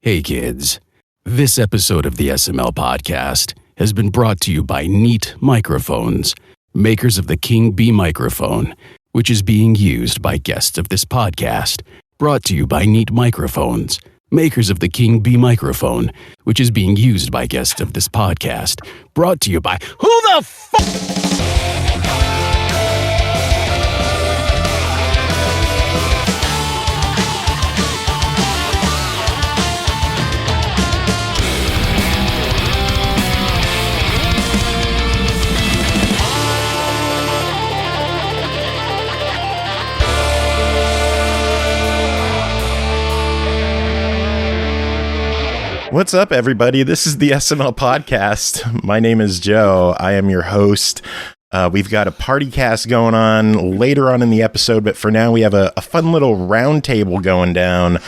Hey kids, this episode of the SML podcast has been brought to you by Neat Microphones, makers of the King Bee microphone, which is being used by guests of this podcast. Brought to you by Neat Microphones, makers of the King Bee microphone, which is being used by guests of this podcast. Brought to you by who the fuck? What's up, everybody? This is the SML podcast. My name is Joe. I am your host. We've got a party cast going on later on in the episode, but for now we have a fun little roundtable going down.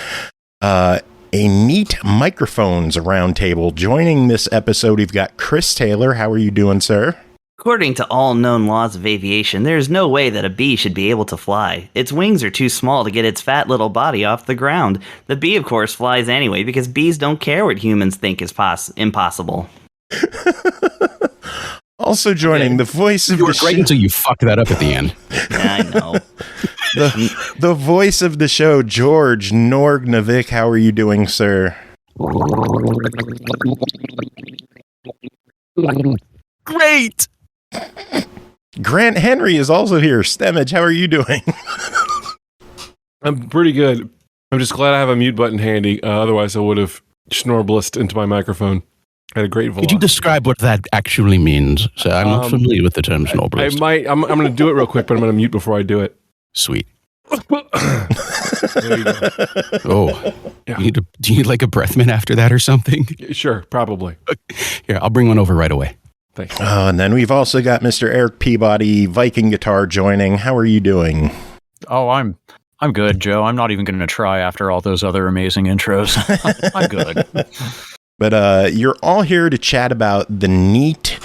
A Neat Microphones roundtable. Joining this episode, we've got Chris Taylor. How are you doing, sir? According to all known laws of aviation, there is no way that a bee should be able to fly. Its wings are too small to get its fat little body off the ground. The bee, of course, flies anyway because bees don't care what humans think is impossible. Also joining the voice of you were great until you fucked that up at the end. Yeah, I know. the voice of the show, George Norg Nowik. How are you doing, sir? Great! Grant Henry is also here. Stemage, how are you doing? I'm pretty good. I'm just glad I have a mute button handy. Otherwise, I would have schnorblissed into my microphone. I had a great velocity. Could you describe what that actually means? So I'm not familiar with the term schnorblissed. I'm going to do it real quick, but I'm going to mute before I do it. Sweet. There you go. Oh, Yeah. do you need like a breath mint after that or something? Sure, probably. Here, I'll bring one over right away. Thanks. And then we've also got Mr. Erik Peabody, Viking Guitar, joining. How are you doing? Oh, I'm good, Joe. I'm not even going to try after all those other amazing intros. I'm good. But you're all here to chat about the Neat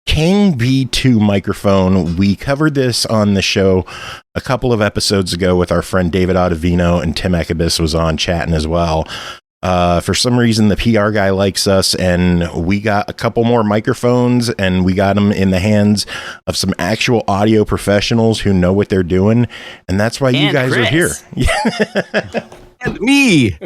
King V2 microphone. We covered this on the show a couple of episodes ago with our friend David Ottavino, and Tim Ekibis was on chatting as well. For some reason, the PR guy likes us, and we got a couple more microphones, and we got them in the hands of some actual audio professionals who know what they're doing, and that's why you guys are here. And me!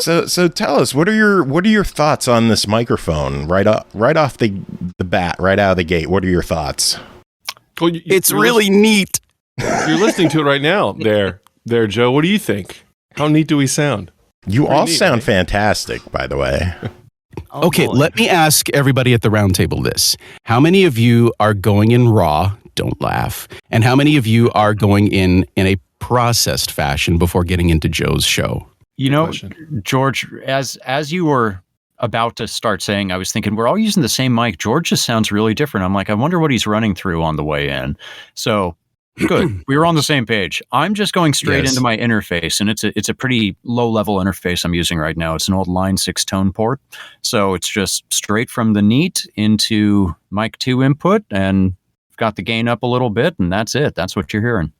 So tell us, what are your thoughts on this microphone right off the bat, right out of the gate? What are your thoughts? Well, It's really neat. You're listening to it right now. There, Joe. What do you think? How neat do we sound? You all neat, sound right? fantastic, by the way. Oh, Okay, boy. let me ask everybody at the round table this. How many of you are going in raw? Don't laugh. And how many of you are going in a processed fashion before getting into Joe's show? You know, Question. George, as you were about to start saying, I was thinking, we're all using the same mic. George just sounds really different. I'm like, I wonder what he's running through on the way in. So good. We were on the same page. I'm just going straight Yes. into my interface, and it's a pretty low-level interface I'm using right now. It's an old Line 6 tone port. So it's just straight from the Neat into mic 2 input, and got the gain up a little bit, and that's it. That's what you're hearing.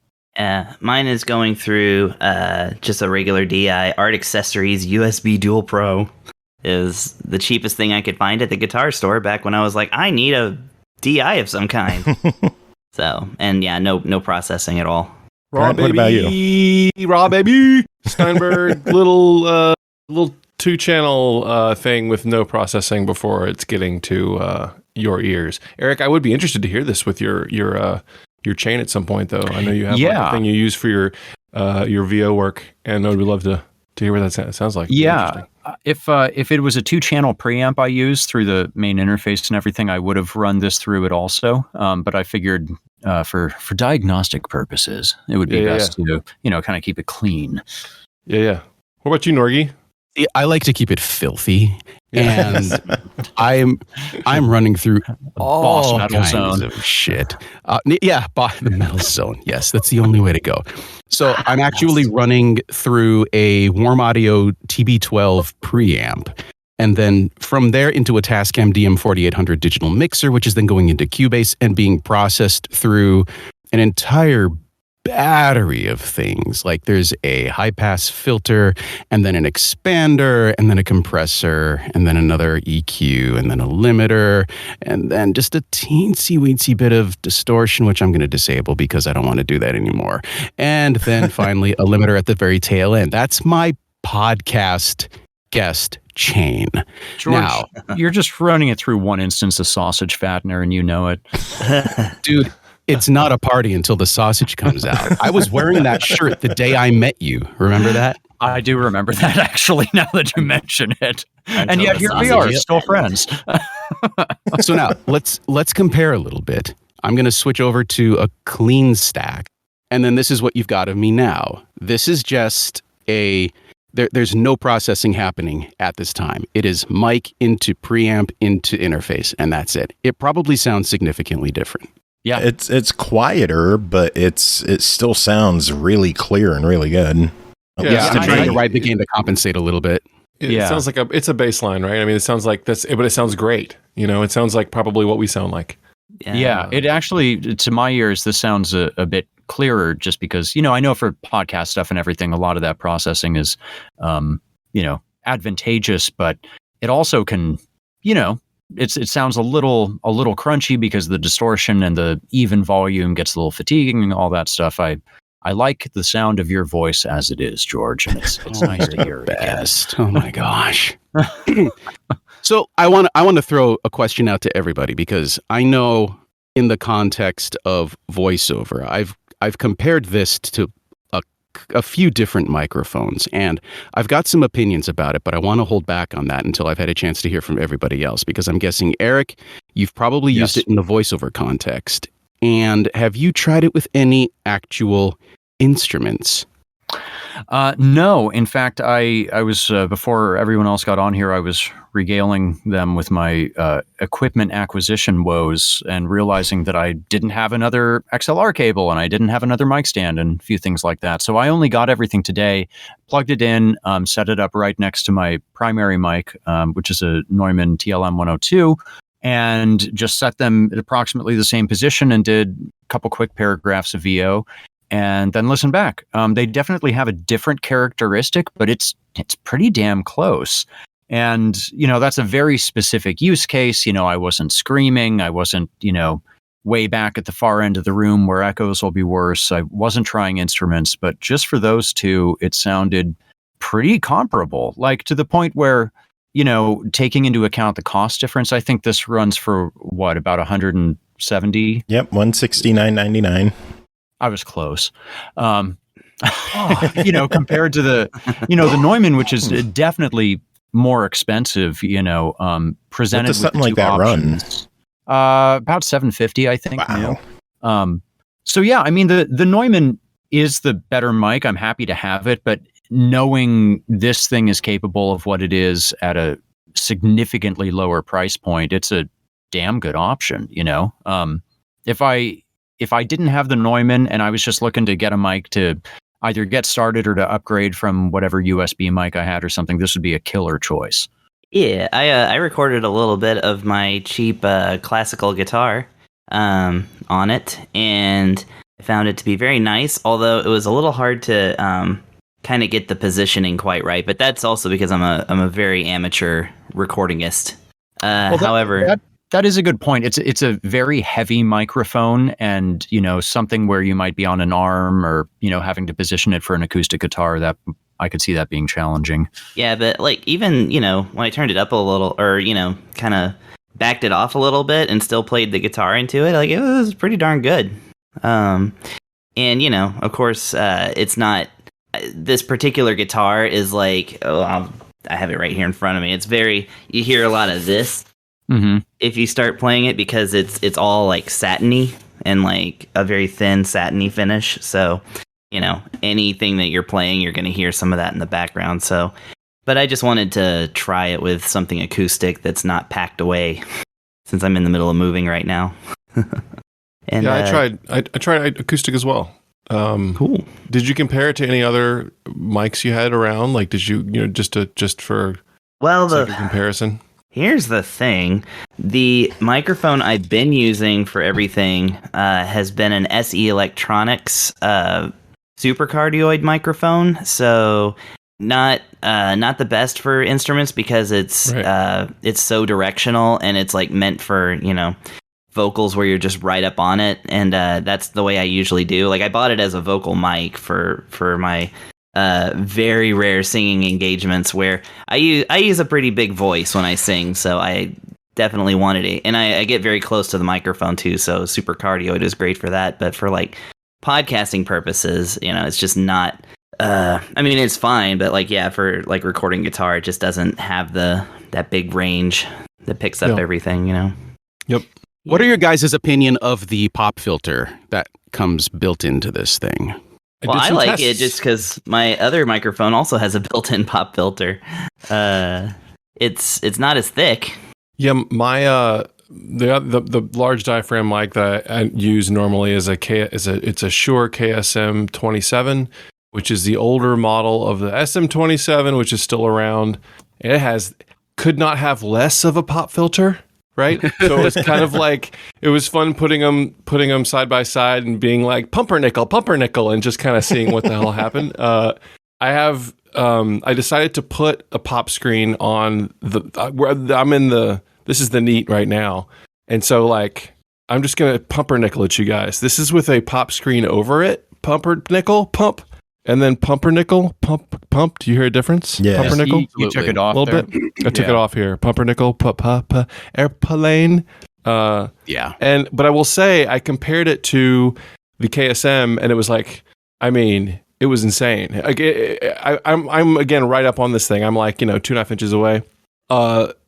Mine is going through just a regular DI. Art Accessories USB Dual Pro is the cheapest thing I could find at the guitar store back when I was like, I need a DI of some kind. So, and yeah, no processing at all. Raw Grant, baby. what about you? Raw baby. Steinberg, little 2-channel thing with no processing before it's getting to your ears. Erik, I would be interested to hear this with your chain at some point, though. I know you have like a thing you use for your VO work, and I would love to hear what that sounds like. Yeah. If it was a 2-channel preamp I used through the main interface and everything, I would have run this through it also. But I figured for diagnostic purposes, it would be best to kind of keep it clean. Yeah. What about you, Norgie? I like to keep it filthy, and I'm running through all metal kinds zone. of shit. The metal zone. Yes, that's the only way to go. So I'm actually running through a Warm Audio TB12 preamp, and then from there into a Tascam DM4800 digital mixer, which is then going into Cubase and being processed through an entire battery of things. Like there's a high pass filter and then an expander and then a compressor and then another EQ and then a limiter and then just a teensy weensy bit of distortion, which I'm going to disable because I don't want to do that anymore. And then finally a limiter at the very tail end. That's my podcast guest chain. George, now, you're just running it through one instance of sausage fattener and you know it. Dude, it's not a party until the sausage comes out. I was wearing that shirt the day I met you. Remember that? I do remember that, actually, now that you mention it. And Until yet the here we sausage- are, still friends. So now let's compare a little bit. I'm going to switch over to a clean stack. And then this is what you've got of me now. This is just there's no processing happening at this time. It is mic into preamp into interface, and that's it. It probably sounds significantly different. Yeah, It's quieter, but it still sounds really clear and really good. Yeah, I'm To trying me. to ride the game to compensate a little bit. It sounds like it's a bass line, right? I mean, it sounds like this, but it sounds great. You know, it sounds like probably what we sound like. Yeah, it actually, to my ears, this sounds a bit clearer just because, you know, I know for podcast stuff and everything, a lot of that processing is, you know, advantageous, but it also can, you know, it sounds a little crunchy because the distortion and the even volume gets a little fatiguing and all that stuff. I like the sound of your voice as it is, George, and it's nice to hear it again. Best. Oh my gosh. So I want to throw a question out to everybody because I know in the context of voiceover, I've compared this to a few different microphones, and I've got some opinions about it, but I want to hold back on that until I've had a chance to hear from everybody else, because I'm guessing, Erik, you've probably used it in the voiceover context. And have you tried it with any actual instruments? No, in fact, I was before everyone else got on here, I was regaling them with my equipment acquisition woes and realizing that I didn't have another XLR cable and I didn't have another mic stand and a few things like that. So I only got everything today, plugged it in, set it up right next to my primary mic, which is a Neumann TLM 102, and just set them at approximately the same position and did a couple quick paragraphs of VO. And then listen back. They definitely have a different characteristic, but it's pretty damn close. And, you know, that's a very specific use case. You know, I wasn't screaming. I wasn't, you know, way back at the far end of the room where echoes will be worse. I wasn't trying instruments, but just for those two, it sounded pretty comparable, like to the point where, you know, taking into account the cost difference, I think this runs for what, about 170? Yep, $169.99. I was close. You know, compared to the Neumann, which is definitely more expensive, you know, presented What does with something the like two that options. About $750, I think. Wow. Now. So yeah, I mean, the Neumann is the better mic. I'm happy to have it, but knowing this thing is capable of what it is at a significantly lower price point, it's a damn good option, you know? If I didn't have the Neumann and I was just looking to get a mic to either get started or to upgrade from whatever USB mic I had or something, this would be a killer choice. Yeah, I recorded a little bit of my cheap classical guitar on it, and I found it to be very nice, although it was a little hard to kind of get the positioning quite right, but that's also because I'm a very amateur recordingist. However... That is a good point. It's a very heavy microphone, and you know, something where you might be on an arm or, you know, having to position it for an acoustic guitar, that I could see that being challenging. Yeah, but like even, you know, when I turned it up a little, or, you know, kind of backed it off a little bit and still played the guitar into it, like it was pretty darn good. And you know, of course, it's not, this particular guitar is like, I have it right here in front of me. It's very, you hear a lot of this. Mm-hmm. If you start playing it, because it's all like satiny and like a very thin satiny finish. So, you know, anything that you're playing, you're going to hear some of that in the background. So, but I just wanted to try it with something acoustic that's not packed away, since I'm in the middle of moving right now. And yeah, I tried acoustic as well. Cool. Did you compare it to any other mics you had around? Like, did you know, just for Well, sake of comparison? Here's the thing. The microphone I've been using for everything has been an SE Electronics supercardioid microphone. So not the best for instruments because it's so directional and it's like meant for, vocals where you're just right up on it. And that's the way I usually do. Like I bought it as a vocal mic for my very rare singing engagements where I use a pretty big voice when I sing, so I definitely wanted it, and I get very close to the microphone too, so super cardioid is great for that. But for like podcasting purposes, it's just not it's fine, but for like recording guitar, it just doesn't have that big range that picks up everything. Yep. What are your guys' opinion of the pop filter that comes built into this thing? Well, I like it just because my other microphone also has a built-in pop filter. It's not as thick. Yeah, my the large diaphragm mic that I use normally it's a Shure KSM 27, which is the older model of the SM27, which is still around. It could not have less of a pop filter. Right, so it was kind of like it was fun putting them side by side and being like pumpernickel, and just kind of seeing what the hell happened. I decided to put a pop screen on this is the Neat right now, and so like I'm just gonna pumpernickel at you guys. This is with a pop screen over it, pumpernickel, pump. And then pumpernickel, pump. Do you hear a difference? Yeah. Pumpernickel? You took it off a little bit. I took it off here. Pumpernickel, airplane. But I will say, I compared it to the KSM, and it was like, it was insane. Like, I'm again right up on this thing. I'm like, 2.5 inches away.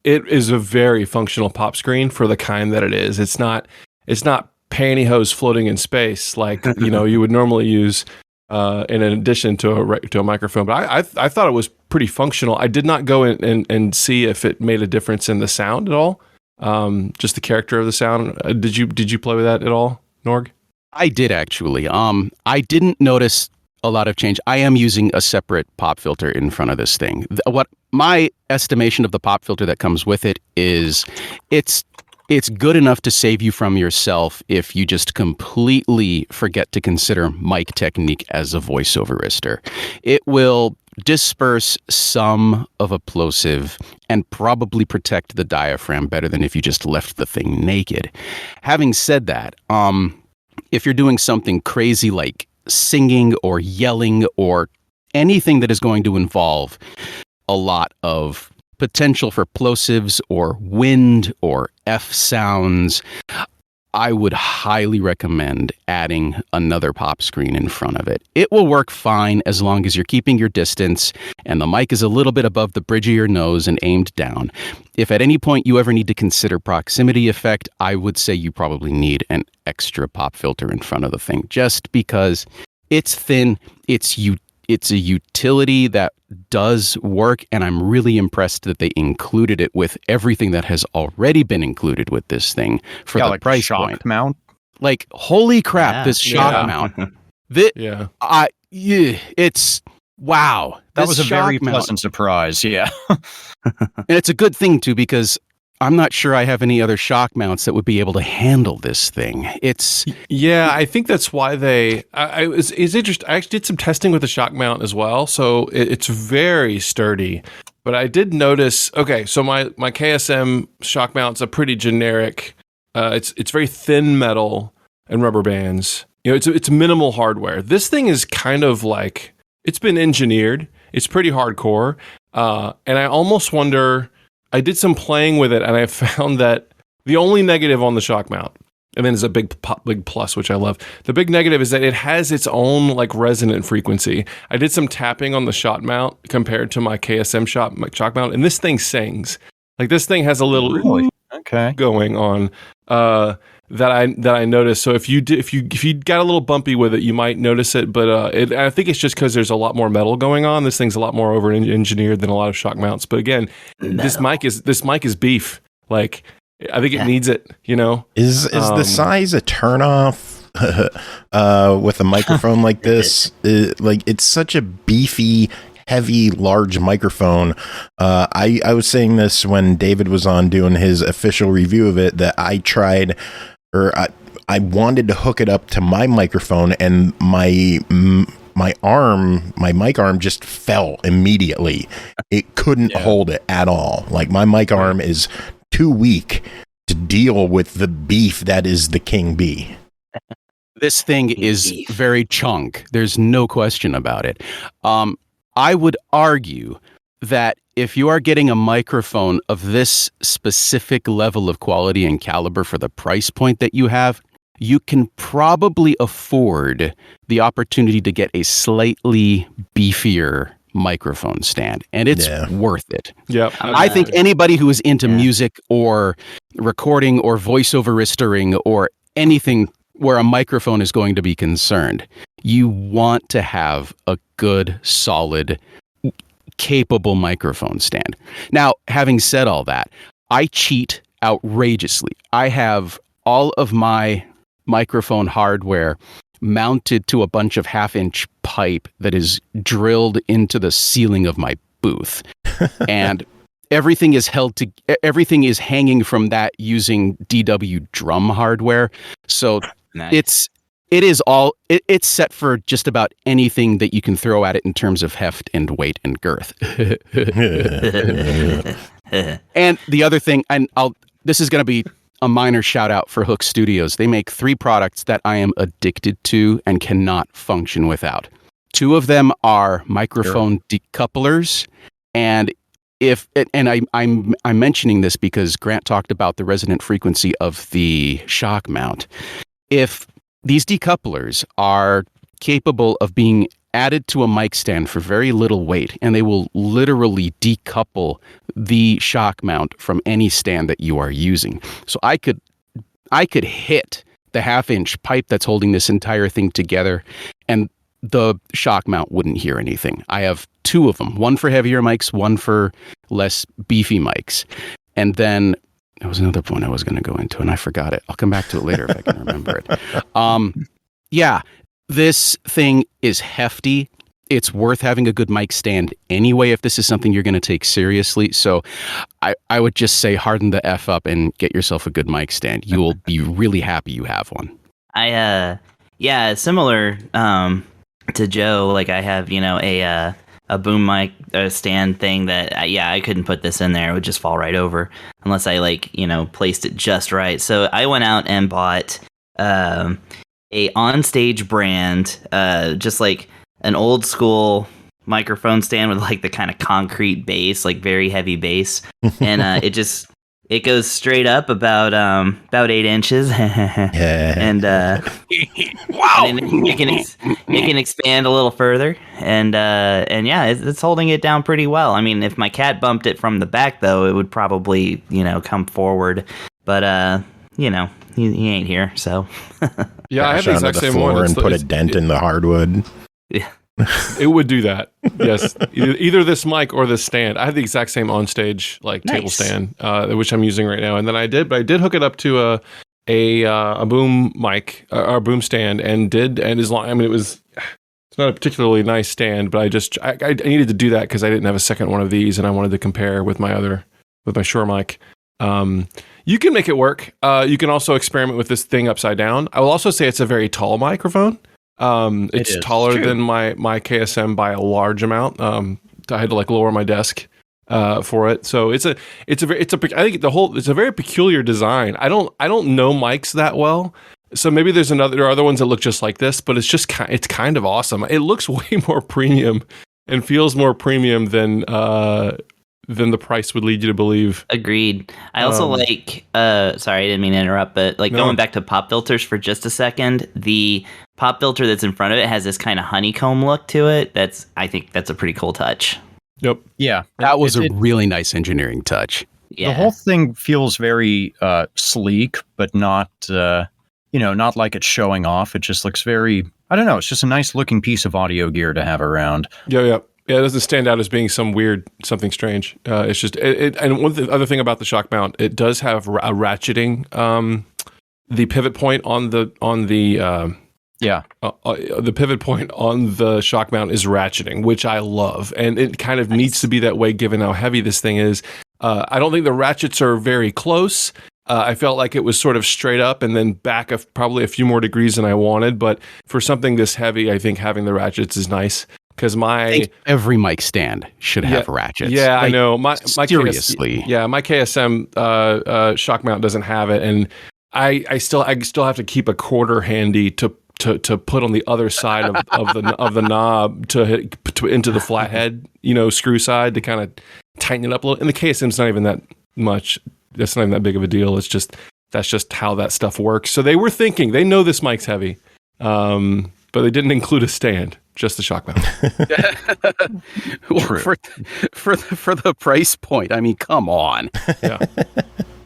It is a very functional pop screen for the kind that it is. It's not pantyhose floating in space like you would normally use. In addition to a microphone, but I thought it was pretty functional. I did not go in and see if it made a difference in the sound at all. Just the character of the sound. Did you play with that at all, Norg? I did actually. I didn't notice a lot of change. I am using a separate pop filter in front of this thing. What my estimation of the pop filter that comes with it is, it's good enough to save you from yourself if you just completely forget to consider mic technique as a voiceoverister. It will disperse some of a plosive and probably protect the diaphragm better than if you just left the thing naked. Having said that, if you're doing something crazy like singing or yelling or anything that is going to involve a lot of potential for plosives or wind or F sounds, I would highly recommend adding another pop screen in front of it. It will work fine as long as you're keeping your distance and the mic is a little bit above the bridge of your nose and aimed down. If at any point you ever need to consider proximity effect, I would say you probably need an extra pop filter in front of the thing, just because it's thin, it's a utility that does work, and I'm really impressed that they included it with everything that has already been included with this thing for the like price shock point. Mount. Like, holy crap, this shock mount. It's wow. That was a very pleasant surprise. Yeah. And it's a good thing too, because I'm not sure I have any other shock mounts that would be able to handle this thing. I think that's why it's interesting. I actually did some testing with the shock mount as well, so it's very sturdy. But I did notice. Okay, so my KSM shock mount's a pretty generic. It's very thin metal and rubber bands. It's minimal hardware. This thing is kind of like it's been engineered. It's pretty hardcore, and I almost wonder. I did some playing with it, and I found that the only negative on the shock mount, and then there's a big plus, which I love. The big negative is that it has its own like resonant frequency. I did some tapping on the shock mount compared to my KSM shock mount, and this thing sings. Like this thing has a little going on that I noticed. So if you got a little bumpy with it, you might notice it. But I think it's just because there's a lot more metal going on. This thing's a lot more over engineered than a lot of shock mounts. But again, this mic is beef. Like I think it needs it. Is the size a turnoff with a microphone like this? Like it's such a beefy, heavy, large microphone. I was saying this when David was on doing his official review of it, that I tried, or I wanted to hook it up to my microphone, and my mic arm just fell immediately. It couldn't hold it at all. Like, my mic arm is too weak to deal with the beef that is the King Bee. This thing is very chunk. There's no question about it. I would argue that if you are getting a microphone of this specific level of quality and caliber for the price point that you have, you can probably afford the opportunity to get a slightly beefier microphone stand, and it's worth it. Yep. I think anybody who is into music or recording or voiceover registering or anything where a microphone is going to be concerned, you want to have a good, solid, capable microphone stand. Now, having said all that, I cheat outrageously. I have all of my microphone hardware mounted to a bunch of 1/2-inch pipe that is drilled into the ceiling of my booth. And everything is hanging from that using DW drum hardware. So Nice. it's set for just about anything that you can throw at it in terms of heft and weight and girth. And the other thing, this is going to be a minor shout out for Hook Studios. They make 3 products that I am addicted to and cannot function without. 2 of them are microphone decouplers, and I'm mentioning this because Grant talked about the resonant frequency of the shock mount. If these decouplers are capable of being added to a mic stand for very little weight, and they will literally decouple the shock mount from any stand that you are using. So I could hit the 1/2-inch pipe that's holding this entire thing together, and the shock mount wouldn't hear anything. I have 2 of them, one for heavier mics, one for less beefy mics. And then there was another point I was going to go into, and I forgot it. I'll come back to it later if I can remember it. This thing is hefty. It's worth having a good mic stand anyway if this is something you're going to take seriously. So I would just say harden the F up and get yourself a good mic stand. You will be really happy you have one. Similar to Joe, like I have, a boom mic stand thing that I couldn't put this in there. It would just fall right over unless I placed it just right. So I went out and bought a onstage brand, just like an old school microphone stand with like the kind of concrete base, like very heavy bass, and it goes straight up about 8 inches, and wow, and it can expand a little further, and it's holding it down pretty well. I mean, if my cat bumped it from the back though, it would probably come forward, but he ain't here, so yeah, I have the exact same one. And put a dent in the hardwood. Yeah. It would do that. Yes, either this mic or this stand. I have the exact same onstage table stand, which I'm using right now. And then I did hook it up to a boom mic or boom stand, and as long. I mean, it's not a particularly nice stand, but I needed to do that because I didn't have a second one of these, and I wanted to compare with my Shure mic. You can make it work. You can also experiment with this thing upside down. I will also say it's a very tall microphone. It's taller than my KSM by a large amount. I had to lower my desk for it. So it's a very peculiar design. I don't know mics that well. So maybe there are other ones that look just like this, but it's kind of awesome. It looks way more premium and feels more premium than the price would lead you to believe. Agreed. I also sorry, I didn't mean to interrupt, but going back to pop filters for just a second, the pop filter that's in front of it has this kind of honeycomb look to it. I think that's a pretty cool touch. Yep. Yeah. That was a really nice engineering touch. Yeah. The whole thing feels very sleek, but not like it's showing off. It just looks very, I don't know, it's just a nice looking piece of audio gear to have around. Yeah. Yeah, it doesn't stand out as being something strange. It's just, and one other thing about the shock mount, it does have a ratcheting, the pivot point on the Yeah. The pivot point on the shock mount is ratcheting, which I love. And it kind of needs to be that way given how heavy this thing is. I don't think the ratchets are very close. I felt like it was sort of straight up and then back probably a few more degrees than I wanted. But for something this heavy, I think having the ratchets is nice. Because every mic stand should have ratchets. Yeah, I know. My seriously. my KSM shock mount doesn't have it, and I still have to keep a quarter handy to put on the other side of the knob to hit into the flathead, screw side to kind of tighten it up a little. And the KSM's not even that much. That's not even that big of a deal. That's just how that stuff works. So they were thinking, they know this mic's heavy, but they didn't include a stand, just the shock mount. for the price point, I mean, come on. Yeah.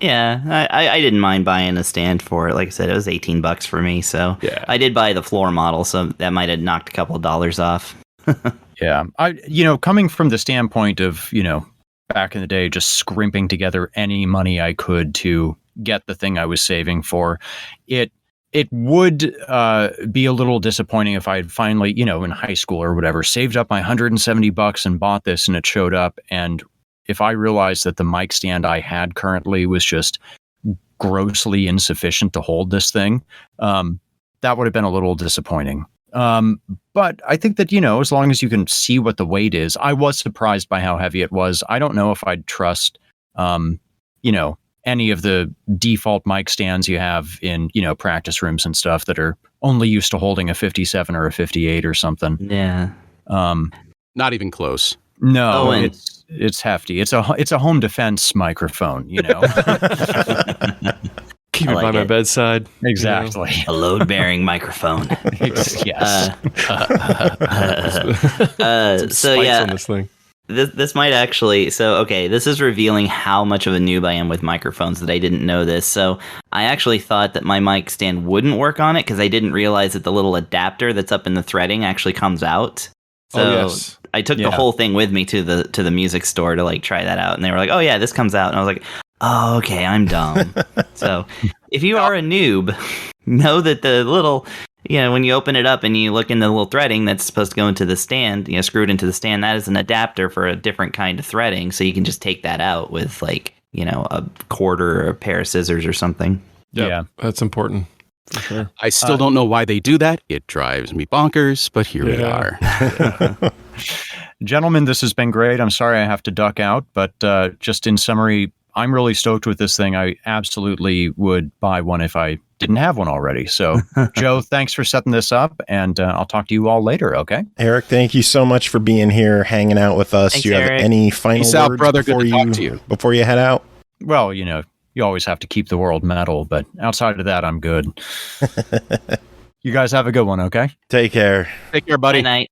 Yeah, I didn't mind buying a stand for it. Like I said, it was $18 for me. So yeah. I did buy the floor model, so that might have knocked a couple of dollars off. Yeah. Coming from the standpoint of, back in the day, just scrimping together any money I could to get the thing I was saving for, it would be a little disappointing if I had finally, in high school or whatever, saved up my $170 and bought this and it showed up. And if I realized that the mic stand I had currently was just grossly insufficient to hold this thing, that would have been a little disappointing. But I think that, as long as you can see what the weight is, I was surprised by how heavy it was. I don't know if I'd trust, any of the default mic stands you have in, practice rooms and stuff that are only used to holding a 57 or a 58 or something. Yeah. Not even close. No, it's hefty. It's a home defense microphone, Keep it by my bedside. Exactly. A load-bearing microphone. Yes. So yeah, on this thing. This might actually. So okay, this is revealing how much of a noob I am with microphones that I didn't know this. So I actually thought that my mic stand wouldn't work on it because I didn't realize that the little adapter that's up in the threading actually comes out. So yes. I took the whole thing with me to the music store to like try that out, and they were like, "Oh yeah, this comes out," and I was like, "Oh, okay, I'm dumb." So if you are a noob, know that the little, when you open it up and you look in the little threading that's supposed to go into the stand, screwed into the stand, that is an adapter for a different kind of threading. So you can just take that out with like, a quarter or a pair of scissors or something. Yep, yeah, that's important. For sure. I still don't know why they do that. It drives me bonkers, but here we are. Yeah. Gentlemen, this has been great. I'm sorry I have to duck out, but just in summary, I'm really stoked with this thing. I absolutely would buy one if I didn't have one already. So, Joe, thanks for setting this up, and I'll talk to you all later, okay? Eric, thank you so much for being here, hanging out with us. Thanks, Do you have Eric. any final Peace out, words brother. Good before to talk to you. before you head out? Well, you always have to keep the world metal, but outside of that, I'm good. You guys have a good one, okay? Take care. Take care, buddy. Good night.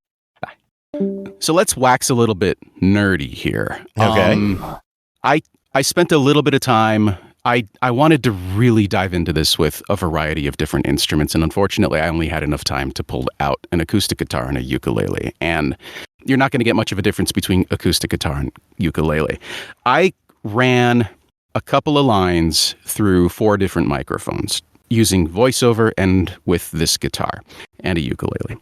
So let's wax a little bit nerdy here. Okay. I spent a little bit of time. I wanted to really dive into this with a variety of different instruments, and unfortunately, I only had enough time to pull out an acoustic guitar and a ukulele. And you're not going to get much of a difference between acoustic guitar and ukulele. I ran a couple of lines through 4 different microphones using voiceover and with this guitar and a ukulele.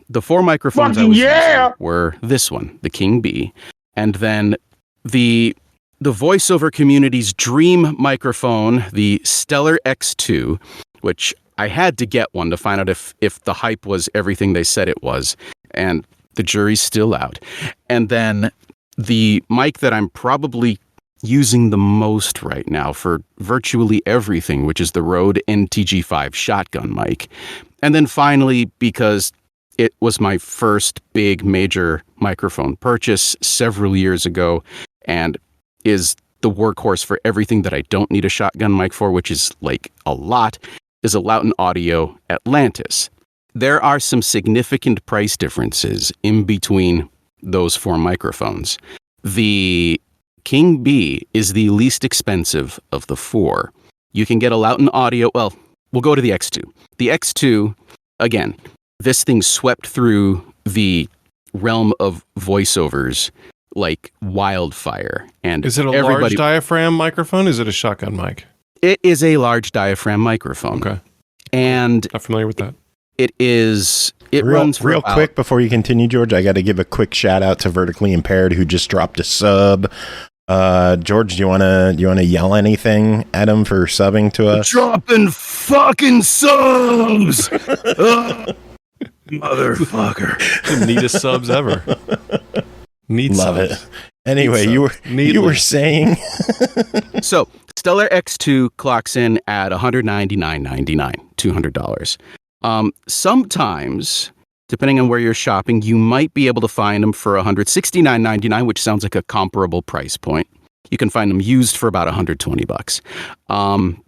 The 4 microphones I was using were this one, the King B, and then the voiceover community's dream microphone, the Stellar X2, which I had to get one to find out if the hype was everything they said it was, and the jury's still out. And then the mic that I'm probably using the most right now for virtually everything, which is the Rode NTG5 shotgun mic. And then finally, because it was my first big major microphone purchase several years ago and is the workhorse for everything that I don't need a shotgun mic for, which is like a lot, is a Loughton Audio Atlantis. There are some significant price differences in between those 4 microphones. The King B is the least expensive of the 4. You can get a Loughton Audio, well, we'll go to the X2. The X2, again, this thing swept through the realm of voiceovers like wildfire. And is it a large diaphragm microphone? Is it a shotgun mic? It is a large diaphragm microphone. Okay. And Not familiar with that. It runs for real about, quick before you continue, George. I got to give a quick shout out to Vertically Impaired, who just dropped a sub. George, do you wanna yell anything at him for subbing to us? Dropping fucking subs, motherfucker. The neatest subs ever. Neat Love subs. it. Anyway, you were saying. So Stellar X2 clocks in at $199.99, $200. Sometimes, depending on where you're shopping, you might be able to find them for $169.99, which sounds like a comparable price point. You can find them used for about $120.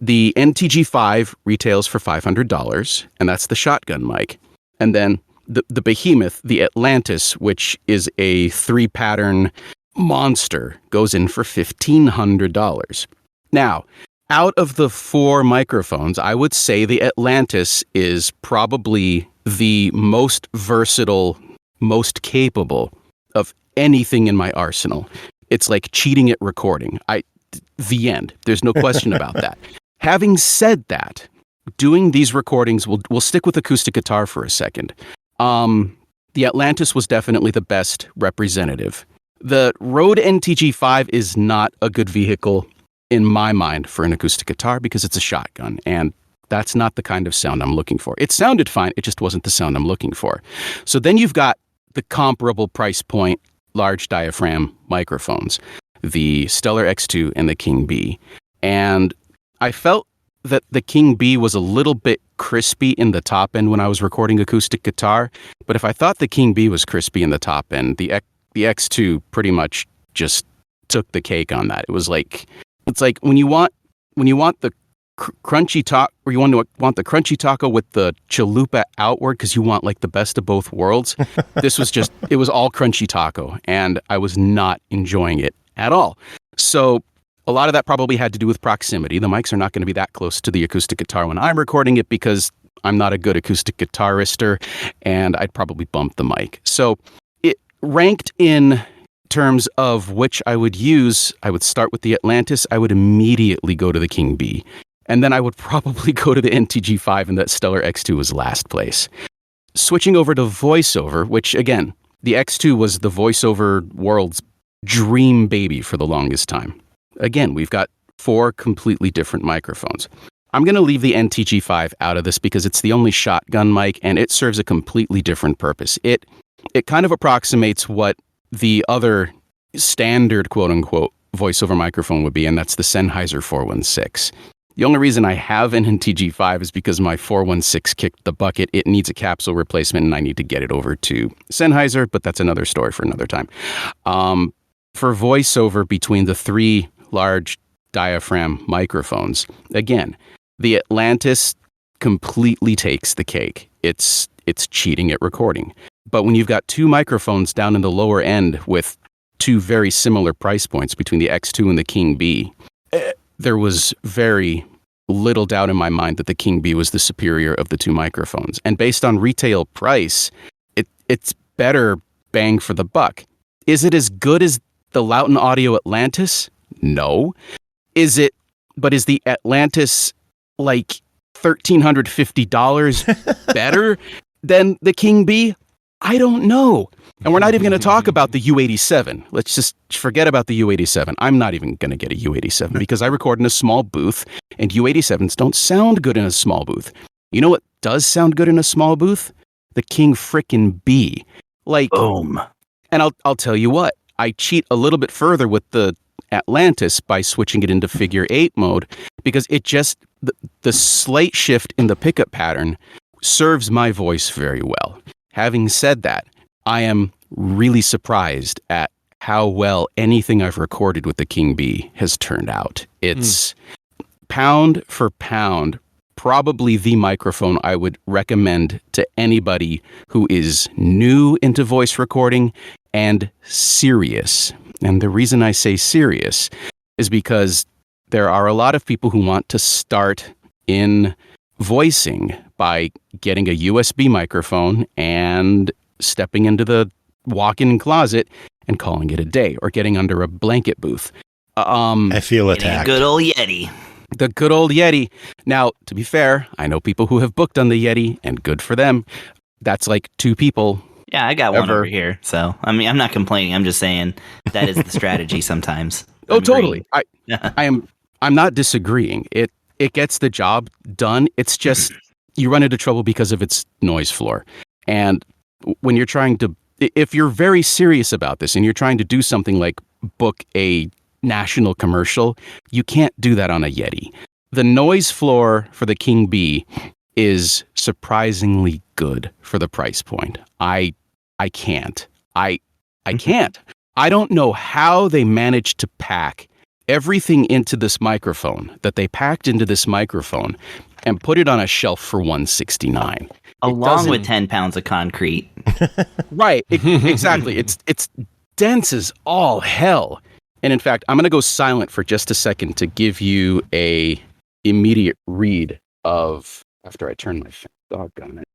The NTG5 retails for $500, and that's the shotgun mic. And then the behemoth, the Atlantis, which is a 3-pattern monster, goes in for $1,500. Now, out of the 4 microphones, I would say the Atlantis is probably the most versatile, most capable of anything in my arsenal. It's like cheating at recording. The end. There's no question about that. Having said that, doing these recordings, we'll stick with acoustic guitar for a second. The Atlantis was definitely the best representative. The Rode NTG5 is not a good vehicle in my mind for an acoustic guitar because it's a shotgun, and that's not the kind of sound I'm looking for. It sounded fine, it just wasn't the sound I'm looking for. So then you've got the comparable price point large diaphragm microphones, the Stellar X2 and the King B. And I felt that the King B was a little bit crispy in the top end when I was recording acoustic guitar, but if I thought the King B was crispy in the top end, the X2 pretty much just took the cake on that. It's like when you want the crunchy taco, or you want the crunchy taco with the chalupa outward because you want like the best of both worlds. It was all crunchy taco, and I was not enjoying it at all. So a lot of that probably had to do with proximity. The mics are not going to be that close to the acoustic guitar when I'm recording it because I'm not a good acoustic guitarister, and I'd probably bump the mic. So it ranked in terms of which I would use. I would start with the Atlantis. I would immediately go to the King B. And then I would probably go to the NTG5, and that Stellar X2 was last place. Switching over to voiceover, which again, the X2 was the voiceover world's dream baby for the longest time. Again, we've got 4 completely different microphones. I'm going to leave the NTG5 out of this because it's the only shotgun mic, and it serves a completely different purpose. It kind of approximates what the other standard quote-unquote voiceover microphone would be, and that's the Sennheiser 416. The only reason I have an NTG5 is because my 416 kicked the bucket. It needs a capsule replacement, and I need to get it over to Sennheiser, but that's another story for another time. For voiceover between the 3 large diaphragm microphones, again, the Atlantis completely takes the cake. It's cheating at recording. But when you've got 2 microphones down in the lower end with 2 very similar price points between the X2 and the King B, there was very little doubt in my mind that the King B was the superior of the 2 microphones. And based on retail price, it's better bang for the buck. Is it as good as the Lauten Audio Atlantis? No. But is the Atlantis like $1,350 better than the King B? I don't know. And we're not even going to talk about the U87. Let's just forget about the U87. I'm not even going to get a U87 because I record in a small booth, and U87s don't sound good in a small booth. You know what does sound good in a small booth? The King frickin' B. Like, boom. And I'll tell you what, I cheat a little bit further with the Atlantis by switching it into figure 8 mode because it just, the slight shift in the pickup pattern serves my voice very well. Having said that, I am really surprised at how well anything I've recorded with the King B has turned out. It's pound for pound, probably the microphone I would recommend to anybody who is new into voice recording and serious. And the reason I say serious is because there are a lot of people who want to start in voicing by getting a USB microphone and stepping into the walk-in closet and calling it a day, or getting under a blanket booth. I feel attacked. Good old Yeti. The good old Yeti. Now, to be fair, I know people who have booked on the Yeti, and good for them. That's like 2 people. Yeah, I got one over here. So, I mean, I'm not complaining. I'm just saying that is the strategy sometimes. Oh, totally. I'm not disagreeing. It gets the job done. It's just you run into trouble because of its noise floor. And when you're trying to, if you're very serious about this and you're trying to do something like book a national commercial, you can't do that on a Yeti. The noise floor for the King Bee is surprisingly good for the price point. I can't. I can't. I don't know how they managed to pack everything into this microphone that they packed into this microphone and put it on a shelf for $169. Along with 10 pounds of concrete. Right. Exactly. It's dense as all hell. And in fact, I'm going to go silent for just a second to give you a immediate read of, after I turn my doggone it.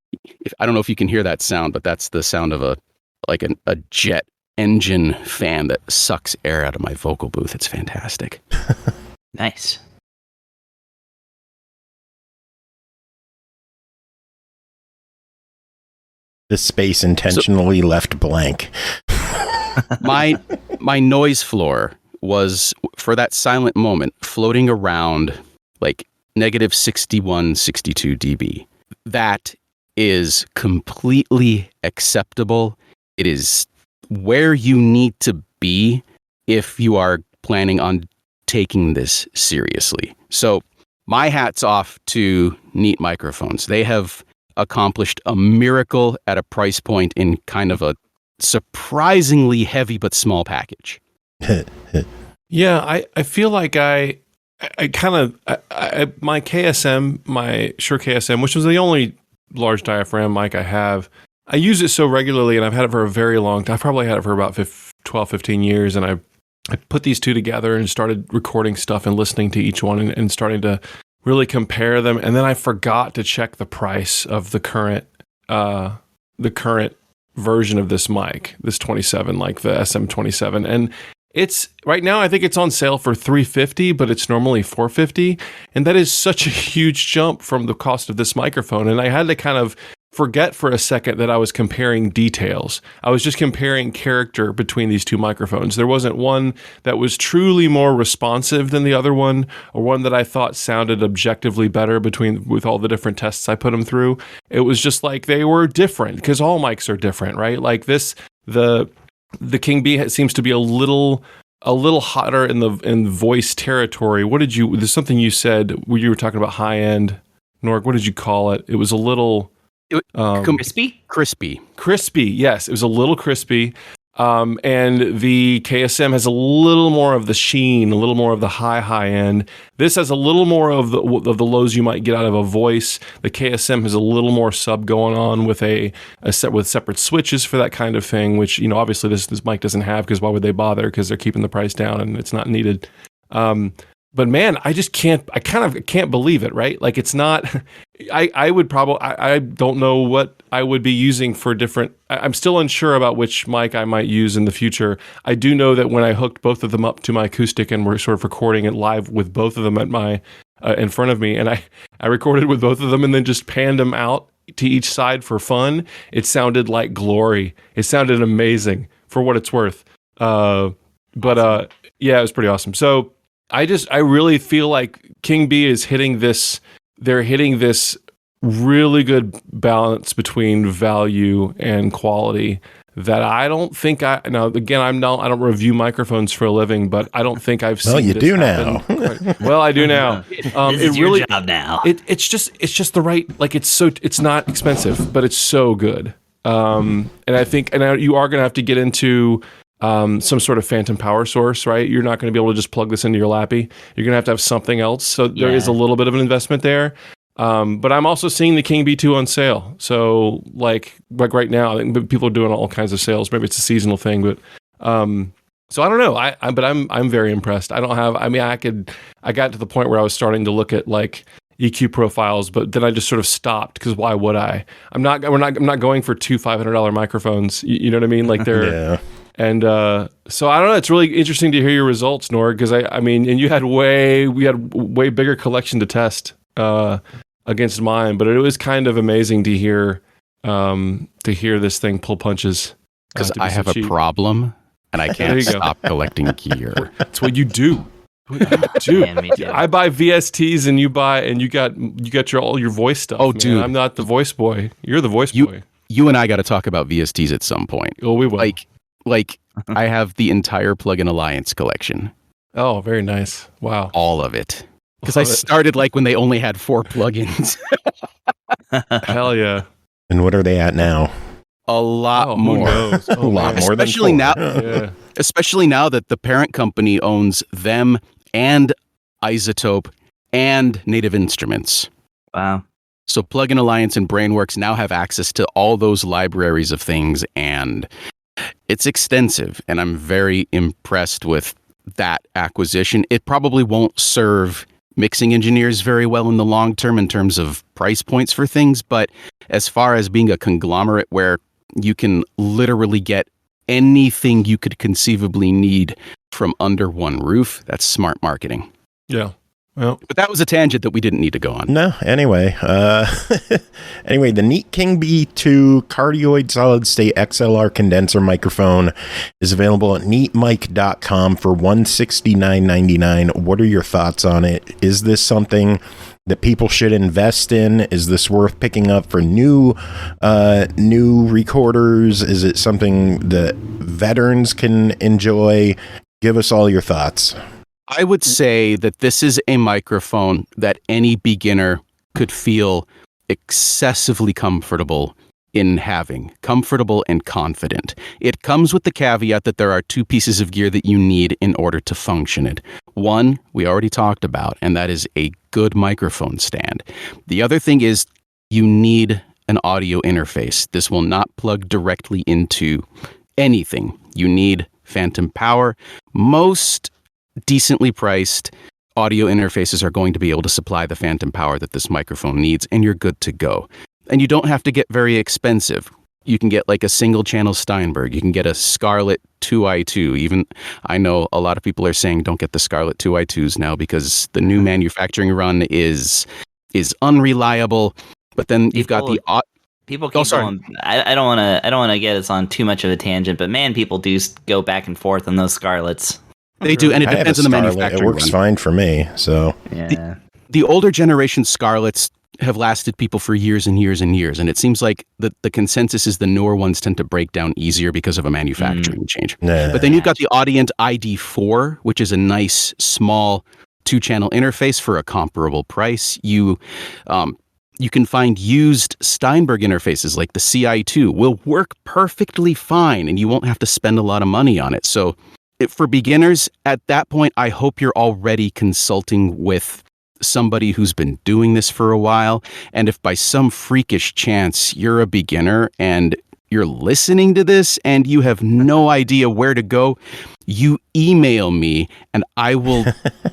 I don't know if you can hear that sound, but that's the sound of a jet engine fan that sucks air out of my vocal booth. It's fantastic. Nice. The space intentionally left blank. My noise floor was, for that silent moment, floating around like negative 61, 62 dB. That is completely acceptable. It is where you need to be if you are planning on taking this seriously. So my hat's off to Neat Microphones. They have accomplished a miracle at a price point in kind of a surprisingly heavy but small package. Yeah, I feel like my KSM, my Shure KSM, which was the only large diaphragm mic I have, I use it so regularly, and I've had it for a very long time. I've probably had it for about 12, 15 years, and I put these two together and started recording stuff and listening to each one and starting to really compare them. And then I forgot to check the price of the current version of this mic, this 27, like the SM27. And it's right now, I think it's on sale for $350, but it's normally $450. And that is such a huge jump from the cost of this microphone. And I had to kind of forget for a second that I was comparing details. I was just comparing character between these two microphones. There wasn't one that was truly more responsive than the other one, or one that I thought sounded objectively better with all the different tests I put them through. It was just like they were different, because all mics are different, right? Like this, the King Bee seems to be a little hotter in voice territory. There's something you said when you were talking about high end, Norg. What did you call it? It was a little crispy. Yes, it was a little crispy. And the KSM has a little more of the sheen, a little more of the high end. This has a little more of the lows you might get out of a voice. The KSM has a little more sub going on with a set with separate switches for that kind of thing, which, obviously this mic doesn't have, because why would they bother? Because they're keeping the price down and it's not needed. But man, I kind of can't believe it, right? Like, it's not, I don't know what I would be using for different, I'm still unsure about which mic I might use in the future. I do know that when I hooked both of them up to my acoustic and we're sort of recording it live with both of them at my, in front of me, and I recorded with both of them and then just panned them out to each side for fun, it sounded like glory. It sounded amazing for what it's worth. Yeah, it was pretty awesome. So, I really feel like King Bee is hitting this really good balance between value and quality that I don't think I don't review microphones for a living, but I don't think I've seen. Well, you this do happen. now. Well, I do now. This is your job now. It's just the right, like, it's not expensive, but it's so good. And I think, you are going to have to get into some sort of phantom power source, right? You're not going to be able to just plug this into your Lappy. You're going to have something else. So there is a little bit of an investment there. But I'm also seeing the King Bee 2 on sale. So like right now, I think people are doing all kinds of sales. Maybe it's a seasonal thing, but so I don't know. But I'm very impressed. I got to the point where I was starting to look at like EQ profiles, but then I just sort of stopped, because why would I? I'm not going for two $500 microphones. You know what I mean? Like they're. Yeah. And so I don't know. It's really interesting to hear your results, Norg, because I mean, and we had way bigger collection to test against mine, but it was kind of amazing to hear this thing pull punches. Because I have a problem and I can't stop collecting gear. That's what you do. Man, me too. I buy VSTs and you got all your voice stuff. Oh, man. dude, I'm not the voice boy. You're the voice boy. You and I got to talk about VSTs at some point. Oh, we will. Like I have the entire Plugin Alliance collection. Oh, very nice. Wow. All of it. Because I started like when they only had 4 plugins. Hell yeah. And what are they at now? A lot Who more. knows? A lot more than Especially 4. now. Yeah. Especially now that the parent company owns them and Isotope and Native Instruments. Wow. So Plugin Alliance and Brainworks now have access to all those libraries of things, and it's extensive, and I'm very impressed with that acquisition. It probably won't serve mixing engineers very well in the long term in terms of price points for things, but as far as being a conglomerate where you can literally get anything you could conceivably need from under one roof, that's smart marketing. Yeah. Well, But that was a tangent that we didn't need to go on. No, anyway. Anyway, the Neat King B2 cardioid solid state XLR condenser microphone is available at neatmic.com for $169.99. What are your thoughts on it? Is this something that people should invest in? Is this worth picking up for new recorders? Is it something that veterans can enjoy? Give us all your thoughts. I would say that this is a microphone that any beginner could feel excessively comfortable in having, comfortable and confident. It comes with the caveat that there are 2 pieces of gear that you need in order to function it. One, we already talked about, and that is a good microphone stand. The other thing is you need an audio interface. This will not plug directly into anything. You need phantom power. Most decently priced audio interfaces are going to be able to supply the phantom power that this microphone needs, and you're good to go. And you don't have to get very expensive. You can get like a single channel Steinberg. You can get a Scarlett 2i2. Even I know a lot of people are saying don't get the Scarlett 2i2s now because the new manufacturing run is unreliable. But then you've got the People keep going. I don't want to get us on too much of a tangent, but man, people do go back and forth on those Scarletts. They do, and it depends on the Scarlett. manufacturing. It works fine for me. So Yeah. The older generation Scarletts have lasted people for years and years and years, and it seems like the consensus is the newer ones tend to break down easier because of a manufacturing change. nah. But then you've got the Audient ID4, which is a nice small 2-channel interface for a comparable price. You can find used Steinberg interfaces like the CI2 will work perfectly fine, and you won't have to spend a lot of money on it. So for beginners, at that point, I hope you're already consulting with somebody who's been doing this for a while. And if by some freakish chance you're a beginner and you're listening to this and you have no idea where to go, you email me and I will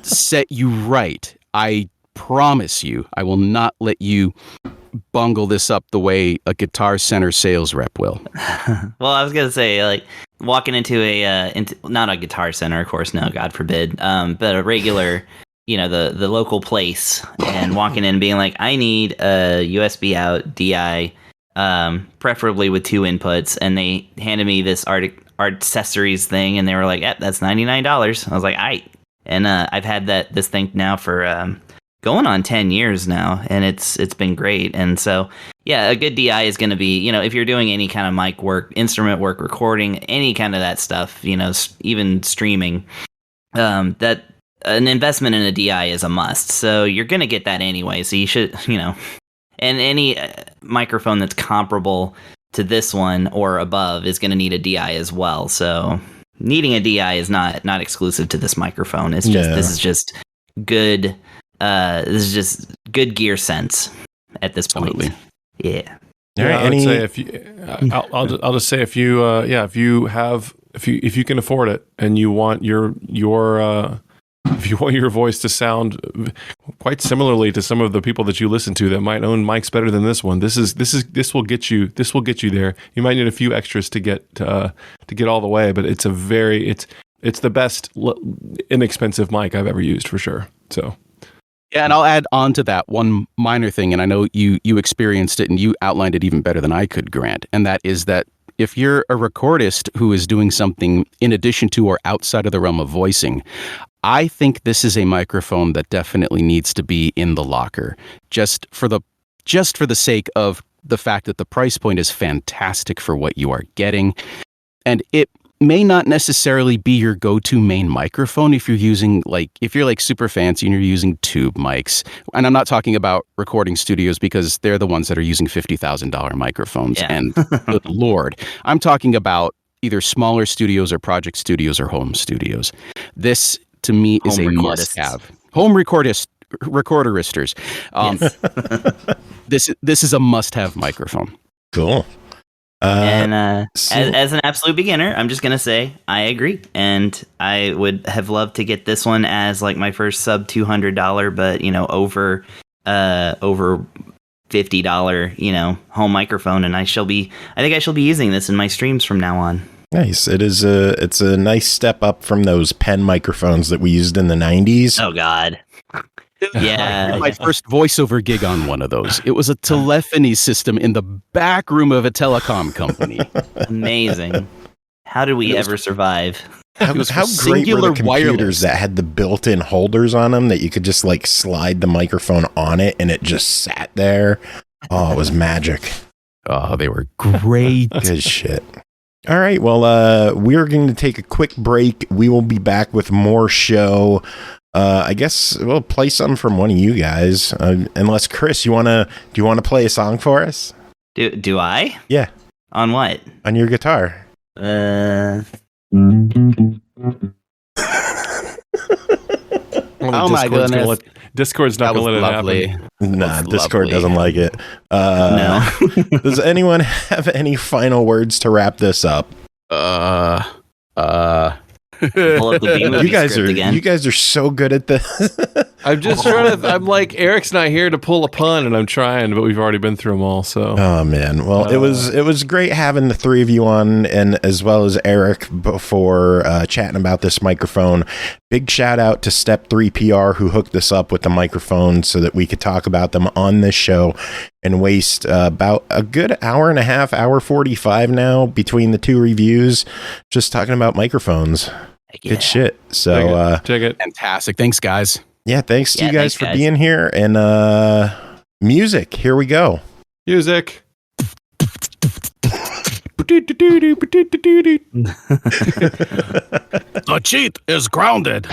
set you right. I promise you, I will not let you bungle this up the way a Guitar Center sales rep will. Well, I was gonna say, like, walking into not a Guitar Center, of course, no, God forbid, but a regular, the local place, and walking in and being like, I need a USB out DI, preferably with 2 inputs, and they handed me this art accessories thing, and they were like, that's $99. I was like, and I've had this thing now for going on 10 years now, and it's been great. And so, yeah, a good DI is going to be, if you're doing any kind of mic work, instrument work, recording, any kind of that stuff, even streaming, that an investment in a DI is a must. So you're going to get that anyway. So you should, and any microphone that's comparable to this one or above is going to need a DI as well. So needing a DI is not exclusive to this microphone. It's just, this is just good. This is just good gear sense at this point. Absolutely. Yeah. I would say if you, I'll just say if you, if you can afford it and you want your if you want your voice to sound quite similarly to some of the people that you listen to that might own mics better than this one, this will get you there. You might need a few extras to get all the way, but it's the best inexpensive mic I've ever used for sure. So. Yeah, and I'll add on to that one minor thing, and I know you experienced it and you outlined it even better than I could, Grant, and that is that if you're a recordist who is doing something in addition to or outside of the realm of voicing, I think this is a microphone that definitely needs to be in the locker, just for the sake of the fact that the price point is fantastic for what you are getting, and it may not necessarily be your go-to main microphone if you're super fancy and you're using tube mics. And I'm not talking about recording studios because they're the ones that are using $50,000 microphones. Yeah. And good Lord, I'm talking about either smaller studios or project studios or home studios. This to me is a must-have. Home recorderisters. Yes. This is a must-have microphone. Cool. As an absolute beginner, I'm just gonna say I agree, and I would have loved to get this one as like my first sub $200, but over $50, home microphone, and I think I shall be using this in my streams from now on. Nice. It's a nice step up from those pen microphones that we used in the 90s. Oh God. Yeah, my first voiceover gig on one of those. It was a telephony system in the back room of a telecom company. Amazing. How did we ever survive? How great were the computers wireless that had the built-in holders on them that you could just like slide the microphone on it and it just sat there? Oh, it was magic. Oh, they were great. Good shit. All right. Well, we're going to take a quick break. We will be back with more show. I guess we'll play something from one of you guys. Unless Chris, do you want to play a song for us? Do I? Yeah. On what? On your guitar. Oh my goodness. Discord's not going to let it happen. Nah, Discord doesn't like it. No. Does anyone have any final words to wrap this up? Pull up the B-movie script again. You guys are so good at this. I'm just trying to. I'm like, Eric's not here to pull a pun, and I'm trying, but we've already been through them all. So. Oh man, well, it was great having the three of you on, and as well as Erik before chatting about this microphone. Big shout out to Step 3 PR who hooked this up with the microphone so that we could talk about them on this show and waste about a good hour and a half, hour 45 now between the two reviews, just talking about microphones. Yeah. Good shit. So check it. Fantastic. Thanks, guys. Yeah, thanks to you guys for being here. And music, here we go. Music. The cheat is grounded.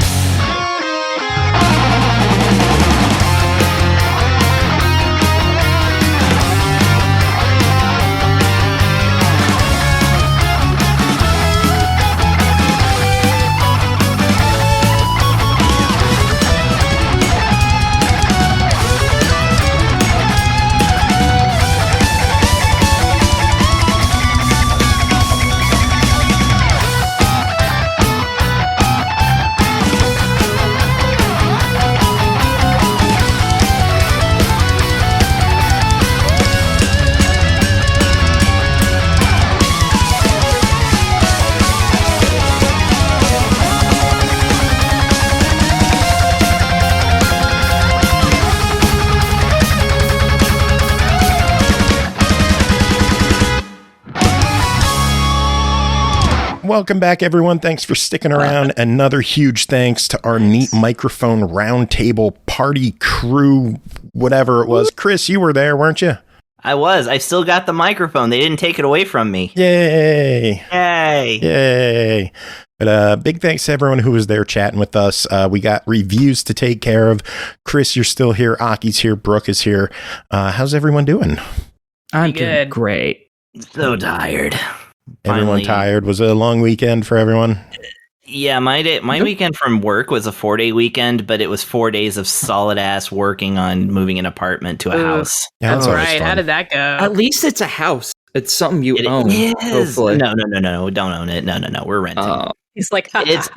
Welcome back, everyone. Thanks for sticking around. Another huge thanks to our Neat Microphone Roundtable party crew, whatever it was. Chris, you were there, weren't you? I was. I still got the microphone. They didn't take it away from me. Yay. Yay. Yay. But big thanks to everyone who was there chatting with us. We got reviews to take care of. Chris, you're still here. Aki's here. Brooke is here. How's everyone doing? I'm Good. doing great. So tired. Everyone tired? Was it a long weekend for everyone? Yeah, my weekend from work was a 4-day weekend, but it was 4 days of solid ass working on moving an apartment to a house. Yeah, that's always Right. fun. How did that go? At least it's a house. It's something you It own. is. Hopefully. No. Don't own it. No. We're renting. Oh, He's like, It's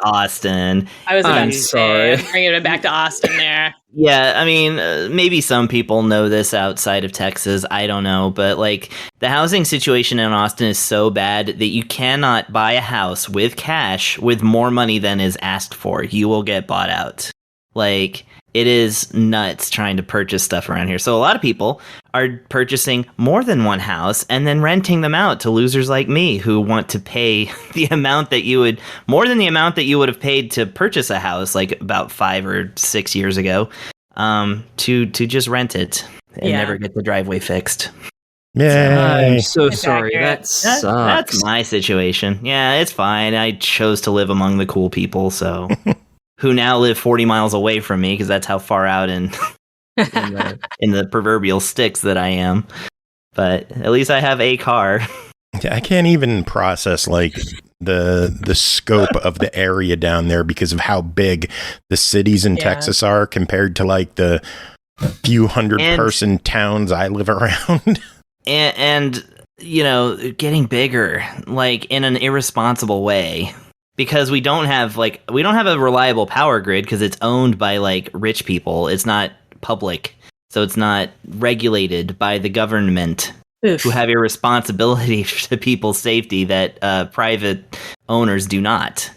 Austin. I was about I'm to sorry. say, bringing it back to Austin there. Yeah, I mean, maybe some people know this outside of Texas. I don't know. But, like, the housing situation in Austin is so bad that you cannot buy a house with cash with more money than is asked for. You will get bought out. Like, it is nuts trying to purchase stuff around here. So a lot of people are purchasing more than one house and then renting them out to losers like me who want to pay the amount that more than the amount that you would have paid to purchase a house like about 5 or 6 years ago, to just rent it and never get the driveway fixed. Yeah. I'm so It's sorry. accurate. That sucks. That's my situation. Yeah, it's fine. I chose to live among the cool people, so who now live 40 miles away from me because that's how far out in the proverbial sticks that I am. But at least I have a car. I can't even process like the scope of the area down there because of how big the cities in Texas are compared to like the few hundred person towns I live around. and you know, getting bigger, like in an irresponsible way. Because we don't have a reliable power grid because it's owned by like rich people. It's not public, so it's not regulated by the government, who have a responsibility to people's safety that private owners do not.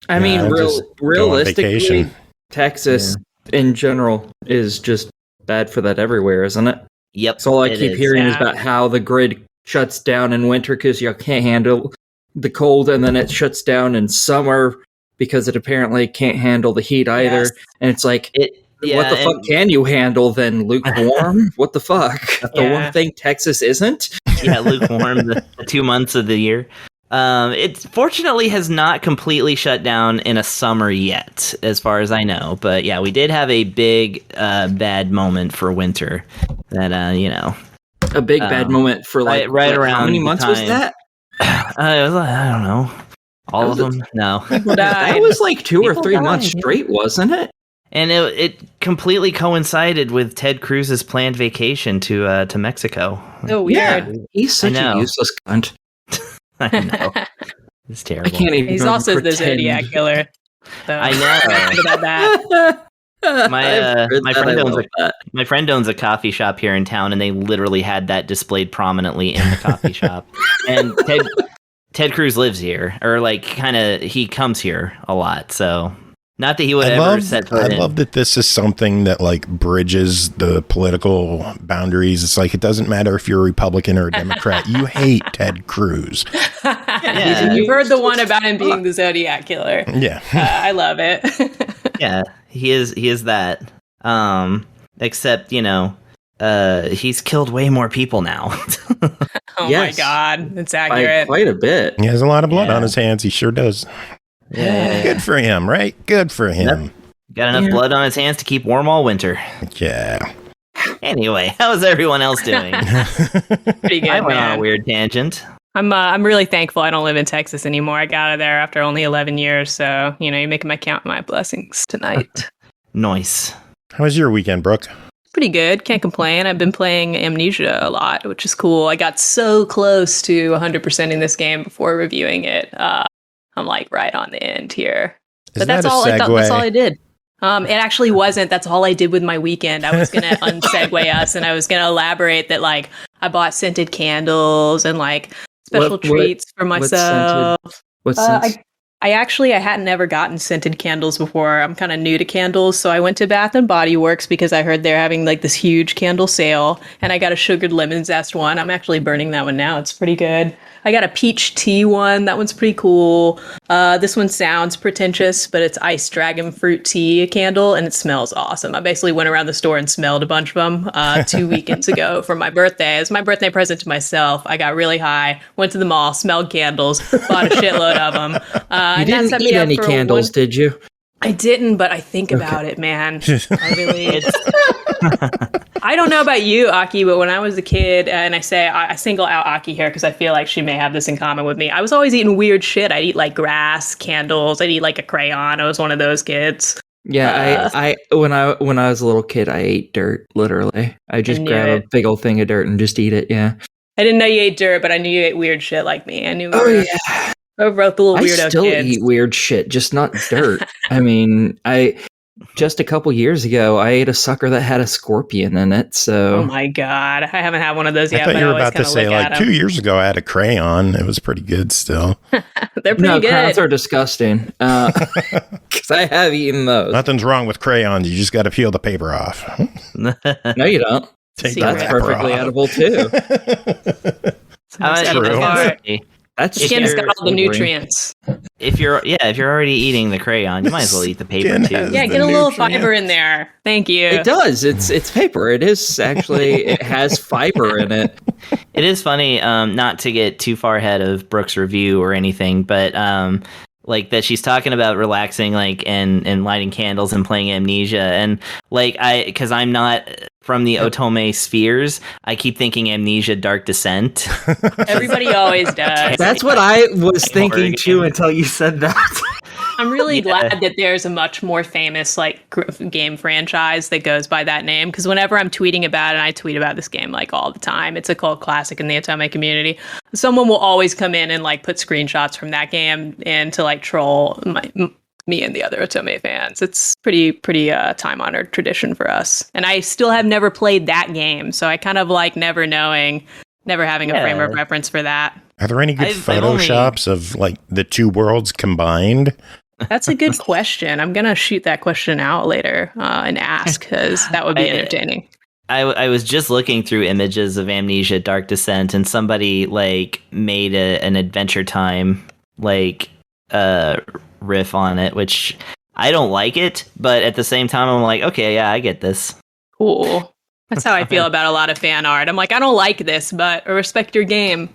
I mean, just go on realistically, vacation. Texas in general is just bad for that everywhere, isn't it? Yep. So all I it keep is. hearing is about how the grid shuts down in winter because you can't handle the cold, and then it shuts down in summer because it apparently can't handle the heat either. Yes. And it's like, what the fuck can you handle then? Lukewarm? What the fuck? The one thing Texas isn't? Yeah, lukewarm the 2 months of the year. It fortunately has not completely shut down in a summer yet, as far as I know. But yeah, we did have a big bad moment for winter. That A big bad moment for like right around how many the months was time. that? It was, I don't know. All of them? No. That was like 2 or People 3 months died. straight, wasn't it? And it completely coincided with Ted Cruz's planned vacation to Mexico. So weird. Yeah, he's such a useless cunt. I know. It's terrible. I can't even. He's also the pretend. Zodiac killer. So I know. think about that. My friend owns a coffee shop here in town, and they literally had that displayed prominently in the coffee shop. And Ted Cruz lives here, or like he comes here a lot. So not that he would ever set foot in. I love that this is something that like bridges the political boundaries. It's like it doesn't matter if you're a Republican or a Democrat. You hate Ted Cruz. Yeah. You've heard the one about him being the Zodiac killer. Yeah. I love it. Yeah, he is that. Except, he's killed way more people now. Oh Yes. my God. It's By accurate. quite a bit. He has a lot of blood Yeah. on his hands. He sure does. Yeah. Good for him, right? Good for him. Got enough blood on his hands to keep warm all winter. Yeah. Anyway, how's everyone else doing? Pretty good, I went on man. a weird tangent. I'm really thankful I don't live in Texas anymore. I got out of there after only 11 years. So, you're making my count my blessings tonight. Nice. How was your weekend, Brooke? Pretty good. Can't complain. I've been playing Amnesia a lot, which is cool. I got so close to 100% in this game before reviewing it. I'm like right on the end here. Is But that's that a all. segue? That's all I did. It actually wasn't. That's all I did with my weekend. I was gonna unsegue us, and I was gonna elaborate that like I bought scented candles and like special treats for myself. What's sense? I hadn't ever gotten scented candles before. I'm kind of new to candles, so I went to Bath and Body Works because I heard they're having like this huge candle sale, and I got a sugared lemon zest one. I'm actually burning that one now. It's pretty good. I got a peach tea one. That one's pretty cool. This one sounds pretentious, but it's iced dragon fruit tea candle, and it smells awesome. I basically went around the store and smelled a bunch of them 2 weekends ago for my birthday. As my birthday present to myself, I got really high, went to the mall, smelled candles, bought a shitload of them. You didn't eat any candles, did you? I didn't, but I think about it, man. I really. I don't know about you, Aki, but when I was a kid, and I single out Aki here because I feel like she may have this in common with me. I was always eating weird shit. I'd eat like grass, candles. I'd eat like a crayon. I was one of those kids. Yeah, I when I was a little kid, I ate dirt. Literally, I just grab a big old thing of dirt and just eat it. Yeah. I didn't know you ate dirt, but I knew you ate weird shit like me. I knew. Oh yeah. Over the little I weirdo still kids. eat weird shit, just not dirt. I mean, just a couple years ago, I ate a sucker that had a scorpion in it. So, Oh my god, I haven't had one of those yet. I thought but you were I always about to kinda say look like at 2 them. years ago I had a crayon. It was pretty good still. They're pretty no, good. crowns are disgusting. Because I have eaten those. Nothing's wrong with crayons. You just got to peel the paper off. No, you don't. Take Secret. the That's wrapper perfectly off. edible too. That's Skin's scary got all the Wolverine. nutrients. If you're already eating the crayon, you might as well eat the paper Skin too. has Yeah, the get a little nutrients. fiber in there. Thank you. It does. It's paper. It is actually. It has fiber in it. It is funny, not to get too far ahead of Brooke's review or anything, but like that she's talking about relaxing, like and lighting candles and playing Amnesia, and like because I'm not from the Otome spheres, I keep thinking Amnesia Dark Descent. Everybody always does. That's what I was thinking horror too game. until you said that. I'm really Yeah. glad that there's a much more famous game franchise that goes by that name, because whenever I'm tweeting about it, and I tweet about this game like all the time, it's a cult classic in the Otome community. Someone will always come in and like put screenshots from that game in to like troll me and the other Otome fans. It's pretty time honored tradition for us, and I still have never played that game, so I kind of like never having a frame of reference for that. Are there any good I've only- photoshops of like the two worlds combined? That's a good question. I'm gonna shoot that question out later and ask, because that would be entertaining. I was just looking through images of Amnesia Dark Descent, and somebody like made an Adventure Time like riff on it, which I don't like it, but at the same time I'm like, okay, yeah, I get this. Cool. That's how I feel about a lot of fan art. I'm like, I don't like this, but I respect your game.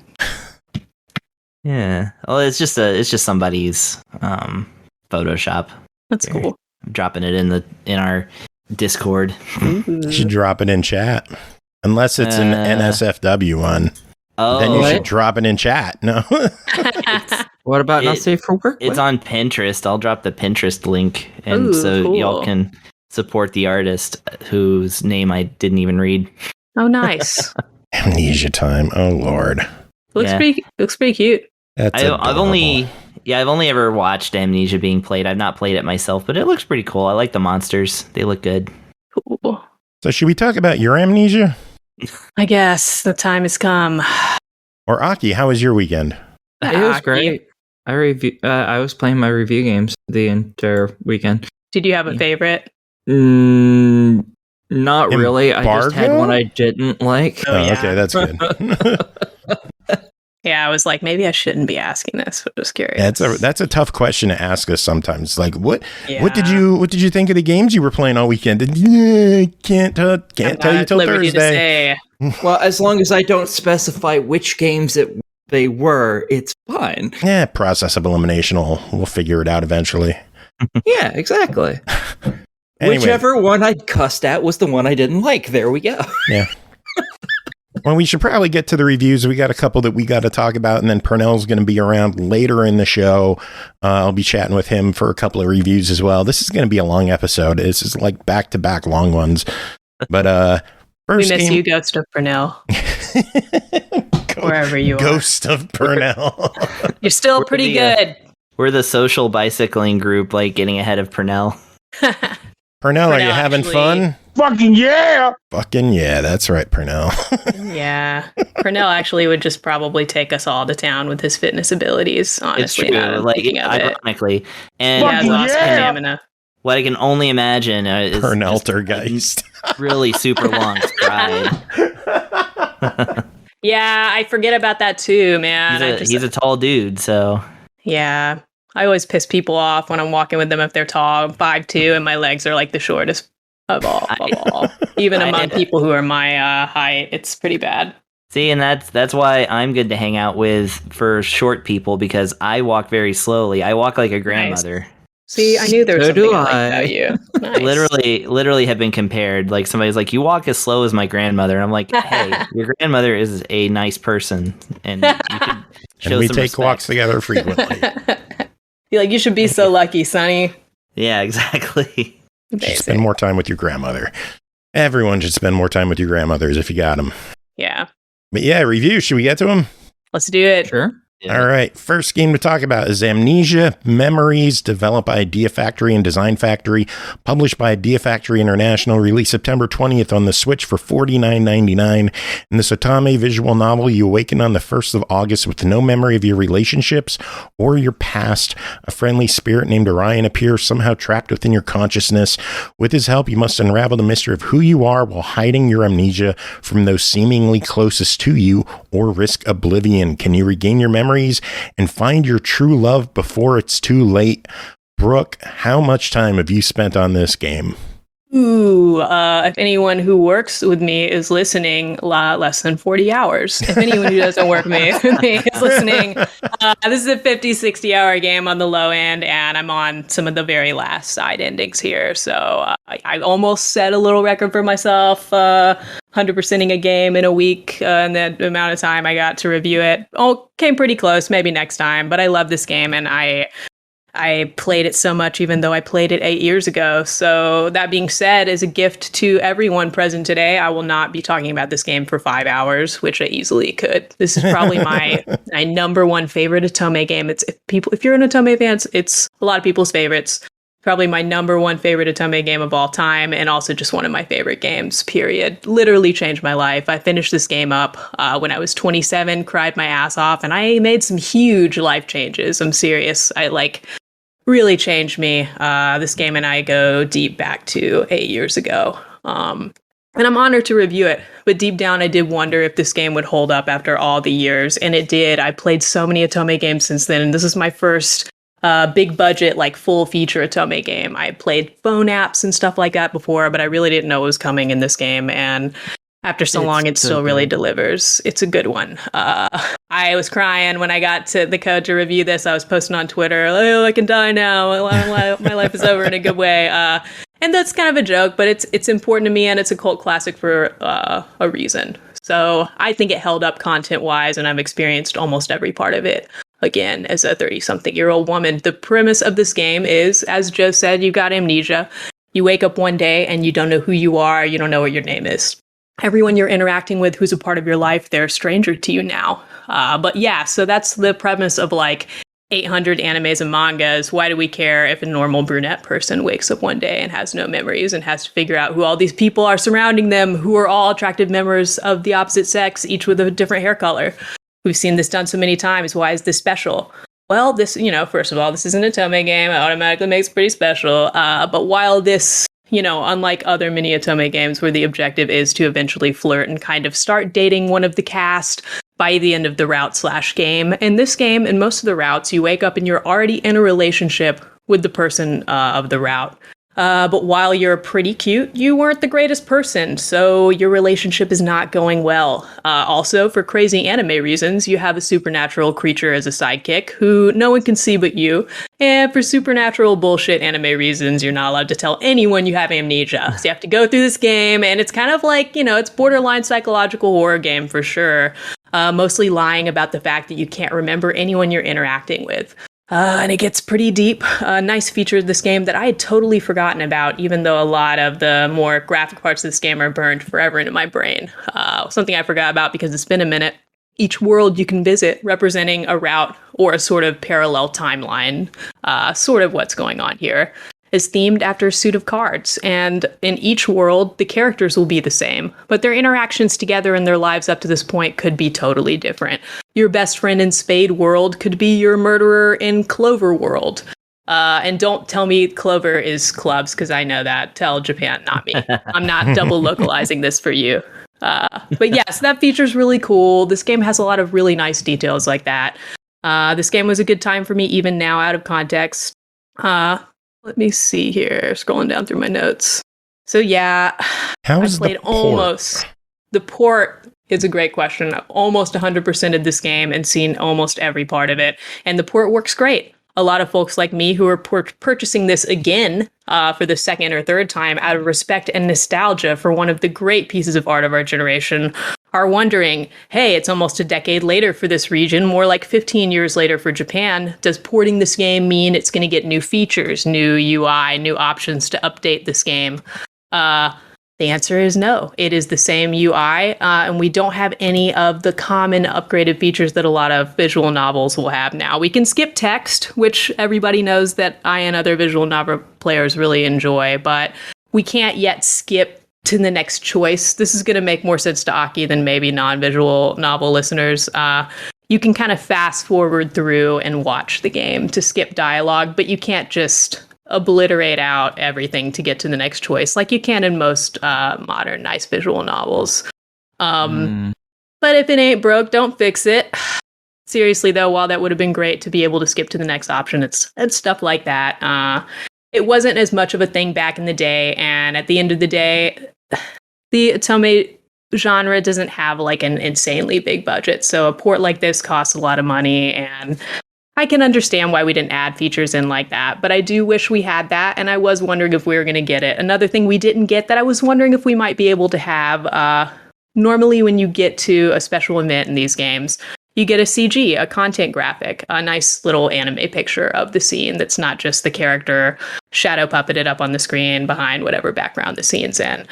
Yeah. Well, it's just somebody's Photoshop. That's cool. I'm dropping it in our Discord. You should drop it in chat. Unless it's an NSFW one. Oh, Then you What? should drop it in chat. No. What about not safe for work? it's on Pinterest. I'll drop the Pinterest link, and Ooh, so cool. y'all can support the artist whose name I didn't even read. Oh, nice. Amnesia time. Oh, Lord. looks Yeah. pretty cute. That's I've only ever watched Amnesia being played. I've not played it myself, but it looks pretty cool. I like the monsters. They look good. Cool. So should we talk about your Amnesia? I guess the time has come. Or Aki, how was your weekend? It was great. I was playing my review games the entire weekend. Did you have a favorite? Not really. I just had Embargo? one I didn't like. Oh, yeah. Okay, that's good. Yeah, I was like, maybe I shouldn't be asking this, but just curious. That's a tough question to ask us sometimes. Like, what did Yeah. you think of the games you were playing all weekend? Yeah, can't tell I'm you not till at liberty to Thursday. say. Well, as long as I don't specify which games they were, it's fine. Yeah, process of elimination we'll figure it out eventually. Yeah, exactly. Anyway, Whichever one I cussed at was the one I didn't like. There we go. Yeah. Well, we should probably get to the reviews. We got a couple that we got to talk about, and then Pernell's going to be around later in the show. I'll be chatting with him for a couple of reviews as well. This is going to be a long episode. This is like back-to-back long ones. But We first miss game, you, Ghost of Pernell, wherever you are. Ghost of Pernell. You're still We're pretty the, good. We're the social bicycling group, like getting ahead of Pernell. Pernell, are you Pernell having actually- fun? Fucking yeah! Fucking yeah, that's right, Pernell. Yeah. Pernell actually would just probably take us all to town with his fitness abilities, honestly. It's now true, I'm like thinking of it. ironically, and He has Fucking awesome yeah! stamina. what I can only imagine is Perneltergeist. just really super long stride. Yeah, I forget about that too, man. He's a tall dude, so Yeah. I always piss people off when I'm walking with them if they're tall. I'm 5'2", and my legs are like the shortest of all. Even among people who are my height, it's pretty bad. see, and that's why I'm good to hang out with for short people, because I walk very slowly. I walk like a grandmother. See, I knew there was So do something I liked I. about you. Nice. Literally have been compared. Like somebody's like, "You walk as slow as my grandmother," and I'm like, "Hey, your grandmother is a nice person, and you can show And we some take respect." walks together frequently. You're like, you should be so lucky, Sonny. Yeah, exactly. You should spend more time with your grandmother. Everyone should spend more time with your grandmothers if you got them. Yeah. But yeah, review. Should we get to them? Let's do it. Sure. All right. First game to talk about is Amnesia Memories, developed by Idea Factory and Design Factory, published by Idea Factory International, released September 20th on the Switch for $49.99. In this otame visual novel, you awaken on the 1st of August with no memory of your relationships or your past. A friendly spirit named Orion appears, somehow trapped within your consciousness. With his help, you must unravel the mystery of who you are while hiding your amnesia from those seemingly closest to you, or risk oblivion. Can you regain your memories and find your true love before it's too late? Brooke, how much time have you spent on this game? Ooh, if anyone who works with me is listening, less than 40 hours. If anyone who doesn't work with me is listening, this is a 50, 60-hour game on the low end, and I'm on some of the very last side endings here. So I almost set a little record for myself, 100%ing a game in a week, and the amount of time I got to review it. Oh, came pretty close, maybe next time, but I love this game, and I played it so much, even though I played it 8 years ago. So that being said, as a gift to everyone present today, I will not be talking about this game for 5 hours, which I easily could. This is probably my number one favorite Otome game. If you're an Otome fan, it's a lot of people's favorites. Probably my number one favorite Otome game of all time, and also just one of my favorite games, period. Literally changed my life. I finished this game up when I was 27, cried my ass off, and I made some huge life changes. I'm serious. Really changed me. This game and I go deep back to 8 years ago. And I'm honored to review it. But deep down, I did wonder if this game would hold up after all the years. And it did. I played so many Otome games since then. And this is my first big budget, full feature Otome game. I played phone apps and stuff like that before, but I really didn't know what was coming in this game. And after so long, it still really delivers. It's a good one. I was crying when I got to the code to review this. I was posting on Twitter, "Oh, I can die now. My life is over," in a good way. And that's kind of a joke, but it's important to me, and it's a cult classic for a reason. So I think it held up content-wise, and I've experienced almost every part of it. Again, as a 30-something-year-old woman, the premise of this game is, as Joe said, you've got amnesia. You wake up one day, and you don't know who you are. You don't know what your name is. Everyone you're interacting with who's a part of your life, they're a stranger to you now. But yeah, so that's the premise of 800 animes and mangas. Why do we care if a normal brunette person wakes up one day and has no memories and has to figure out who all these people are surrounding them, who are all attractive members of the opposite sex, each with a different hair color? We've seen this done so many times. Why is this special? Well, this, first of all, this is an Otome game. It automatically makes it pretty special. But while this, unlike other mini Otome games where the objective is to eventually flirt and kind of start dating one of the cast by the end of the route/game, in this game, in most of the routes, you wake up and you're already in a relationship with the person of the route. But while you're pretty cute, you weren't the greatest person, so your relationship is not going well. Also, for crazy anime reasons, you have a supernatural creature as a sidekick who no one can see but you. And for supernatural bullshit anime reasons, you're not allowed to tell anyone you have amnesia. So you have to go through this game, and it's kind of it's borderline psychological horror game for sure. Mostly lying about the fact that you can't remember anyone you're interacting with. And it gets pretty deep. A nice feature of this game that I had totally forgotten about, even though a lot of the more graphic parts of this game are burned forever into my brain. Something I forgot about because it's been a minute. Each world you can visit representing a route or a sort of parallel timeline, sort of what's going on here, is themed after a suit of cards. And in each world, the characters will be the same, but their interactions together in their lives up to this point could be totally different. Your best friend in Spade World could be your murderer in Clover World. And don't tell me Clover is clubs, because I know that. Tell Japan, not me. I'm not double localizing this for you. But yes, that feature's really cool. This game has a lot of really nice details like that. This game was a good time for me, even now, out of context. Let me see here, scrolling down through my notes. So yeah, I played almost. The port is a great question. I've almost 100%ed this game and seen almost every part of it. And the port works great. A lot of folks like me who are purchasing this again for the second or third time out of respect and nostalgia for one of the great pieces of art of our generation are wondering, hey, it's almost a decade later for this region, more like 15 years later for Japan. Does porting this game mean it's going to get new features, new UI, new options to update this game? The answer is no. It is the same UI, and we don't have any of the common upgraded features that a lot of visual novels will have now. We can skip text, which everybody knows that I and other visual novel players really enjoy, but we can't yet skip to the next choice. This is going to make more sense to Aki than maybe non-visual novel listeners. You can kind of fast forward through and watch the game to skip dialogue, but you can't just obliterate out everything to get to the next choice like you can in most modern nice visual novels. But if it ain't broke, don't fix it. Seriously though, while that would have been great to be able to skip to the next option, it's stuff like that. It wasn't as much of a thing back in the day, and at the end of the day, the otome genre doesn't have like an insanely big budget, so a port like this costs a lot of money, and I can understand why we didn't add features in like that, but I do wish we had that, and I was wondering if we were going to get it. Another thing we didn't get that I was wondering if we might be able to have, normally when you get to a special event in these games, you get a CG, a content graphic, a nice little anime picture of the scene that's not just the character shadow puppeted up on the screen behind whatever background the scene's in.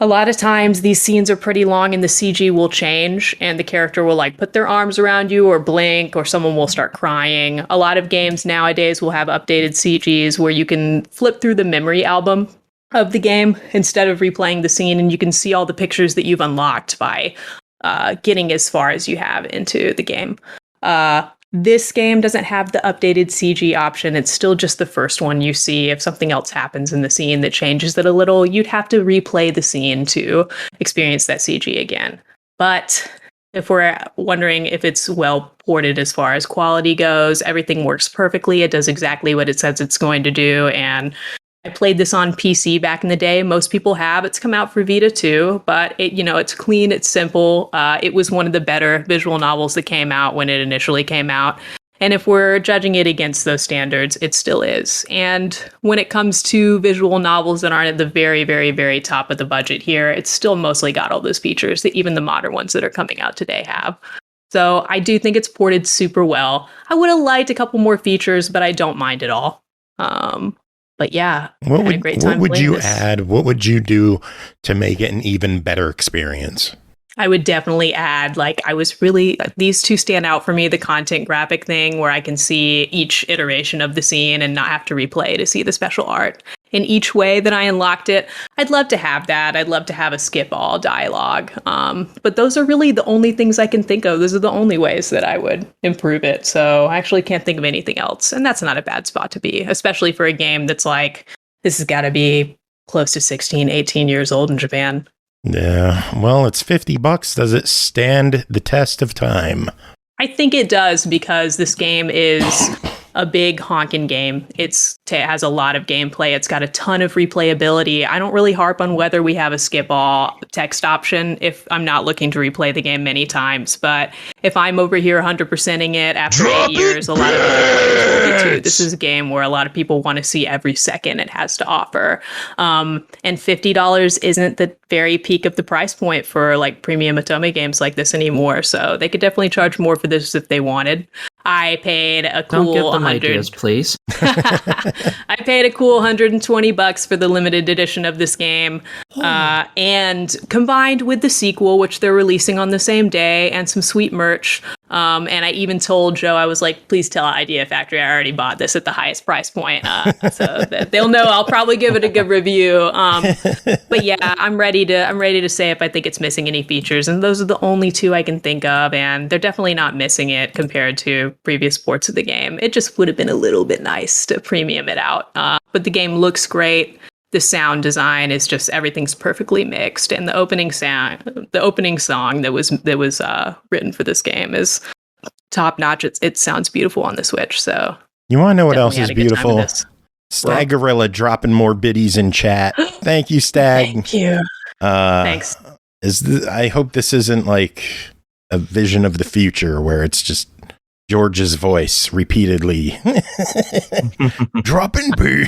A lot of times these scenes are pretty long and the CG will change and the character will like put their arms around you or blink or someone will start crying. A lot of games nowadays will have updated CGs where you can flip through the memory album of the game instead of replaying the scene, and you can see all the pictures that you've unlocked by getting as far as you have into the game. This game doesn't have the updated CG option. It's still just the first one you see. If something else happens in the scene that changes it a little, you'd have to replay the scene to experience that CG again. But if we're wondering if it's well ported as far as quality goes, everything works perfectly. It does exactly what it says it's going to do. And I played this on PC back in the day. Most people have. It's come out for Vita too, but it's clean, it's simple. It was one of the better visual novels that came out when it initially came out. And if we're judging it against those standards, it still is. And when it comes to visual novels that aren't at the very, very, very top of the budget here, it's still mostly got all those features that even the modern ones that are coming out today have. So I do think it's ported super well. I would have liked a couple more features, but I don't mind at all. But yeah, what would you add? What would you do to make it an even better experience? I would definitely add, these two stand out for me, the content graphic thing where I can see each iteration of the scene and not have to replay to see the special art in each way that I unlocked it. I'd love to have that. I'd love to have a skip all dialogue. But those are really the only things I can think of. Those are the only ways that I would improve it. So I actually can't think of anything else. And that's not a bad spot to be, especially for a game that's like, this has got to be close to 16, 18 years old in Japan. Yeah, well, it's $50. Does it stand the test of time? I think it does, because this game is a big honkin' game. It has a lot of gameplay. It's got a ton of replayability. I don't really harp on whether we have a skip all text option if I'm not looking to replay the game many times. But if I'm over here 100%ing it after 8 years, a lot of other players will be too. This is a game where a lot of people want to see every second it has to offer. And $50 isn't the very peak of the price point for like premium Otome games like this anymore. So they could definitely charge more for this if they wanted. I paid a cool Don't give them ideas, please. I paid a cool $120 for the limited edition of this game, and combined with the sequel, which they're releasing on the same day, and some sweet merch. And I even told Joe, I was like, please tell Idea Factory I already bought this at the highest price point, so that they'll know I'll probably give it a good review. But yeah, I'm ready to say if I think it's missing any features, and those are the only two I can think of, and they're definitely not missing it compared to previous ports of the game. It just would have been a little bit nice to premium it out. But the game looks great. The sound design is just, everything's perfectly mixed, and the opening song that was written for this game is top notch. It sounds beautiful on the Switch. So you want to know what else is beautiful? Stag Gorilla dropping more biddies in chat. Thank you, Stag. Thank you. Thanks. I hope this isn't like a vision of the future where it's just George's voice repeatedly dropping B.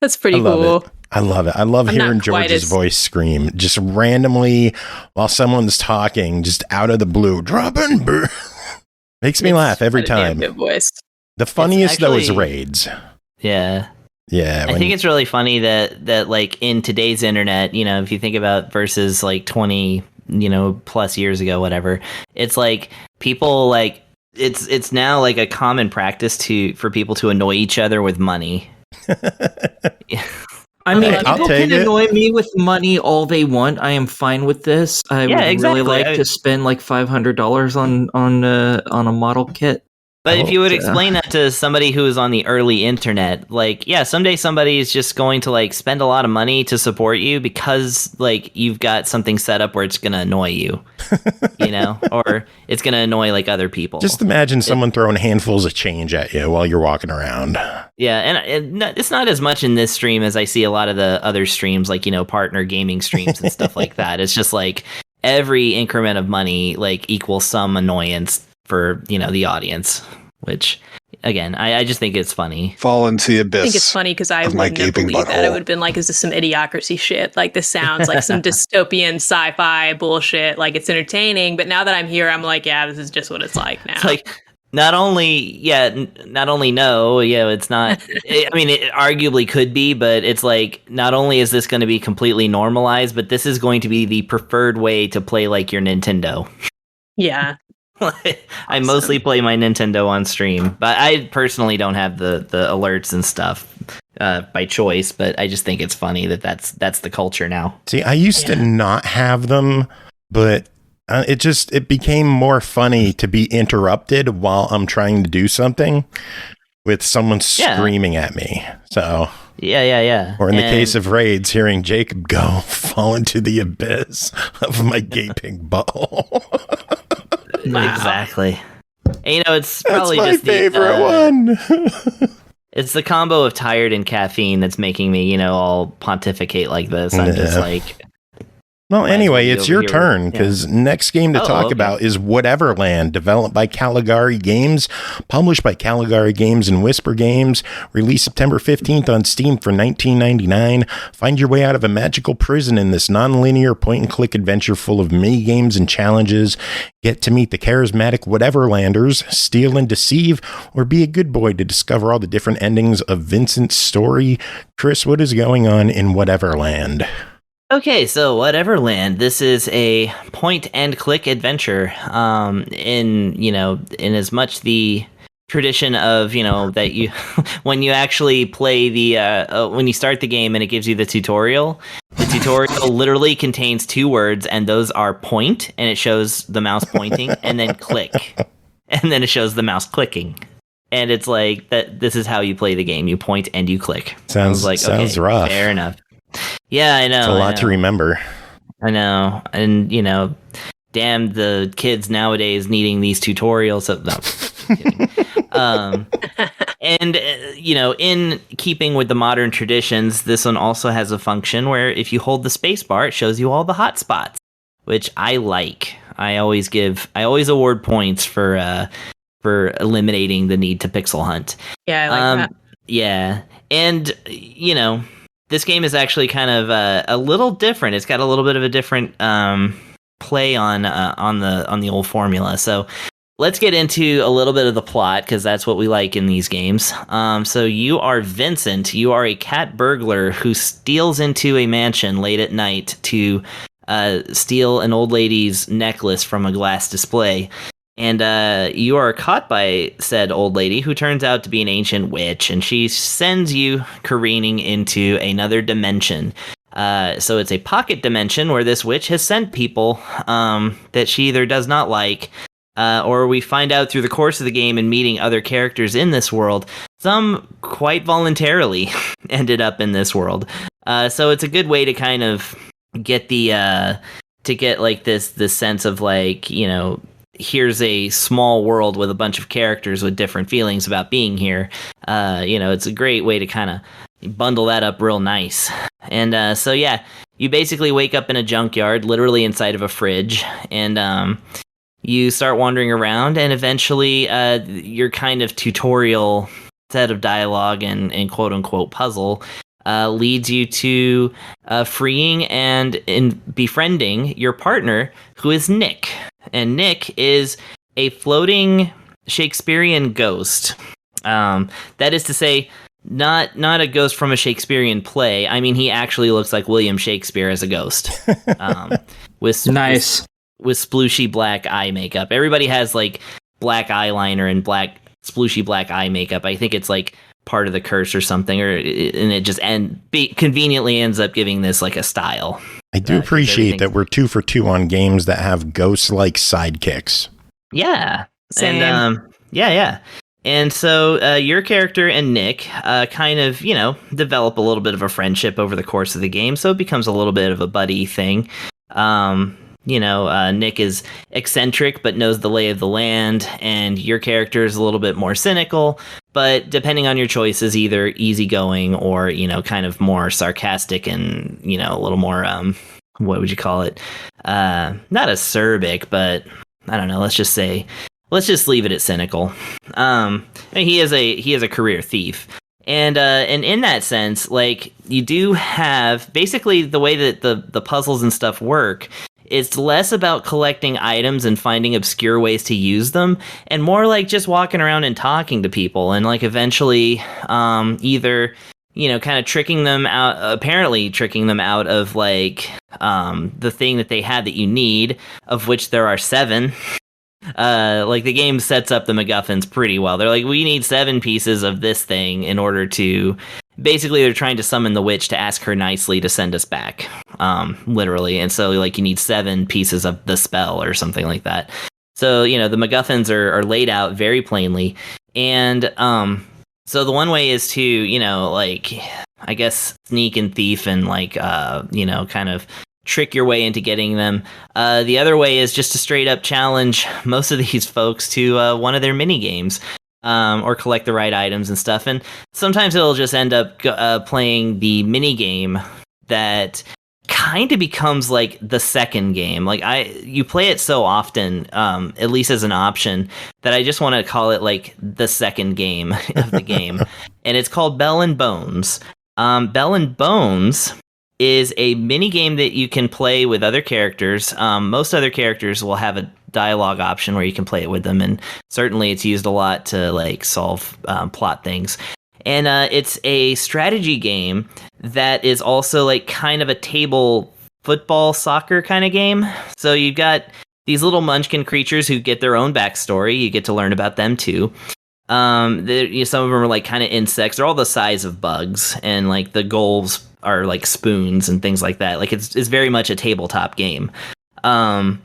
That's pretty cool. I love it. I love hearing George's voice scream just randomly while someone's talking, just out of the blue. Dropping B. Makes me laugh every time. Good voice. The funniest though is raids. Yeah. Yeah, I think it's really funny that like in today's internet, you know, if you think about versus like 20, you know, plus years ago, whatever, it's like people like it's now like a common practice for people to annoy each other with money. I mean, I'll people take can it. annoy me with money all they want. I am fine with this. I would exactly. really like to spend like $500 on a model kit. But if you would explain that to somebody who is on the early internet, like, yeah, someday somebody is just going to like spend a lot of money to support you because like you've got something set up where it's going to annoy you, you know, or it's going to annoy like other people. Just imagine someone throwing handfuls of change at you while you're walking around. Yeah, and it's not as much in this stream as I see a lot of the other streams, like, you know, partner gaming streams and stuff like that. It's just like every increment of money like equals some annoyance for, you know, the audience, which again, I just think it's funny. Fall into the abyss. I think it's funny because I wouldn't have believed that. I would have been like, is this some idiocracy shit? Like, this sounds like some dystopian sci-fi bullshit. Like, it's entertaining. But now that I'm here, I'm like, yeah, this is just what it's like now. It's like, not only no, yeah, it's not. I mean, it arguably could be, but it's like, not only is this going to be completely normalized, but this is going to be the preferred way to play like your Nintendo. Yeah. I mostly play my Nintendo on stream, but I personally don't have the alerts and stuff by choice. But I just think it's funny that's the culture now. See, I used to not have them, but it became more funny to be interrupted while I'm trying to do something with someone screaming at me. So yeah. Or in the case of raids, hearing Jacob go fall into the abyss of my gaping butthole. Wow. Exactly. And, you know, it's probably That's my just favorite one. It's the combo of tired and caffeine that's making me, you know, all pontificate like this. I'm just like... Well, anyway, it's your turn, because next game to talk about is Whateverland, developed by Caligari Games, published by Caligari Games and Whisper Games, released September 15th on Steam for $19.99. Find your way out of a magical prison in this non-linear point-and-click adventure full of mini-games and challenges. Get to meet the charismatic Whateverlanders, steal and deceive, or be a good boy to discover all the different endings of Vincent's story. Chris, what is going on in Whateverland? Okay, so Whateverland, this is a point-and-click adventure. In as much the tradition of, you know, that you when you actually play when you start the game and it gives you the tutorial literally contains two words, and those are point, and it shows the mouse pointing, and then click, and then it shows the mouse clicking. And it's like that. This is how you play the game. You point and you click. Sounds rough. Fair enough. Yeah, I know. It's a lot to remember. I know. And, you know, damn the kids nowadays needing these tutorials. You know, in keeping with the modern traditions, this one also has a function where if you hold the space bar, it shows you all the hot spots, which I like. I always award points for eliminating the need to pixel hunt. Yeah, I like that. Yeah. And, you know, this game is actually kind of a little different. It's got a little bit of a different play on the old formula. So let's get into a little bit of the plot, because that's what we like in these games. So you are Vincent. You are a cat burglar who steals into a mansion late at night to steal an old lady's necklace from a glass display. And you are caught by said old lady, who turns out to be an ancient witch, and she sends you careening into another dimension. So it's a pocket dimension where this witch has sent people that she either does not like, or we find out through the course of the game and meeting other characters in this world, some quite voluntarily ended up in this world. So it's a good way to kind of get this sense of like, you know, here's a small world with a bunch of characters with different feelings about being here. You know, it's a great way to kind of bundle that up real nice. And so, yeah, you basically wake up in a junkyard, literally inside of a fridge, and you start wandering around, and eventually your kind of tutorial set of dialogue and quote-unquote puzzle leads you to freeing and befriending your partner, who is Nick. And Nick is a floating Shakespearean ghost. That is to say, not a ghost from a Shakespearean play. I mean, he actually looks like William Shakespeare as a ghost. With Nice. with splooshy black eye makeup. Everybody has like black eyeliner and splooshy black eye makeup. I think it's like part of the curse or something, and it just conveniently ends up giving this like a style. I do appreciate that we're 2 for 2 on games that have ghost-like sidekicks. Yeah. Same. And yeah. And so your character and Nick kind of, develop a little bit of a friendship over the course of the game. So it becomes a little bit of a buddy thing. Nick is eccentric but knows the lay of the land, and your character is a little bit more cynical, but depending on your choices, either easygoing or, kind of more sarcastic and, a little more, what would you call it? Not acerbic, but I don't know. Let's just leave it at cynical. He is a career thief. And in that sense, like, you do have basically the way that the puzzles and stuff work. It's less about collecting items and finding obscure ways to use them, and more like just walking around and talking to people, and like eventually either kind of tricking them out of like the thing that they have that you need, of which there are 7. Like the game sets up the MacGuffins pretty well. They're like, we need 7 pieces of this thing in order to, basically they're trying to summon the witch to ask her nicely to send us back, literally. And so like you need 7 pieces of the spell or something like that. So, the MacGuffins are laid out very plainly. And so the one way is to, like, I guess sneak and thief and like, kind of trick your way into getting them. The other way is just to straight up challenge most of these folks to one of their mini games, or collect the right items and stuff. And sometimes it'll just end up playing the mini game that kind of becomes like the second game. Like you play it so often, at least as an option, that I just want to call it like the second game of the game. And it's called Bell and Bones. Bell and Bones is a mini game that you can play with other characters. Most other characters will have a dialogue option where you can play it with them, and certainly it's used a lot to like solve plot things. And it's a strategy game that is also like kind of a table football soccer kind of game. So you've got these little munchkin creatures who get their own backstory. You get to learn about them too. Some of them are like kind of insects. They're all the size of bugs, and like the goals are like spoons and things like that. Like it's very much a tabletop game. And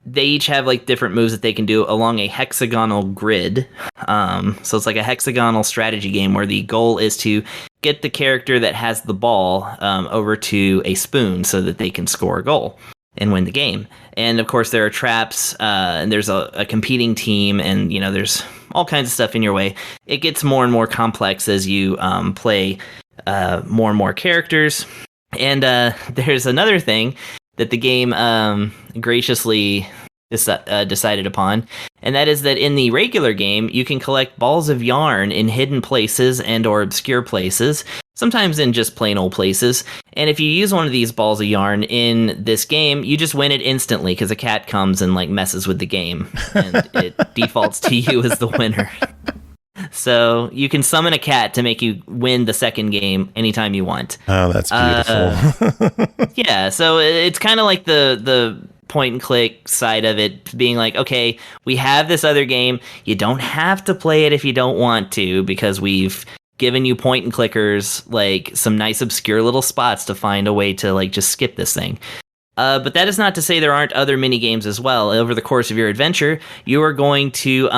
they each have like different moves that they can do along a hexagonal grid. So it's like a hexagonal strategy game where the goal is to get the character that has the ball over to a spoon so that they can score a goal and win the game. And of course there are traps, and there's a competing team, and there's all kinds of stuff in your way. It gets more and more complex as you play more and more characters. And there's another thing that the game graciously decided upon, and that is that in the regular game you can collect balls of yarn in hidden places and or obscure places, sometimes in just plain old places. And if you use one of these balls of yarn in this game, you just win it instantly because a cat comes and like messes with the game, and it defaults to you as the winner. So you can summon a cat to make you win the second game anytime you want. Oh, that's beautiful. Yeah, so it's kind of like the point and click side of it, being like, okay, we have this other game. You don't have to play it if you don't want to, because we've given you point and clickers, like some nice obscure little spots to find a way to like just skip this thing. But that is not to say there aren't other mini games as well. Over the course of your adventure, you are going to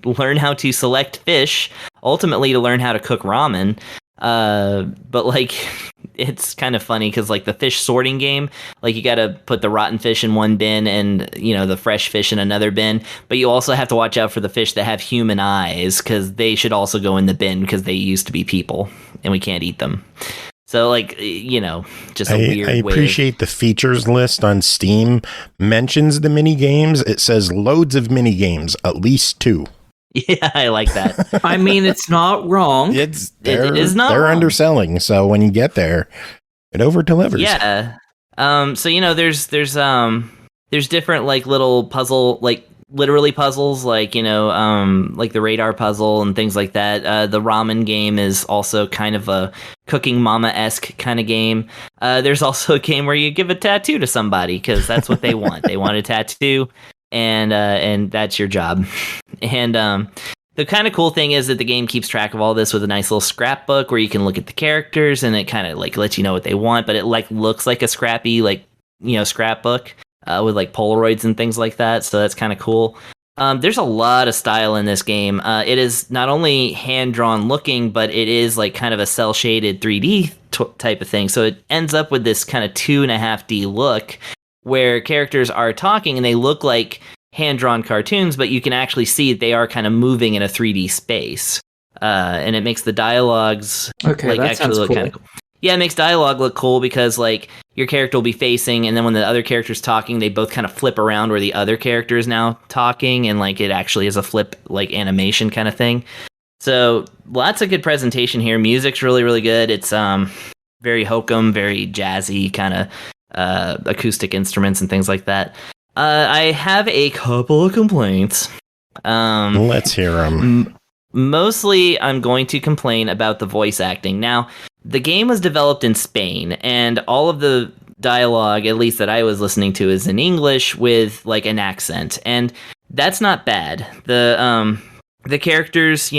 learn how to select fish, ultimately to learn how to cook ramen. But like, it's kind of funny because like the fish sorting game, like you got to put the rotten fish in one bin and the fresh fish in another bin, but you also have to watch out for the fish that have human eyes, because they should also go in the bin because they used to be people and we can't eat them. So like, just a weird way. I appreciate the features list on Steam mentions the mini games. It says loads of mini games, at least 2. Yeah, I like that. I mean, it's not wrong. It is not They're wrong. underselling, so when you get there, it over delivers. Yeah. So there's different like little puzzle, like literally puzzles like like the radar puzzle and things like that. The ramen game is also kind of a Cooking Mama-esque kind of game. There's also a game where you give a tattoo to somebody because that's what they want. They want a tattoo, and that's your job. And the kind of cool thing is that the game keeps track of all this with a nice little scrapbook where you can look at the characters, and it kind of like lets you know what they want, but it like looks like a scrappy scrapbook. With like Polaroids and things like that, so that's kind of cool. There's a lot of style in this game. It is not only hand-drawn looking, but it is like kind of a cel-shaded 3D type of thing, so it ends up with this kind of 2.5D look, where characters are talking and they look like hand-drawn cartoons, but you can actually see they are kind of moving in a 3D space. And it makes the dialogues that actually sounds look cool. kind of cool. Yeah, it makes dialogue look cool because like your character will be facing, and then when the other character's talking, they both kind of flip around where the other character is now talking, and like it actually is a flip like animation kind of thing. So lots of good presentation here. Music's really, really good. It's very hokum, very jazzy kind of acoustic instruments and things like that. I have a couple of complaints. Let's hear them. Mostly, I'm going to complain about the voice acting. Now, the game was developed in Spain, and all of the dialogue, at least that I was listening to, is in English with like an accent, and that's not bad. The characters,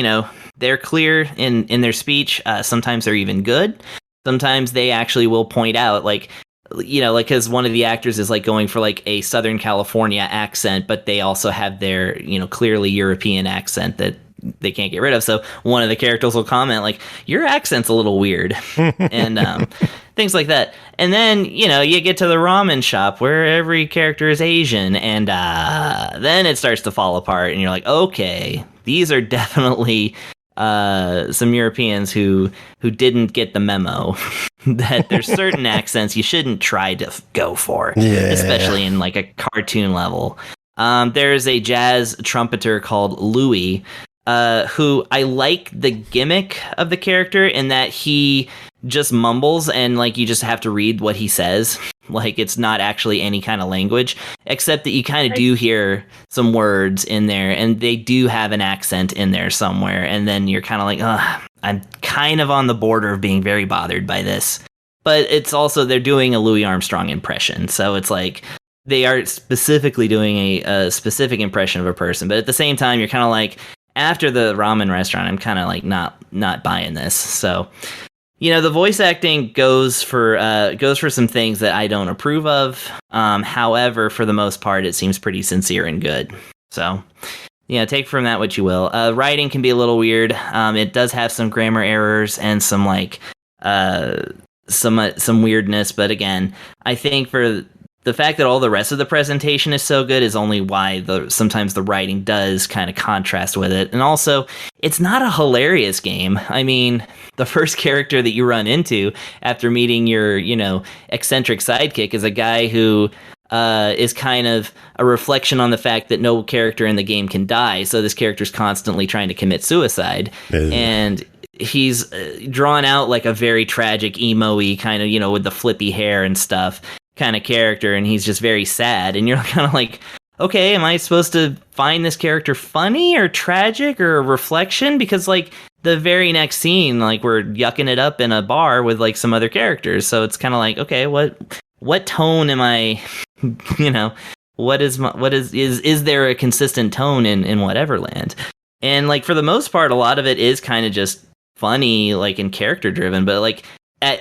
they're clear in their speech. Sometimes they're even good. Sometimes they actually will point out like because one of the actors is like going for like a Southern California accent, but they also have their clearly European accent that they can't get rid of. So one of the characters will comment like, your accent's a little weird, and things like that. And then, you get to the ramen shop where every character is Asian, and then it starts to fall apart, and you're like, okay, these are definitely some Europeans who didn't get the memo that there's certain accents you shouldn't try to go for, especially in like a cartoon level. There's a jazz trumpeter called Louis, who I like the gimmick of the character in that he just mumbles and like you just have to read what he says. Like it's not actually any kind of language, except that you kind of do hear some words in there, and they do have an accent in there somewhere. And then you're kind of like, I'm kind of on the border of being very bothered by this. But it's also, they're doing a Louis Armstrong impression. So it's like, they are specifically doing a specific impression of a person. But at the same time, you're kind of like, after the ramen restaurant, I'm kind of like not buying this. So, the voice acting goes for some things that I don't approve of. However, for the most part, it seems pretty sincere and good. So, take from that what you will. Writing can be a little weird. It does have some grammar errors and some like some weirdness. But again, I think for the fact that all the rest of the presentation is so good is only why sometimes the writing does kind of contrast with it. And also, it's not a hilarious game. I mean, the first character that you run into after meeting your, eccentric sidekick is a guy who is kind of a reflection on the fact that no character in the game can die. So this character's constantly trying to commit suicide. And he's drawn out like a very tragic, emo-y kind of, with the flippy hair and stuff kind of character, and he's just very sad, and you're kind of like, okay, am I supposed to find this character funny or tragic or a reflection? Because like the very next scene, like we're yucking it up in a bar with like some other characters, so it's kind of like, okay, what tone am I, is there a consistent tone in Whateverland? And like for the most part, a lot of it is kind of just funny, like and character driven, but like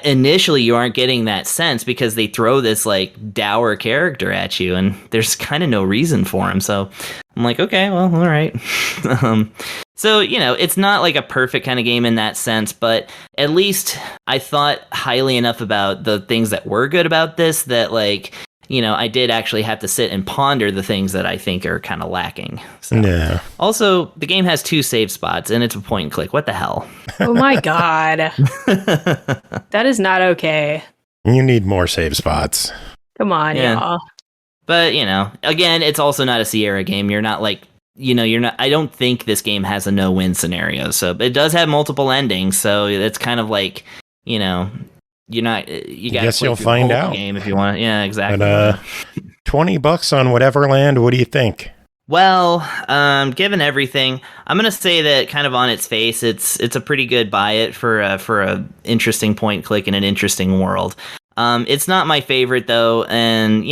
initially you aren't getting that sense because they throw this like dour character at you and there's kind of no reason for him. So I'm like, okay, well, all right. So, it's not like a perfect kind of game in that sense, but at least I thought highly enough about the things that were good about this that like, I did actually have to sit and ponder the things that I think are kind of lacking. So. Yeah. Also, the game has 2 save spots, and it's a point and click. What the hell? Oh my god. That is not okay. You need more save spots. Come on, y'all. But, again, it's also not a Sierra game. You're not like, you're not, I don't think this game has a no-win scenario. So it does have multiple endings, so it's kind of like, you're not. You guess you'll find out. Game if you want. Yeah, exactly. But $20 on Whateverland. What do you think? Well, given everything, I'm gonna say that kind of on its face, it's a pretty good buy it for a interesting point click in an interesting world. It's not my favorite though, and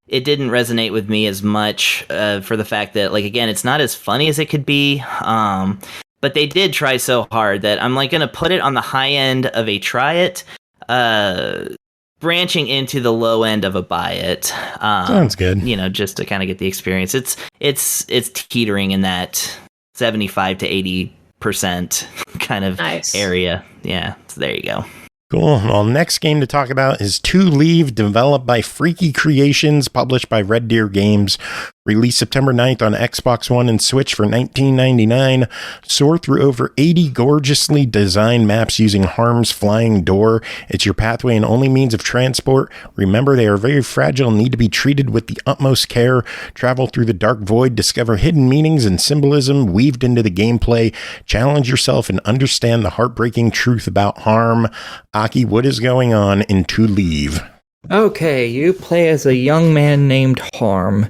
it didn't resonate with me as much for the fact that, like, again, it's not as funny as it could be. But they did try so hard that I'm like gonna put it on the high end of a try it, branching into the low end of a buy it. Sounds good. Just to kind of get the experience. It's teetering in that 75 to 80% kind of area. Yeah, so there you go. Cool. Well, next game to talk about is To Leave, developed by Freaky Creations, published by RedDeerGames. Released September 9th on Xbox One and Switch for $19.99. Soar through over 80 gorgeously designed maps using Harm's flying door. It's your pathway and only means of transport. Remember, they are very fragile and need to be treated with the utmost care. Travel through the dark void, discover hidden meanings and symbolism weaved into the gameplay. Challenge yourself and understand the heartbreaking truth about Harm. Aki, what is going on in To Leave? Okay, you play as a young man named Harm.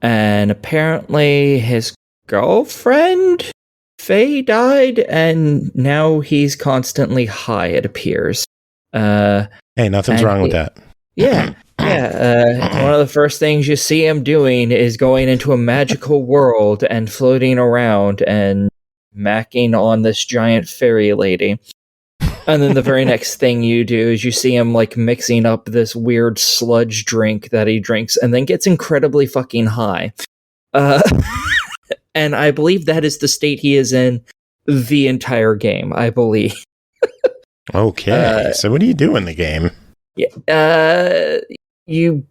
And apparently his girlfriend, Faye, died, and now he's constantly high, it appears. Hey, nothing's wrong with that. Yeah. One of the first things you see him doing is going into a magical world and floating around and macking on this giant fairy lady. And then the very next thing you do is you see him like mixing up this weird sludge drink that he drinks and then gets incredibly fucking high. And I believe that is the state he is in the entire game, I believe. Okay, so what do you do in the game? You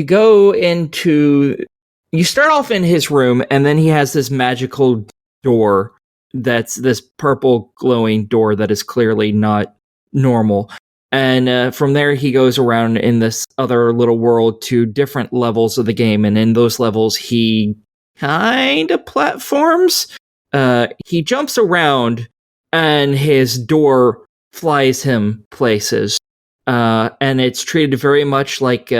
go into... You start off in his room, and then he has this magical door that's this purple glowing door that is clearly not normal. And from there, he goes around in this other little world to different levels of the game. And in those levels, he kind of platforms. He jumps around, and his door flies him places. And it's treated very much like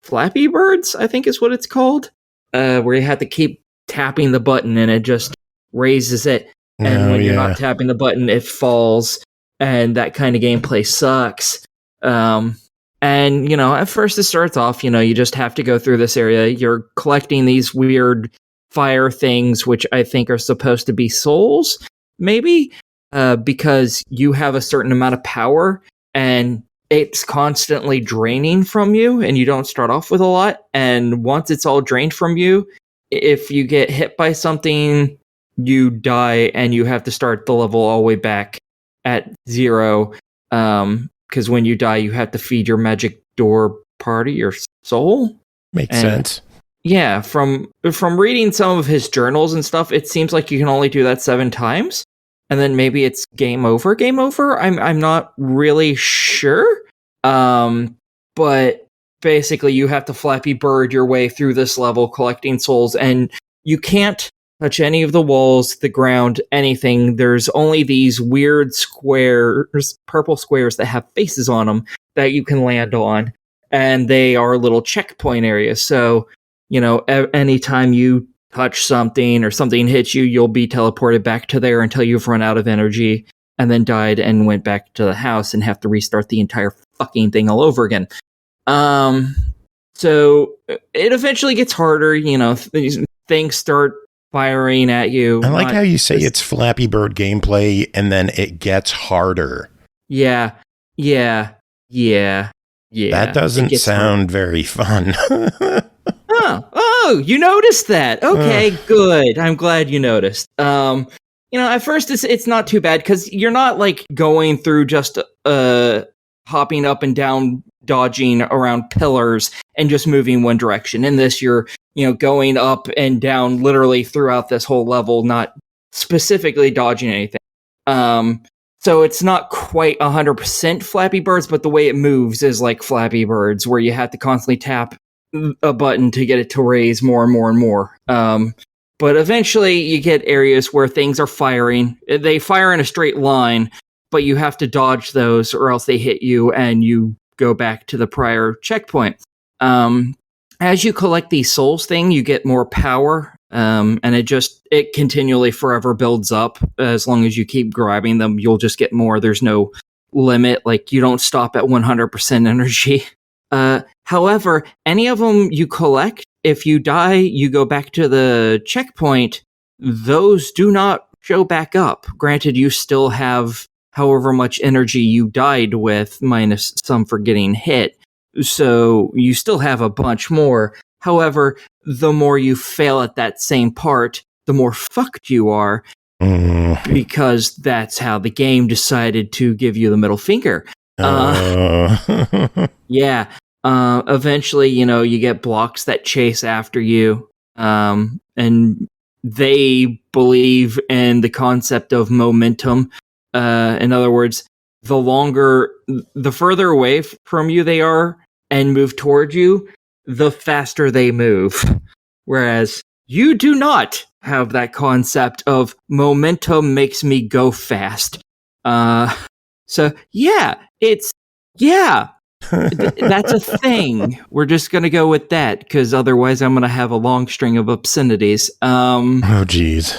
Flappy Birds, I think is what it's called. Where you have to keep tapping the button, and it just raises it, and when you're not tapping the button, it falls, and that kind of gameplay sucks. And, at first it starts off, you just have to go through this area. You're collecting these weird fire things, which I think are supposed to be souls, maybe, because you have a certain amount of power, and it's constantly draining from you, and you don't start off with a lot, and once it's all drained from you, if you get hit by something, you die, and you have to start the level all the way back at 0, because when you die, you have to feed your magic door part of your soul. Makes sense. Yeah, from reading some of his journals and stuff, it seems like you can only do that 7 times, and then maybe it's game over. I'm not really sure, but basically you have to Flappy Bird your way through this level collecting souls, and you can't touch any of the walls, the ground, anything. There's only these weird squares, purple squares that have faces on them that you can land on, and they are little checkpoint areas. So, anytime you touch something or something hits you, you'll be teleported back to there until you've run out of energy and then died and went back to the house and have to restart the entire fucking thing all over again. So it eventually gets harder, things start firing at you. I like how you say it's Flappy Bird gameplay and then it gets harder. Yeah. That doesn't sound very fun. Oh, you noticed that. Okay, good. I'm glad you noticed. At first it's not too bad because you're not like going through just hopping up and down, dodging around pillars and just moving one direction. In this, you're going up and down literally throughout this whole level, not specifically dodging anything. So it's not quite 100% Flappy Birds, but the way it moves is like Flappy Birds, where you have to constantly tap a button to get it to raise more and more and more. But eventually you get areas where things are firing. They fire in a straight line, but you have to dodge those or else they hit you and you go back to the prior checkpoint. as you collect these souls thing, you get more power. And it continually forever builds up. As long as you keep grabbing them, you'll just get more. There's no limit. Like, you don't stop at 100% energy. However, any of them you collect, if you die, you go back to the checkpoint. Those do not show back up. Granted, you still have however much energy you died with, minus some for getting hit. So you still have a bunch more. However, the more you fail at that same part, the more fucked you are, because that's how the game decided to give you the middle finger. Yeah. Eventually, you get blocks that chase after you, and they believe in the concept of momentum. In other words, the further away from you they are and move toward you, the faster they move. Whereas you do not have that concept of momentum makes me go fast. So yeah, that's a thing. We're just going to go with that, because otherwise I'm going to have a long string of obscenities. Oh, geez.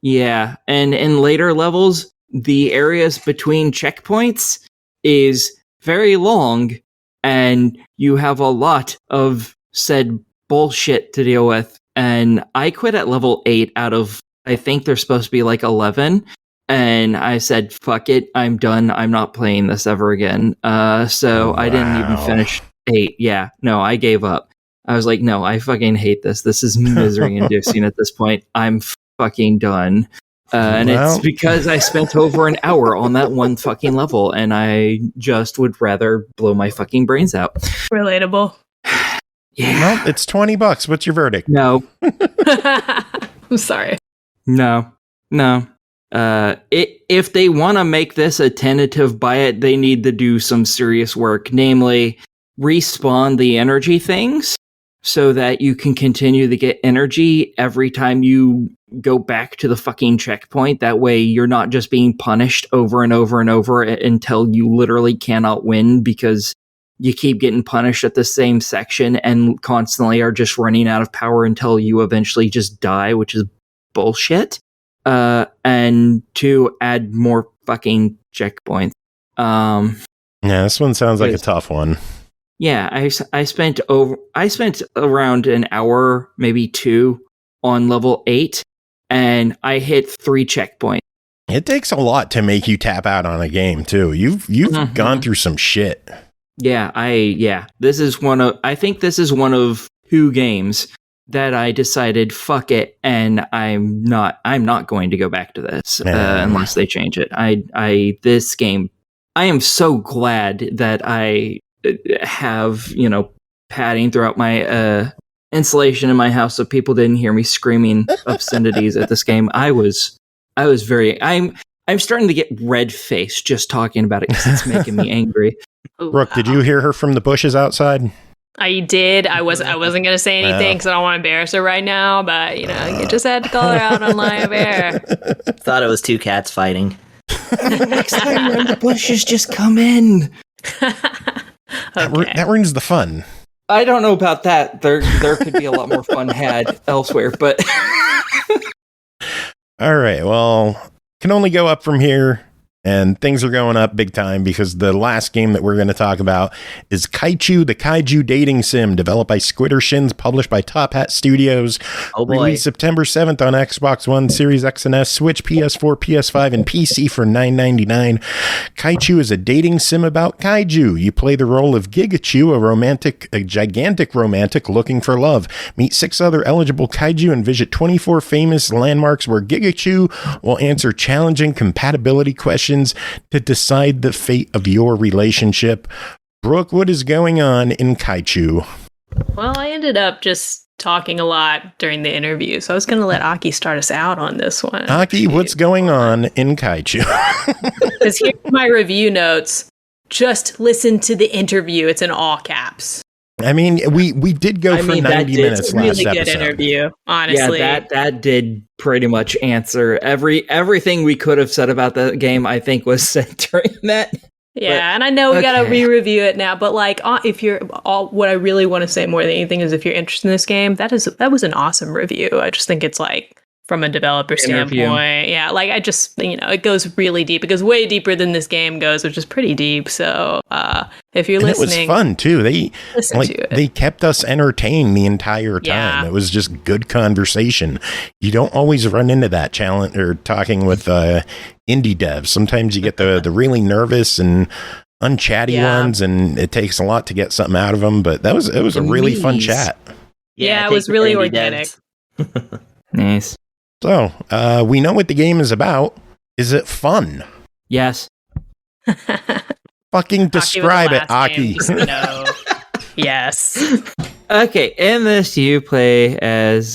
Yeah, and in later levels, the areas between checkpoints is very long, and you have a lot of said bullshit to deal with. And I quit at level 8 out of, I think there's supposed to be like 11. And I said, fuck it, I'm done. I'm not playing this ever again. So I didn't even finish 8. Yeah, no, I gave up. I was like, no, I fucking hate this. This is misery inducing at this point. I'm fucking done. And it's because I spent over an hour on that one fucking level, and I just would rather blow my fucking brains out. Relatable. Yeah. Well, it's $20. What's your verdict? No. I'm sorry. No. If they want to make this a tentative buy it, they need to do some serious work, namely respawn the energy things so that you can continue to get energy every time you go back to the fucking checkpoint. That way you're not just being punished over and over and over until you literally cannot win, because you keep getting punished at the same section and constantly are just running out of power until you eventually just die, which is bullshit. And to add more fucking checkpoints. Yeah, this one sounds like a tough one. Yeah, I spent around an hour, maybe 2, on level 8, and I hit 3 checkpoints. It takes a lot to make you tap out on a game too. You've gone through some shit. Yeah, this is one of 2 games that I decided, fuck it, and I'm not going to go back to this unless they change it. This game, I am so glad that I have, padding throughout my insulation in my house so people didn't hear me screaming obscenities at this game. I'm starting to get red faced just talking about it because it's making me angry. Brooke, did you hear her from the bushes outside? I did. I wasn't going to say anything because I don't want to embarrass her right now, but, you just had to call her out on live air. Thought it was 2 cats fighting. Next time you're in the bushes, just come in. Okay. That ruins the fun. I don't know about that. There could be a lot more fun had elsewhere, but... All right, well, can only go up from here. And things are going up big time because the last game that we're going to talk about is Kaichu, the Kaiju dating sim, developed by Squiddershins, published by Top Hat Studios. Oh boy. Released September 7th on Xbox One, Series X and S, Switch, PS4, PS5, and PC for $9.99. Kaichu is a dating sim about kaiju. You play the role of Gigachu, a gigantic romantic looking for love. Meet 6 other eligible kaiju and visit 24 famous landmarks where Gigachu will answer challenging compatibility questions to decide the fate of your relationship. Brooke, what is going on in Kaichu? Well, I ended up just talking a lot during the interview, so I was going to let Aki start us out on this one. Aki, what's going on in Kaichu? Because here's my review notes. Just listen to the interview. It's in all caps. I mean, we did go for 90 minutes last episode. Really good interview, honestly. Yeah, that did pretty much answer everything we could have said about the game. I think was said during that. Yeah, and I know we gotta re-review it now, but like, if you're what I really want to say more than anything is, if you're interested in this game, that was an awesome review. I just think it's like, from a developer standpoint, yeah, like I just, it goes really deep. It goes way deeper than this game goes, which is pretty deep. So if you're listening, it was fun too. They kept us entertained the entire time. Yeah. It was just good conversation. You don't always run into that challenge or talking with indie devs. Sometimes you get the really nervous and unchatty ones, and it takes a lot to get something out of them. But it was a really fun chat. Yeah, it was really organic. Nice. So, we know what the game is about. Is it fun? Yes. Fucking describe it, Aki. No. Yes. Okay, in this you play as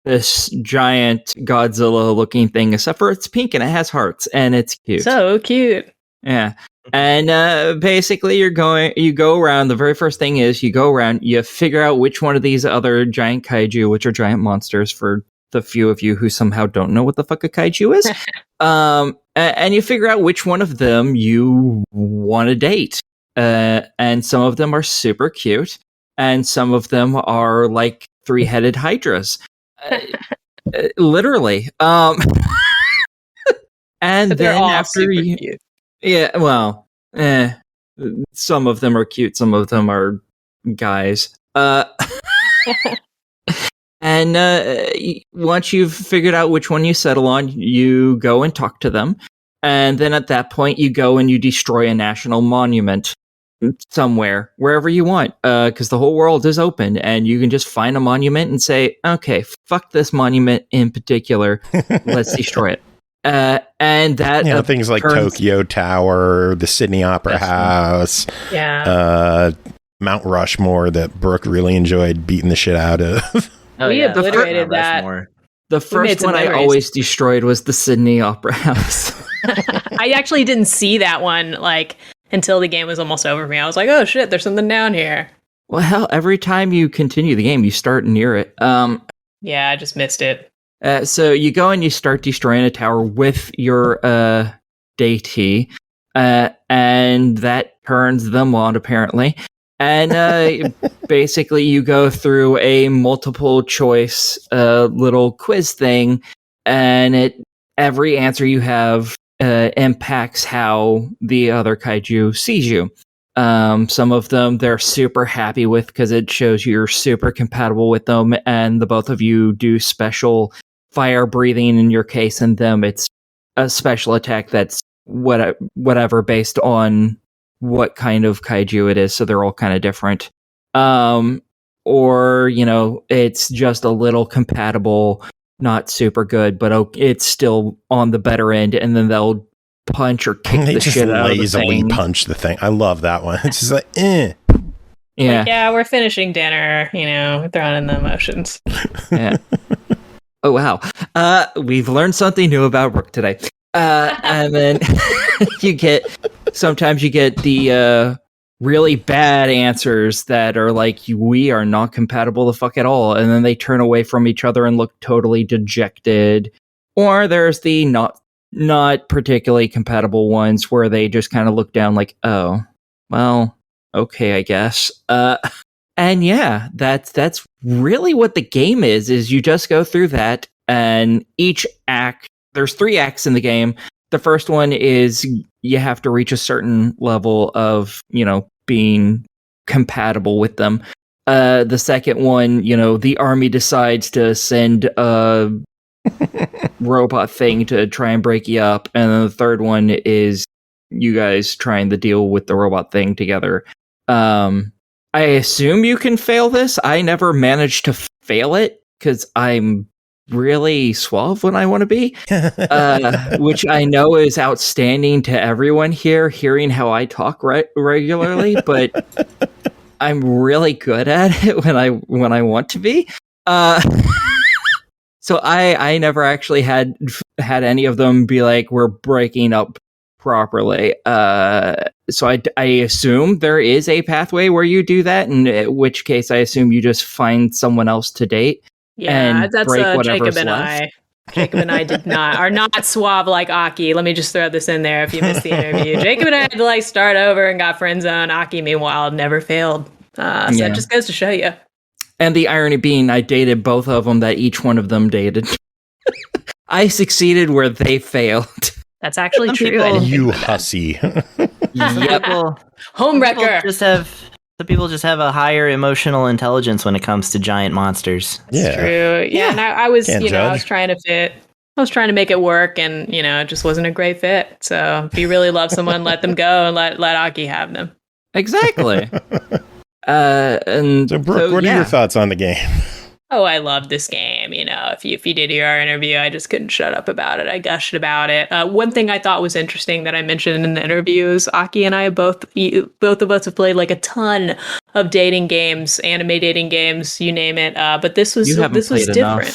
this giant Godzilla-looking thing, except for it's pink and it has hearts, and it's cute. So cute. Yeah. And basically you go around, the very first thing is you go around, you figure out which one of these other giant kaiju, which are giant monsters for the few of you who somehow don't know what the fuck a kaiju is, and you figure out which one of them you want to date. And some of them are super cute, and some of them are like three-headed hydras. Literally. And But they're then all after super you... cute. Yeah, well, some of them are cute, some of them are guys. And once you've figured out which one you settle on, you go and talk to them. And then at that point, you go and you destroy a national monument somewhere, wherever you want, because the whole world is open, and you can just find a monument and say, okay, fuck this monument in particular, let's destroy it. And that things like Tokyo Tower, the Sydney Opera House, Mount Rushmore that Brooke really enjoyed beating the shit out of. We obliterated that. The first one I always destroyed was the Sydney Opera House. I actually didn't see that one until the game was almost over for me. I was like, oh shit, there's something down here. Well, hell, every time you continue the game, you start near it. Yeah, I just missed it. So you go and you start destroying a tower with your deity, and that turns them on, apparently. And basically you go through a multiple choice little quiz thing, and every answer you have impacts how the other kaiju sees you. Some of them they're super happy with because it shows you're super compatible with them, and the both of you do special fire breathing in your case, and them it's a special attack that's whatever based on what kind of kaiju it is, so they're all kind of different. Or it's just a little compatible, not super good, but it's still on the better end, and then they'll punch or kick the shit out of the thing. Lazily punch the thing. I love that one. It's just like, Yeah. Yeah, we're finishing dinner, throwing in the emotions. Yeah. Oh, wow. We've learned something new about Brooke today. And then sometimes you get the really bad answers that are like, we are not compatible the fuck at all. And then they turn away from each other and look totally dejected. Or there's the not particularly compatible ones where they just kind of look down like, oh, well, okay, I guess. And yeah, that's really what the game is you just go through that, and each act, there's 3 acts in the game. The first one is you have to reach a certain level of, being compatible with them. The second one, the army decides to send a robot thing to try and break you up. And then the third one is you guys trying to deal with the robot thing together. I assume you can fail this. I never managed to fail it because I'm really suave when I want to be, which I know is outstanding to everyone here, hearing how I talk regularly, but I'm really good at it when I want to be. So I never actually had any of them be like, we're breaking up properly. So I assume there is a pathway where you do that, in which case I assume you just find someone else to date. Yeah, and that's break Jacob whatever's and left. I. Jacob and I are not suave like Aki. Let me just throw this in there if you missed the interview. Jacob and I had to like start over and got friend zone. Aki, meanwhile, never failed. So that just goes to show you. And the irony being, I dated both of them that each one of them dated. I succeeded where they failed. That's actually true. You hussy. Homewrecker. Some people just have a higher emotional intelligence when it comes to giant monsters. That's true. Yeah, and I was, I was trying to fit. I was trying to make it work, and it just wasn't a great fit. So if you really love someone, let them go and let Aki have them. Exactly. So Brooke, what are your thoughts on the game? Oh, I love this game. If you did hear our interview, I just couldn't shut up about it. I gushed about it. One thing I thought was interesting that I mentioned in the interview is Aki and I both of us have played like a ton of dating games, anime dating games, you name it. But this was different. Enough.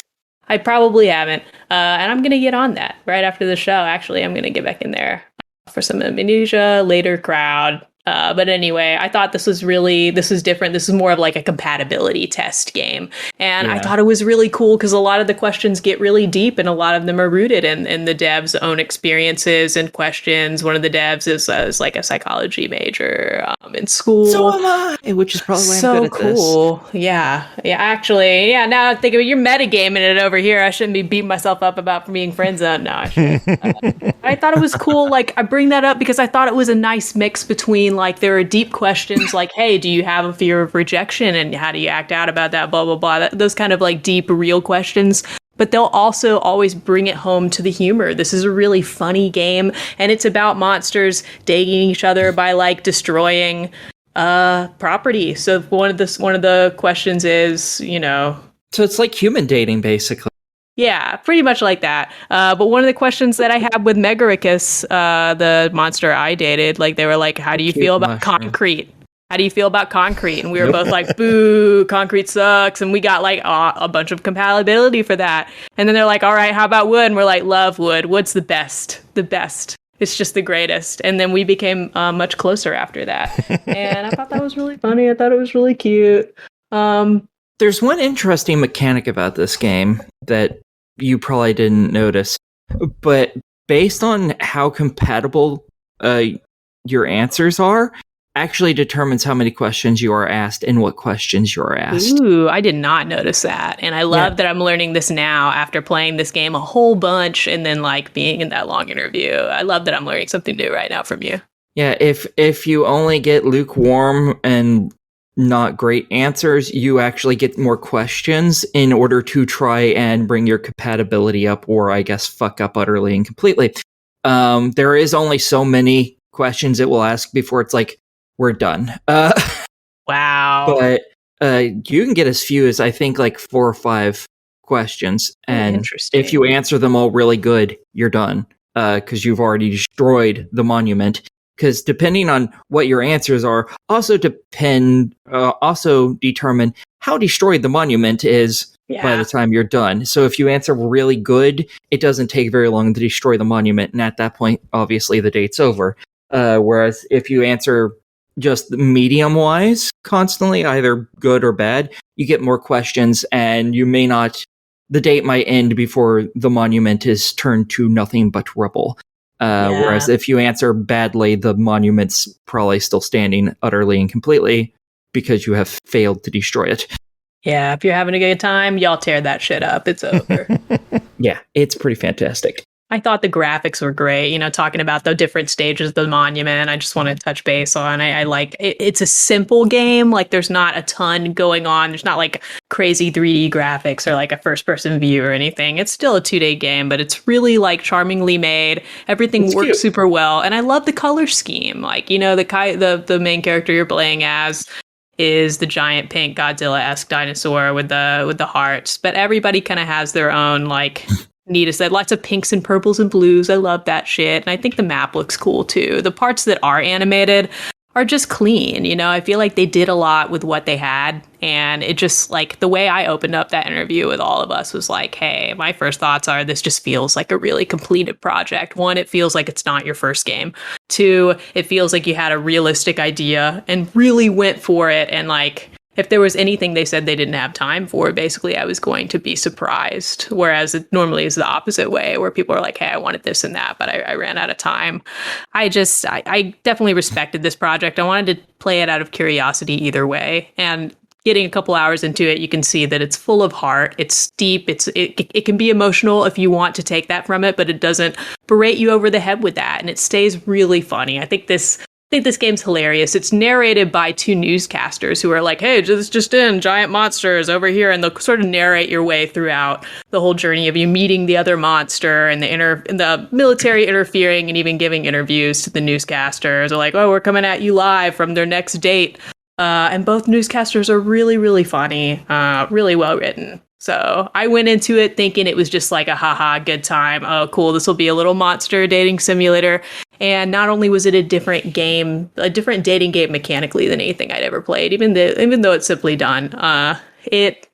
I probably haven't, and I'm gonna get on that right after the show. Actually, I'm gonna get back in there for some Amnesia, later crowd. But anyway, I thought this was different. This is more of like a compatibility test game. And I thought it was really cool because a lot of the questions get really deep and a lot of them are rooted in the devs' own experiences and questions. One of the devs is like a psychology major in school. So am I, which is probably why I'm good at this. So cool. Yeah. Actually, now I think of it, you're metagaming it over here. I shouldn't be beating myself up about being friend zone. No, I shouldn't. I thought it was cool. Like, I bring that up because I thought it was a nice mix between like there are deep questions like, hey, do you have a fear of rejection and how do you act out about that, blah, blah, blah. Those kind of like deep, real questions. But they'll also always bring it home to the humor. This is a really funny game, and it's about monsters dating each other by like destroying property. So one of the questions is, So it's like human dating, basically. Yeah, pretty much like that. But one of the questions that I had with Megaricus, the monster I dated, like they were like, how do you feel about concrete? How do you feel about concrete? And we were both like, boo, concrete sucks. And we got like a bunch of compatibility for that. And then they're like, all right, how about wood? And we're like, love wood. Wood's the best. It's just the greatest. And then we became much closer after that. And I thought that was really funny. I thought it was really cute. There's one interesting mechanic about this game that you probably didn't notice, but based on how compatible your answers are, actually determines how many questions you are asked and what questions you are asked. Ooh, I did not notice that. And I love that I'm learning this now after playing this game a whole bunch and then like being in that long interview. I love that I'm learning something new right now from you. Yeah, if you only get lukewarm and not great answers, you actually get more questions in order to try and bring your compatibility up, or I guess fuck up utterly and completely. There is only so many questions it will ask before it's like, we're done. Wow. But you can get as few as I think like 4 or 5 questions, and if you answer them all really good, you're done because you've already destroyed the monument. Because depending on what your answers are, also determine how destroyed the monument is by the time you're done. So if you answer really good, it doesn't take very long to destroy the monument, and at that point, obviously, the date's over. Whereas if you answer just medium-wise constantly, either good or bad, you get more questions, and the date might end before the monument is turned to nothing but rubble. Whereas if you answer badly, the monument's probably still standing utterly and completely because you have failed to destroy it. Yeah, if you're having a good time, y'all tear that shit up. It's over. Yeah, it's pretty fantastic. I thought the graphics were great, talking about the different stages of the monument. I just want to touch base on. I like it. It's a simple game. Like there's not a ton going on. There's not like crazy 3D graphics or like a first person view or anything. It's still a 2-day game, but it's really like charmingly made. Everything works super well. And I love the color scheme. Like, the main character you're playing as is the giant pink Godzilla-esque dinosaur with the hearts. But everybody kind of has their own like Neato said, lots of pinks and purples and blues. I love that shit. And I think the map looks cool too. The parts that are animated are just clean. I feel like they did a lot with what they had. And it just like the way I opened up that interview with all of us was like, hey, my first thoughts are this just feels like a really completed project. 1, it feels like it's not your first game. 2, it feels like you had a realistic idea and really went for it and like if there was anything they said they didn't have time for, basically I was going to be surprised. Whereas it normally is the opposite way, where people are like, hey, I wanted this and that, but I ran out of time. I definitely respected this project. I wanted to play it out of curiosity either way. And getting a couple hours into it, you can see that it's full of heart. It's deep. It can be emotional if you want to take that from it, but it doesn't berate you over the head with that. And it stays really funny. I think this game's hilarious. It's narrated by two newscasters who are like, hey, just in, giant monsters over here. And they'll sort of narrate your way throughout the whole journey of you meeting the other monster and the military interfering and even giving interviews to the newscasters. They're like, oh, we're coming at you live from their next date. And both newscasters are really, really funny, really well written. So I went into it thinking it was just like a haha, good time. Oh, cool. This will be a little monster dating simulator. And not only was it a different dating game mechanically than anything I'd ever played, even though it's simply done. It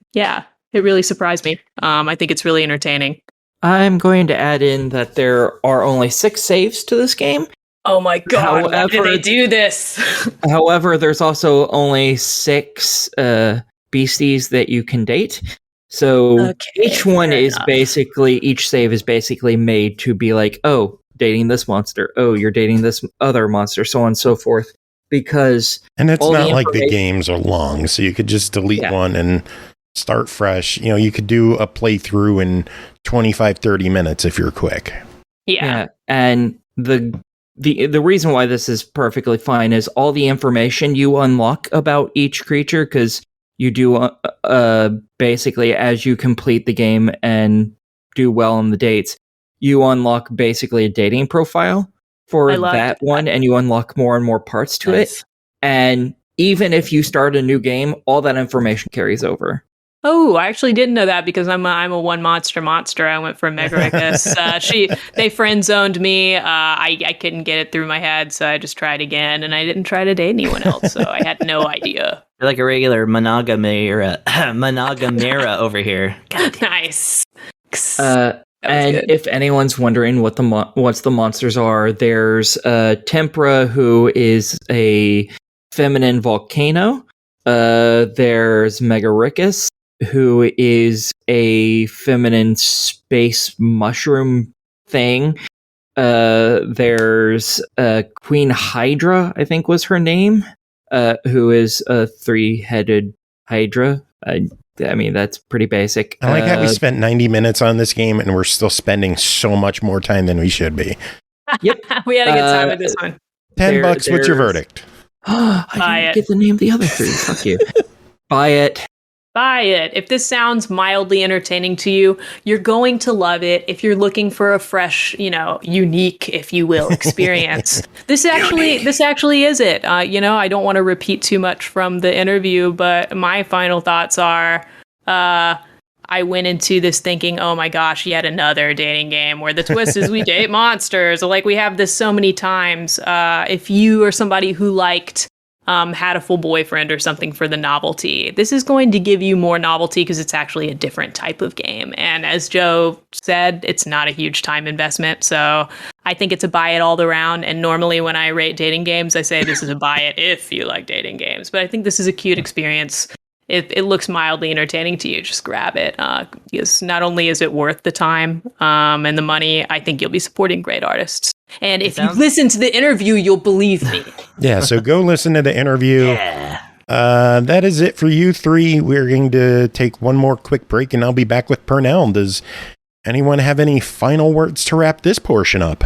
really surprised me. I think it's really entertaining. I'm going to add in that there are only 6 saves to this game. Oh my god, why did they do this? However, there's also only 6 beasties that you can date. So each save is basically made to be like, oh, dating this monster. Oh, you're dating this other monster, so on and so forth. And it's not like the games are long, so you could just delete one and start fresh. You know, you could do a playthrough in 25-30 minutes if you're quick. Yeah. And the reason why this is perfectly fine is all the information you unlock about each creature, because you do basically as you complete the game and do well on the dates, you unlock basically a dating profile for that one, and you unlock more and more parts to it. And even if you start a new game, all that information carries over. Oh, I actually didn't know that because I'm a one monster. I went for Megaricus. They friend zoned me. I couldn't get it through my head, so I just tried again, and I didn't try to date anyone else, so I had no idea. You're like a regular monogamera over here. God, nice. And good. If anyone's wondering what the monsters are, there's Tempera, who is a feminine volcano. There's Megaricus, who is a feminine space mushroom thing. There's Queen Hydra, I think was her name, who is a 3-headed Hydra. I mean, that's pretty basic. I like how we spent 90 minutes on this game and we're still spending so much more time than we should be. Yep. We had a good time with this one. $10, what's your verdict? I didn't get the name of the other 3. Fuck you. Buy it. Buy it. If this sounds mildly entertaining to you, you're going to love it. If you're looking for a fresh, unique, if you will, experience, this actually is it. I don't want to repeat too much from the interview, but my final thoughts are, I went into this thinking, oh my gosh, yet another dating game where the twist is we date monsters. Like, we have this so many times. If you are somebody who liked had a full boyfriend or something for the novelty, this is going to give you more novelty because it's actually a different type of game. And as Joe said, it's not a huge time investment. So I think it's a buy it all around. And normally when I rate dating games, I say this is a buy it if you like dating games. But I think this is a cute experience. It looks mildly entertaining to you. Just grab it. Because not only is it worth the time and the money, I think you'll be supporting great artists. And if you listen to the interview, you'll believe me. Yeah, so go listen to the interview. Yeah. That is it for you 3. We're going to take one more quick break, and I'll be back with Pernell. Does anyone have any final words to wrap this portion up?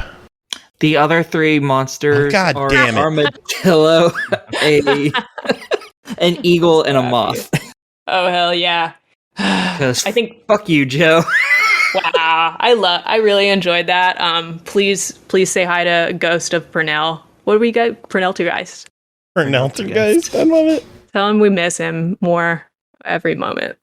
The other 3 monsters are armadillo, an eagle, and a moth. Oh, hell yeah. I think, fuck you, Joe. Wow, I really enjoyed that. Please say hi to Ghost of Pernell. What do we got? Pernell to Geist. Pernell to Geist. I love it. Tell him we miss him more every moment.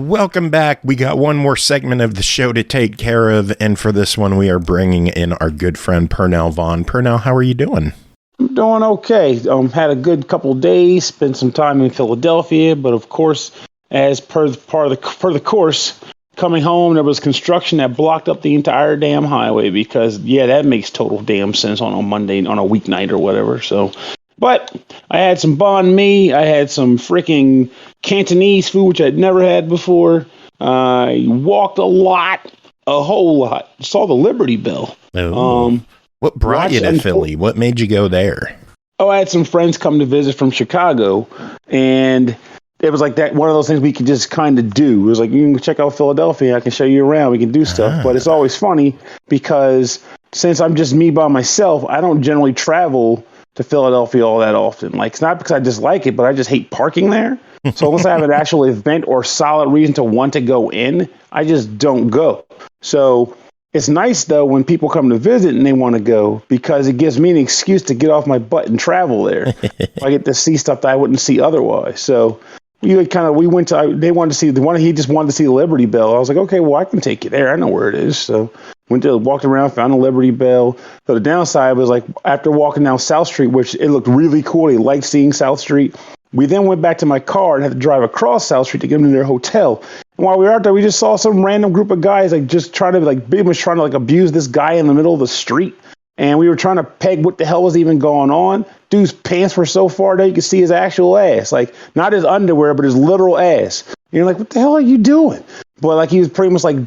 welcome back. We got one more segment of the show to take care of, and for this one, we are bringing in our good friend Pernell Vaughn. Pernell, how are you doing? I'm doing okay. Had a good couple of days, spent some time in Philadelphia, but of course, as per the course, coming home, there was construction that blocked up the entire damn highway because, yeah, that makes total damn sense on a Monday, on a weeknight or whatever. So, but I had some banh mi. I had some freaking Cantonese food, which I'd never had before. I walked a whole lot. Saw the Liberty Bell. Oh. What brought you to Philly? What made you go there? Oh, I had some friends come to visit from Chicago, and it was like that, one of those things we could just kind of do. It was like, you can check out Philadelphia. I can show you around. We can do stuff. But it's always funny because since I'm just me by myself, I don't generally travel to Philadelphia all that often. Like, it's not because I dislike it, but I just hate parking there. So unless I have an actual event or solid reason to want to go in, I just don't go. So it's nice, though, when people come to visit and they want to go, because it gives me an excuse to get off my butt and travel there. I get to see stuff that I wouldn't see otherwise. So he just wanted to see the Liberty Bell. I was like, okay, well, I can take you there. I know where it is. So walked around, found the Liberty Bell. So the downside was, like, after walking down South Street, which it looked really cool. They liked seeing South Street. We then went back to my car and had to drive across South Street to get them to their hotel. And while we were out there, we just saw some random group of guys just trying to abuse this guy in the middle of the street. And we were trying to peg what the hell was even going on. Dude's pants were so far down you could see his actual ass. Like, not his underwear, but his literal ass. And you're like, what the hell are you doing? But like, he was pretty much like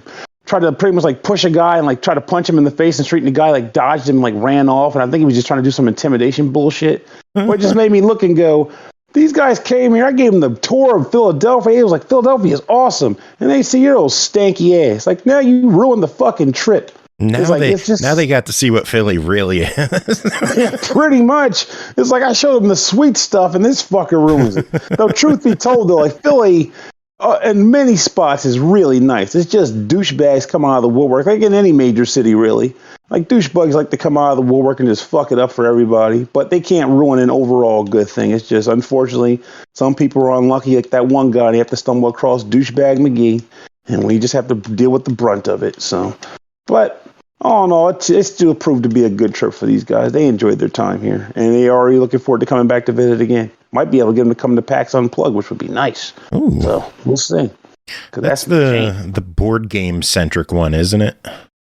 tried to push a guy and like try to punch him in the face in the street, and the guy like dodged him and like ran off. And I think he was just trying to do some intimidation bullshit. But it just made me look and go, these guys came here. I gave them the tour of Philadelphia. It was like, Philadelphia is awesome. And they see your old stanky ass. Like, now you ruined the fucking trip. Now they got to see what Philly really is. Yeah, pretty much. It's like I showed them the sweet stuff, and this fucker ruins it. Though, truth be told, though, like, Philly, in many spots, is really nice. It's just douchebags come out of the woodwork, like in any major city, really. Like, douchebags like to come out of the woodwork and just fuck it up for everybody, but they can't ruin an overall good thing. It's just, unfortunately, some people are unlucky, like that one guy. They have to stumble across douchebag McGee, and we just have to deal with the brunt of it. So, but all in all, it still proved to be a good trip for these guys. They enjoyed their time here, and they are already looking forward to coming back to visit again. Might be able to get them to come to PAX Unplugged, which would be nice. Ooh. So we'll see. That's the board game centric one, isn't it?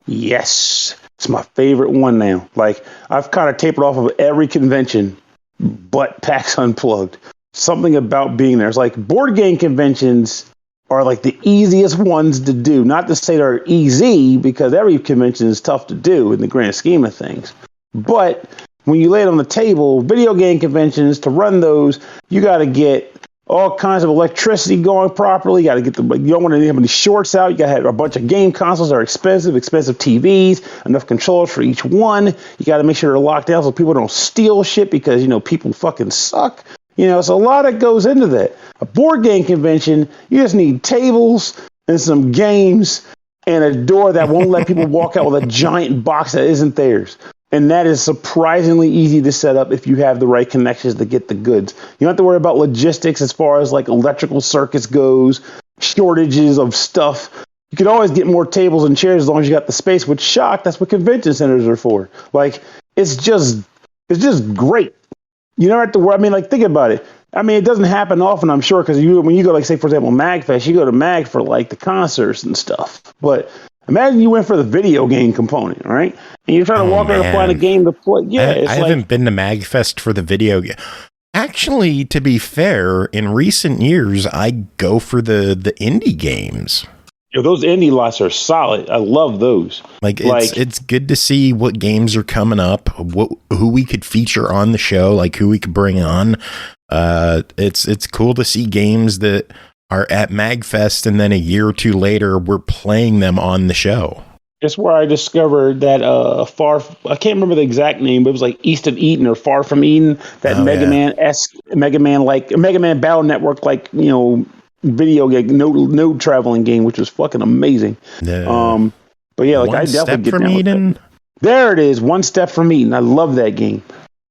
Yes. It's my favorite one now. Like, I've kind of tapered off of every convention but PAX Unplugged. Something about being there. It's like board game conventions are like the easiest ones to do. Not to say they're easy, because every convention is tough to do in the grand scheme of things. But when you lay it on the table, video game conventions, to run those, you got to get all kinds of electricity going properly. You got to get you don't want to have any shorts out. You got to have a bunch of game consoles that are expensive TVs, enough controllers for each one. You got to make sure they're locked down so people don't steal shit, because, people fucking suck. So a lot that goes into that. A board game convention, you just need tables and some games and a door that won't let people walk out with a giant box that isn't theirs. And that is surprisingly easy to set up if you have the right connections to get the goods. You don't have to worry about logistics as far as like electrical circuits goes, shortages of stuff. You can always get more tables and chairs as long as you got the space, which, that's what convention centers are for. Like, it's just great. You don't have to worry. I mean, like, think about it. I mean, it doesn't happen often, I'm sure, because when you go, like, say, for example, MagFest, you go to Mag for, like, the concerts and stuff. But imagine you went for the video game component, right? And you're trying to walk around and find a game to play. Yeah, I haven't been to MagFest for the video game. Actually, to be fair, in recent years, I go for the indie games. Yeah, those indie lots are solid. I love those. It's good to see what games are coming up, who we could feature on the show, like who we could bring on. It's cool to see games that are at MagFest, and then a year or two later, we're playing them on the show. That's where I discovered that I can't remember the exact name, but it was like East of Eden or Far From Eden, that Mega Man Battle Network, video game, node traveling game, which was fucking amazing. But yeah, like, I definitely get down with that. There it is, One Step From Eden. I love that game.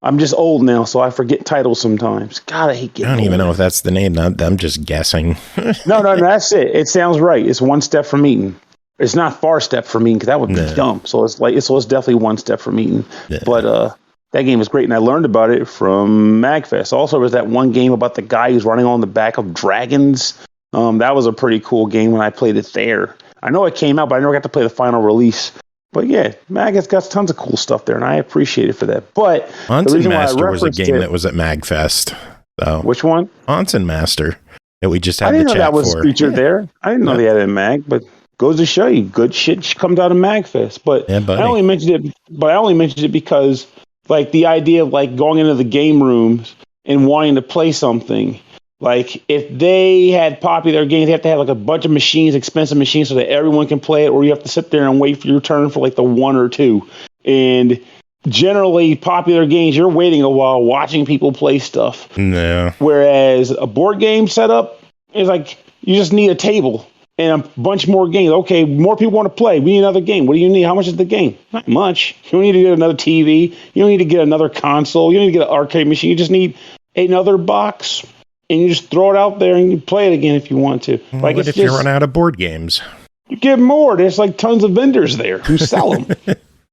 I'm just old now, so I forget titles sometimes. God, I hate getting I don't even old. know if that's the name. I'm just guessing. No, that's it. It sounds right. It's One Step from Eaton. It's not Far Step from Eaton because that would be dumb. So it's definitely One Step from Eaton. Yeah. But that game is great, and I learned about it from MagFest. Also, there was that one game about the guy who's running on the back of dragons. That was a pretty cool game when I played it there. I know it came out, but I never got to play the final release. But yeah, Mag has got tons of cool stuff there, and I appreciate it for that. But Onsen Master was a game that was at MagFest. So. Which one? Onsen Master that we just had I didn't the know chat that was for. featured there. I didn't know they had it in Mag, but goes to show you, good shit comes out of MagFest. But I only mentioned it because like the idea of like going into the game rooms and wanting to play something. Like, if they had popular games, they have to have like a bunch of machines, expensive machines, so that everyone can play it, or you have to sit there and wait for your turn for like the one or two. And generally, popular games, you're waiting a while watching people play stuff. Yeah. Whereas a board game setup is like, you just need a table and a bunch more games. Okay, more people want to play. We need another game. What do you need? How much is the game? Not much. You don't need to get another TV. You don't need to get another console. You don't need to get an arcade machine. You just need another box. And you just throw it out there and you play it again if you want to. Like, what if you run out of board games? You get more. There's like tons of vendors there who sell them.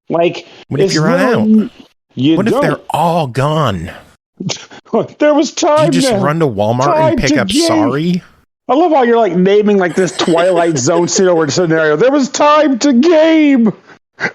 Like, what if you run out? What if they're all gone? There was time. You just run to Walmart and pick up Sorry. I love how you're like naming like this Twilight Zone scenario. There was time to game.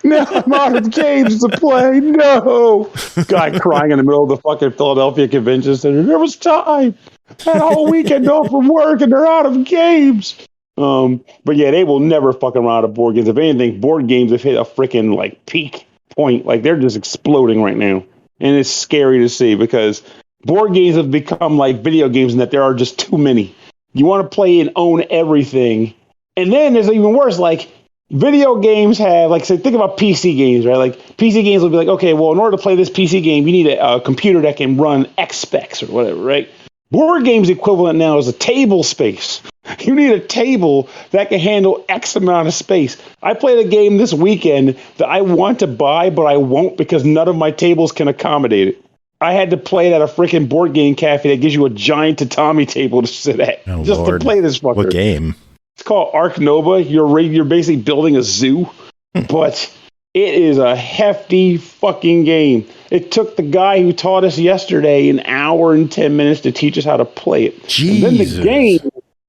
Now I'm out of games to play. No. Guy crying in the middle of the fucking Philadelphia Convention Center. There was time. Had a whole weekend off from work and they're out of games. But yeah, they will never fucking run out of board games. If anything, board games have hit a freaking like peak point. Like, they're just exploding right now. And it's scary to see because board games have become like video games in that there are just too many. You want to play and own everything. And then there's even worse, like, video games have, like, say, think about PC games, right? Like, PC games will be like, okay, well, in order to play this PC game, you need a computer that can run X specs or whatever, right? Board games equivalent now is a table space. You need a table that can handle X amount of space. I played a game this weekend that I want to buy, but I won't because none of my tables can accommodate it. I had to play it at a freaking board game cafe that gives you a giant tatami table to sit at to play this fucker. What game? It's called Ark Nova. You're basically building a zoo, but it is a hefty fucking game. It took the guy who taught us yesterday an hour and 10 minutes to teach us how to play it. Jesus.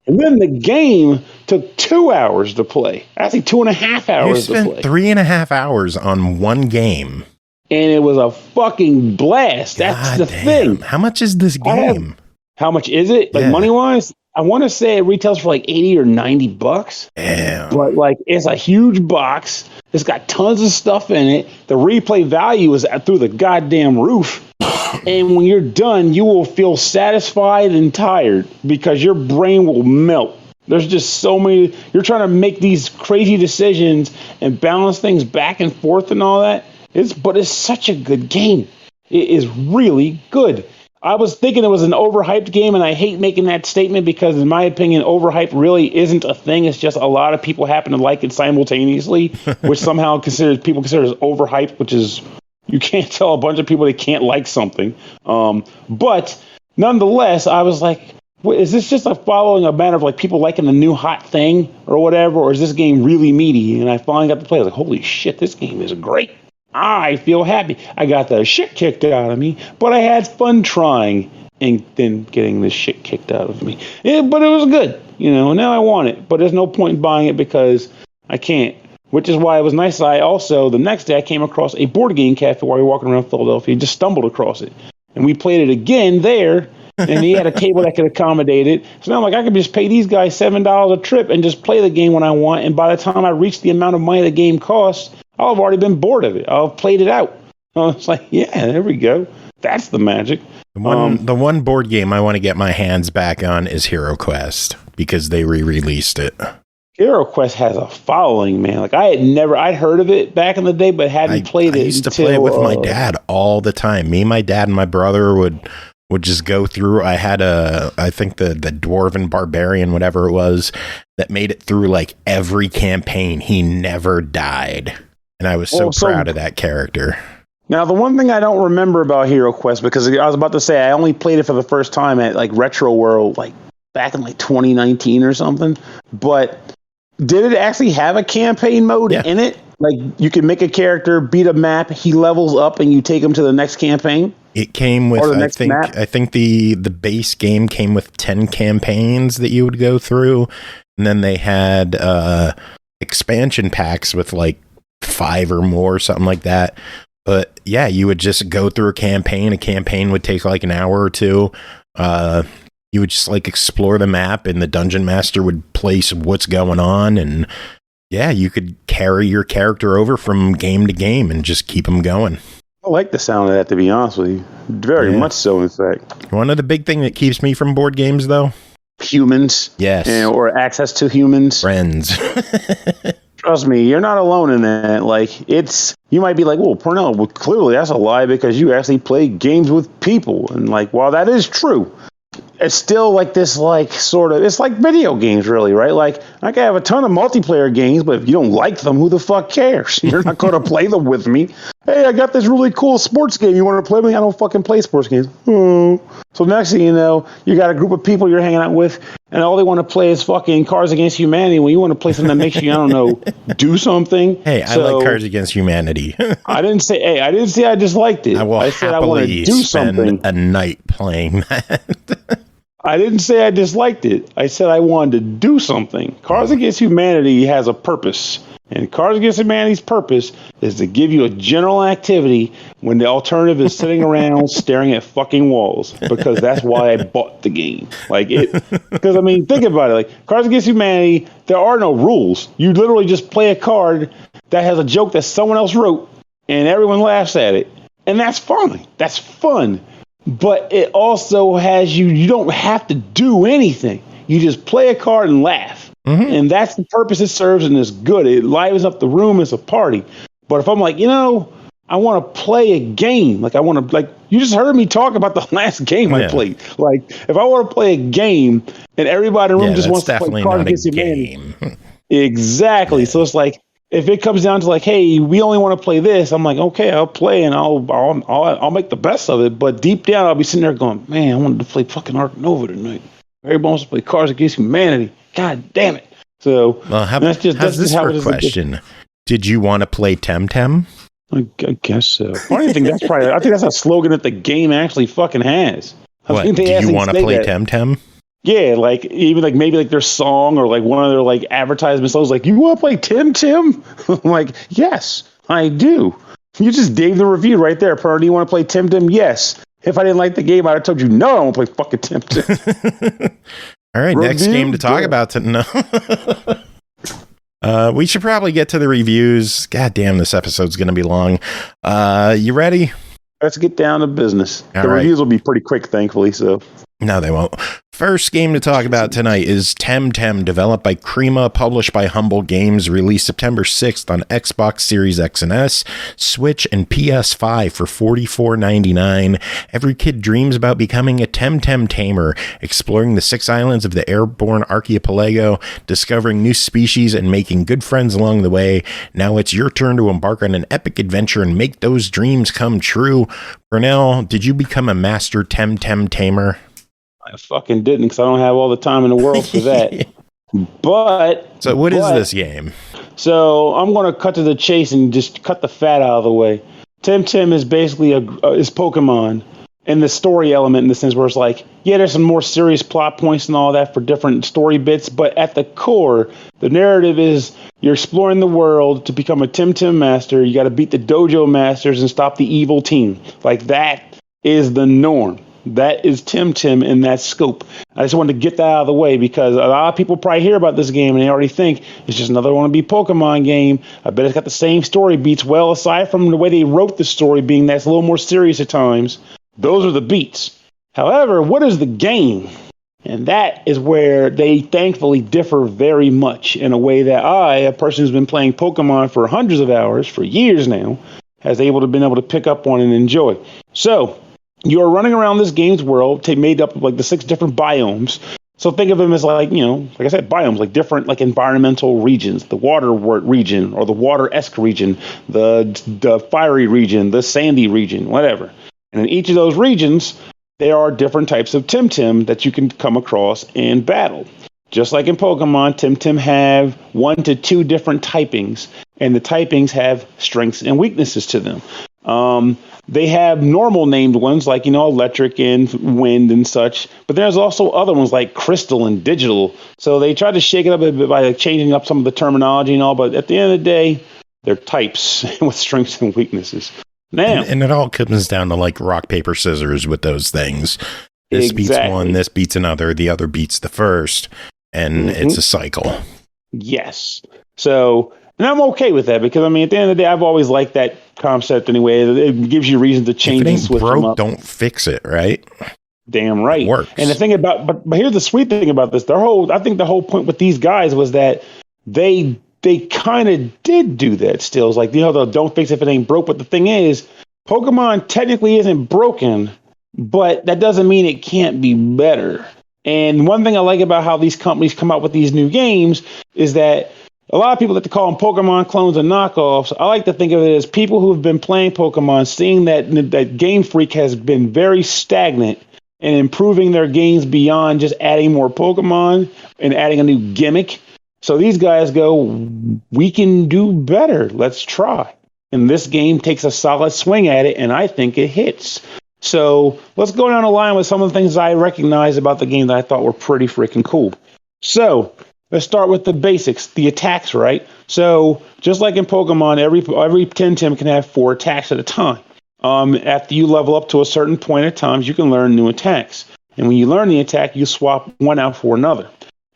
And then the game took 2 hours to play. Actually, 2.5 hours to play. You spent 3.5 hours on one game. And it was a fucking blast. That's the thing. How much is this game? How much is it? Like, money-wise? I want to say it retails for like $80 or $90. Damn. But like, it's a huge box. It's got tons of stuff in it. The replay value is through the goddamn roof. And when you're done, you will feel satisfied and tired because your brain will melt. There's just so many. You're trying to make these crazy decisions and balance things back and forth and all that. But it's such a good game. It is really good. I was thinking it was an overhyped game, and I hate making that statement because, in my opinion, overhype really isn't a thing. It's just a lot of people happen to like it simultaneously, which somehow people consider as overhyped, which is, you can't tell a bunch of people they can't like something. But nonetheless, I was like, is this just following a matter of like people liking the new hot thing or whatever, or is this game really meaty? And I finally got to play. I was like, holy shit, this game is great. I feel happy. I got the shit kicked out of me, but I had fun trying and then getting the shit kicked out of me. But it was good, now I want it, but there's no point in buying it because I can't, which is why it was nice. I also, the next day I came across a board game cafe while we were walking around Philadelphia, just stumbled across it. And we played it again there, and he had a table that could accommodate it. So now I'm like, I could just pay these guys $7 a trip and just play the game when I want. And by the time I reach the amount of money the game costs, I'll have already been bored of it. I'll have played it out. I was like, yeah, there we go. That's the magic. The one board game I want to get my hands back on is Hero Quest because they re-released it. Hero Quest has a following, man. Like, I'd heard of it back in the day, but hadn't played it. I used to play it with my dad all the time. Me, my dad, and my brother would just go through. I had I think the Dwarven Barbarian, whatever it was, that made it through like every campaign. He never died. And I was so proud of that character. Now, the one thing I don't remember about Hero Quest, because I was about to say I only played it for the first time at like Retro World, like back in like 2019 or something. But did it actually have a campaign mode in it? Like you can make a character, beat a map, he levels up, and you take him to the next campaign? It came with, I think the base game came with 10 campaigns that you would go through. And then they had expansion packs with like 5 or more, something like that. But yeah, you would just go through a campaign. A campaign would take like an hour or two. You would just like explore the map, and the dungeon master would place what's going on. And yeah, you could carry your character over from game to game and just keep them going. I like the sound of that, to be honest with you. Very much so, in fact. One of the big thing that keeps me from board games, though? Humans. Yes. Or access to humans. Friends. Trust me, you're not alone in that. Like, you might be like, well, Pernell, well, clearly that's a lie because you actually play games with people. And like, while that is true, it's still like this, like, sort of, it's like video games, really, right? Like, I can have a ton of multiplayer games, but if you don't like them, who the fuck cares? You're not going to play them with me. Hey, I got this really cool sports game. You want to play with me? I don't fucking play sports games. So next thing you know, you got a group of people you're hanging out with, and all they want to play is fucking Cards Against Humanity when you want to play something that makes you, I don't know, do something. Hey, I like Cards Against Humanity. I didn't say I disliked it. I said I want to do something. A night playing that. I didn't say I disliked it. I said I wanted to do something. Cards Against Humanity has a purpose. And Cards Against Humanity's purpose is to give you a general activity when the alternative is sitting around staring at fucking walls. Because that's why I bought the game. Because, I mean, think about it. Like, Cards Against Humanity, there are no rules. You literally just play a card that has a joke that someone else wrote, and everyone laughs at it. And that's fine. That's fun. But it also has you don't have to do anything. You just play a card and laugh. Mm-hmm. And that's the purpose it serves, and it's good. It livens up the room. It's a party. But if I'm like, I want to play a game. Like, you just heard me talk about the last game I played. Like, if I want to play a game and everybody in the room just wants to play Cards Against Humanity. Exactly. So it's like, if it comes down to like, hey, we only want to play this, I'm like, okay, I'll play and I'll make the best of it. But deep down, I'll be sitting there going, man, I wanted to play fucking Ark Nova tonight. Everybody wants to play Cards Against Humanity. God damn it. So that's this for a question. Did you want to play TemTem? I guess so. I think that's a slogan that the game actually fucking has. Do you want to play TemTem? Yeah, like even like maybe like their song or like one of their like advertisement songs, like, you want to play TemTem? I'm like, yes, I do. You just gave the review right there, Per. Do you want to play TemTem? Yes. If I didn't like the game, I'd have told you, no, I don't want to play fucking TemTem. All right, next game to talk about. We should probably get to the reviews. God damn, this episode's going to be long. You ready? Let's get down to business. The reviews will be pretty quick, thankfully. So no, they won't. First game to talk about tonight is TemTem, developed by Crema, published by Humble Games, released September 6th on Xbox Series X and S, Switch, and PS5 for $44.99. Every kid dreams about becoming a TemTem tamer, exploring the 6 islands of the airborne archipelago, discovering new species, and making good friends along the way. Now it's your turn to embark on an epic adventure and make those dreams come true. Pernell, did you become a master TemTem tamer? I fucking didn't, because I don't have all the time in the world for that. So what is this game? So I'm going to cut to the chase and just cut the fat out of the way. TemTem is basically is Pokemon, and the story element in the sense where it's like, yeah, there's some more serious plot points and all that for different story bits, but at the core, the narrative is you're exploring the world to become a TemTem master. You got to beat the dojo masters and stop the evil team. Like, that is the norm. That is TemTem in that scope. I just wanted to get that out of the way because a lot of people probably hear about this game and they already think it's just another wannabe Pokemon game. I bet it's got the same story beats. Well, aside from the way they wrote the story being that's a little more serious at times, those are the beats. However, what is the game? And that is where they thankfully differ very much in a way that I, a person who's been playing Pokemon for hundreds of hours, for years now, has been able to pick up on and enjoy. So, you are running around this game's world, made up of like the 6 different biomes. So think of them as like, like I said, biomes, like different like environmental regions, the water region or the water-esque region, the fiery region, the sandy region, whatever. And in each of those regions, there are different types of TemTem that you can come across in battle. Just like in Pokemon, TemTem have 1 to 2 different typings, and the typings have strengths and weaknesses to them. They have normal named ones like, electric and wind and such, but there's also other ones like crystal and digital. So they try to shake it up a bit by like changing up some of the terminology and all, but at the end of the day, they're types with strengths and weaknesses. Now, and it all comes down to like rock, paper, scissors with those things. This beats one, this beats another, the other beats the first, and it's a cycle. Yes. So, and I'm okay with that because, at the end of the day, I've always liked that concept anyway. It gives you reason to change if it ain't and switch broke, them up. Don't fix it, right? Damn right. It works. And the thing about, but here's the sweet thing about this. I think the whole point with these guys was that they kind of did do that still. It's like, don't fix it if it ain't broke. But the thing is, Pokemon technically isn't broken, but that doesn't mean it can't be better. And one thing I like about how these companies come out with these new games is that a lot of people like to call them Pokemon clones and knockoffs. I like to think of it as people who have been playing Pokemon, seeing that Game Freak has been very stagnant and improving their games beyond just adding more Pokemon and adding a new gimmick. So these guys go, we can do better. Let's try. And this game takes a solid swing at it, and I think it hits. So let's go down the line with some of the things I recognize about the game that I thought were pretty freaking cool. So let's start with the basics, the attacks, right? So just like in Pokemon, every TemTem can have 4 attacks at a time. After you level up to a certain point at times, you can learn new attacks. And when you learn the attack, you swap one out for another.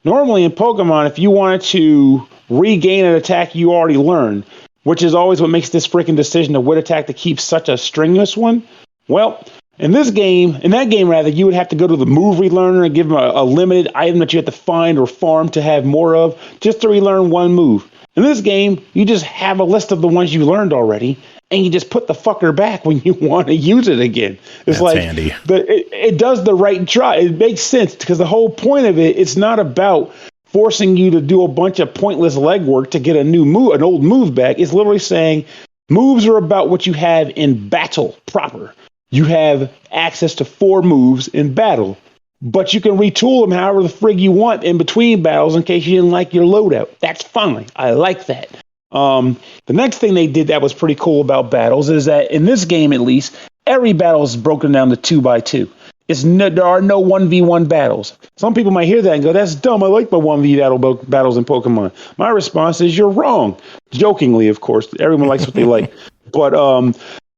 Normally in Pokemon, if you wanted to regain an attack you already learned, which is always what makes this freaking decision of what attack to keep such a strenuous one, well, in that game, you would have to go to the move relearner and give them a limited item that you have to find or farm to have more of, just to relearn one move. In this game, you just have a list of the ones you learned already, and you just put the fucker back when you want to use it again. It's That's like handy. It does the right try. It makes sense because the whole point of it's not about forcing you to do a bunch of pointless legwork to get an old move back. It's literally saying moves are about what you have in battle proper. You have access to 4 moves in battle, but you can retool them however the frig you want in between battles in case you didn't like your loadout. That's fine. I like that. The next thing they did that was pretty cool about battles is that in this game, at least, every battle is broken down to 2x2. There are no 1v1 battles. Some people might hear that and go, that's dumb. I like my 1v battles in Pokemon. My response is you're wrong. Jokingly, of course. Everyone likes what they like. But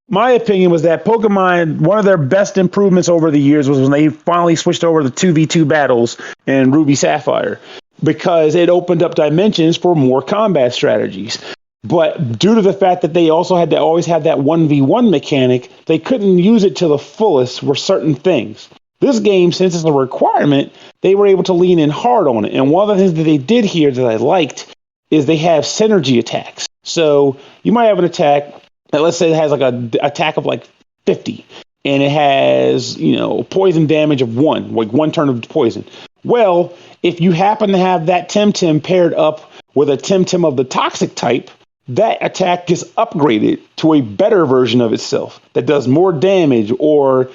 my opinion was that Pokemon, one of their best improvements over the years was when they finally switched over to 2v2 battles in Ruby Sapphire, because it opened up dimensions for more combat strategies. But due to the fact that they also had to always have that 1v1 mechanic, they couldn't use it to the fullest for certain things. This game, since it's a requirement, they were able to lean in hard on it. And one of the things that they did here that I liked is they have synergy attacks. So you might have an attack that, let's say, it has like an attack of like 50, and it has, poison damage of 1, like 1 turn of poison. Well, if you happen to have that TemTem paired up with a TemTem of the toxic type, that attack gets upgraded to a better version of itself that does more damage or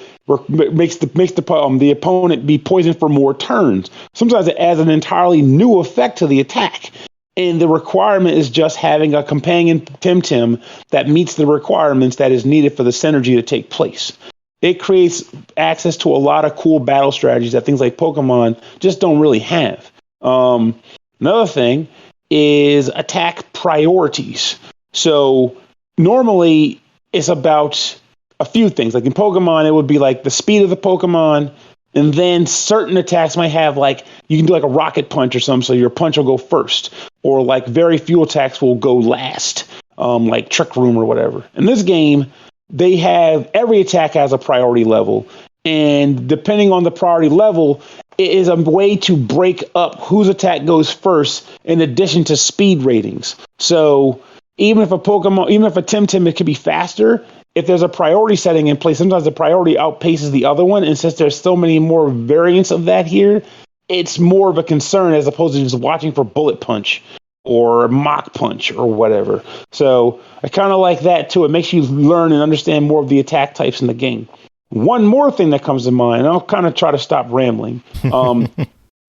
makes the opponent be poisoned for more turns. Sometimes it adds an entirely new effect to the attack. And the requirement is just having a companion TemTem that meets the requirements that is needed for the synergy to take place. It creates access to a lot of cool battle strategies that things like Pokemon just don't really have. Another thing is attack priorities. So normally it's about a few things. Like in Pokemon, it would be like the speed of the Pokemon, and then certain attacks might have like, you can do like a rocket punch or something, so your punch will go first. Or like very few attacks will go last, like Trick Room or whatever. In this game, they have every attack has a priority level. And depending on the priority level, it is a way to break up whose attack goes first in addition to speed ratings. So even if a TemTem, it could be faster, if there's a priority setting in place, sometimes the priority outpaces the other one. And since there's so many more variants of that here, it's more of a concern as opposed to just watching for bullet punch or mock punch or whatever. So I kind of like that too. It makes you learn and understand more of the attack types in the game. One more thing that comes to mind, and I'll kind of try to stop rambling,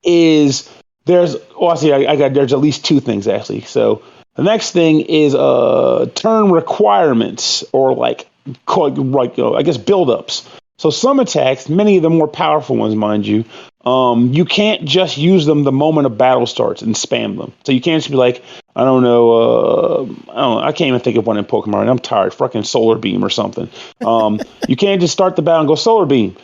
is there's there's at least two things actually. So the next thing is turn requirements, or I guess build-ups. So some attacks, many of the more powerful ones, mind you, you can't just use them the moment a battle starts and spam them. So you can't just be like, I can't even think of one in Pokemon. I'm tired. Fucking Solar Beam or something. You can't just start the battle and go Solar Beam.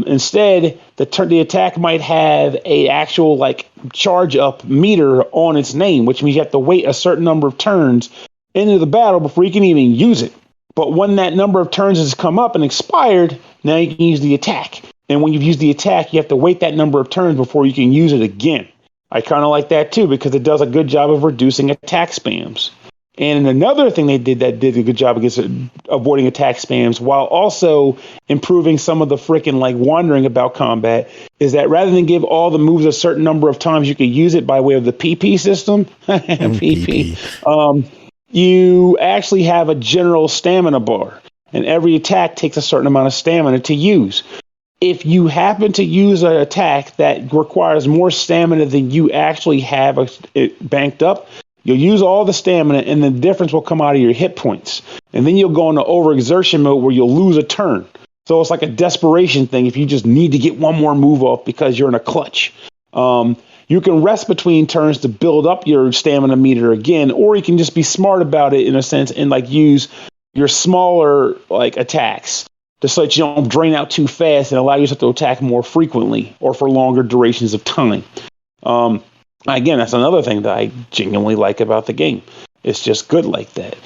Instead, the attack might have a actual charge up meter on its name, which means you have to wait a certain number of turns into the battle before you can even use it. But when that number of turns has come up and expired, now you can use the attack. And when you've used the attack, you have to wait that number of turns before you can use it again. I kind of like that too, because it does a good job of reducing attack spams. And another thing they did that did a good job against avoiding attack spams, while also improving some of the freaking wandering about combat, is that rather than give all the moves a certain number of times, you could use it by way of the PP system. PP. You actually have a general stamina bar, and every attack takes a certain amount of stamina to use. If you happen to use an attack that requires more stamina than you actually have it banked up, you'll use all the stamina, and the difference will come out of your hit points. And then you'll go into overexertion mode where you'll lose a turn. So it's like a desperation thing if you just need to get one more move off because you're in a clutch. You can rest between turns to build up your stamina meter again, or you can just be smart about it in a sense and use your smaller attacks just so that you don't drain out too fast and allow yourself to attack more frequently or for longer durations of time. Again, that's another thing that I genuinely like about the game. It's just good like that.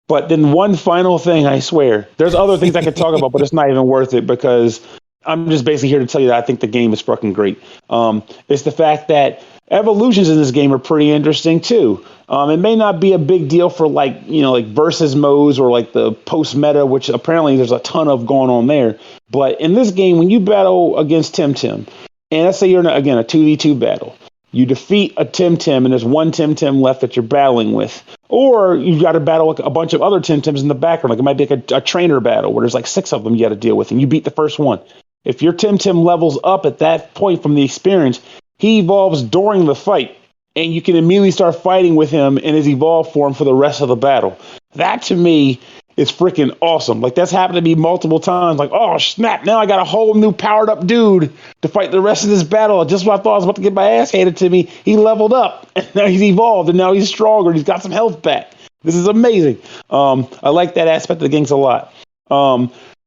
But then one final thing, I swear, there's other things I could talk about, but it's not even worth it because I'm just basically here to tell you that I think the game is fucking great. It's the fact that evolutions in this game are pretty interesting too. It may not be a big deal for versus modes or the post meta, which apparently there's a ton of going on there. But in this game, when you battle against TemTem, and let's say you're in a 2v2 battle, you defeat a TemTem and there's one TemTem left that you're battling with. Or you've got to battle a bunch of other TemTems in the background. It might be a trainer battle where there's 6 of them you got to deal with, and you beat the first one. If your TemTem levels up at that point from the experience, he evolves during the fight, and you can immediately start fighting with him in his evolved form for the rest of the battle. That, to me, is freaking awesome. That's happened to me multiple times. Oh, snap, now I got a whole new powered-up dude to fight the rest of this battle. Just when I thought I was about to get my ass handed to me, he leveled up, and now he's evolved, and now he's stronger, and he's got some health back. This is amazing. I like that aspect of the games a lot.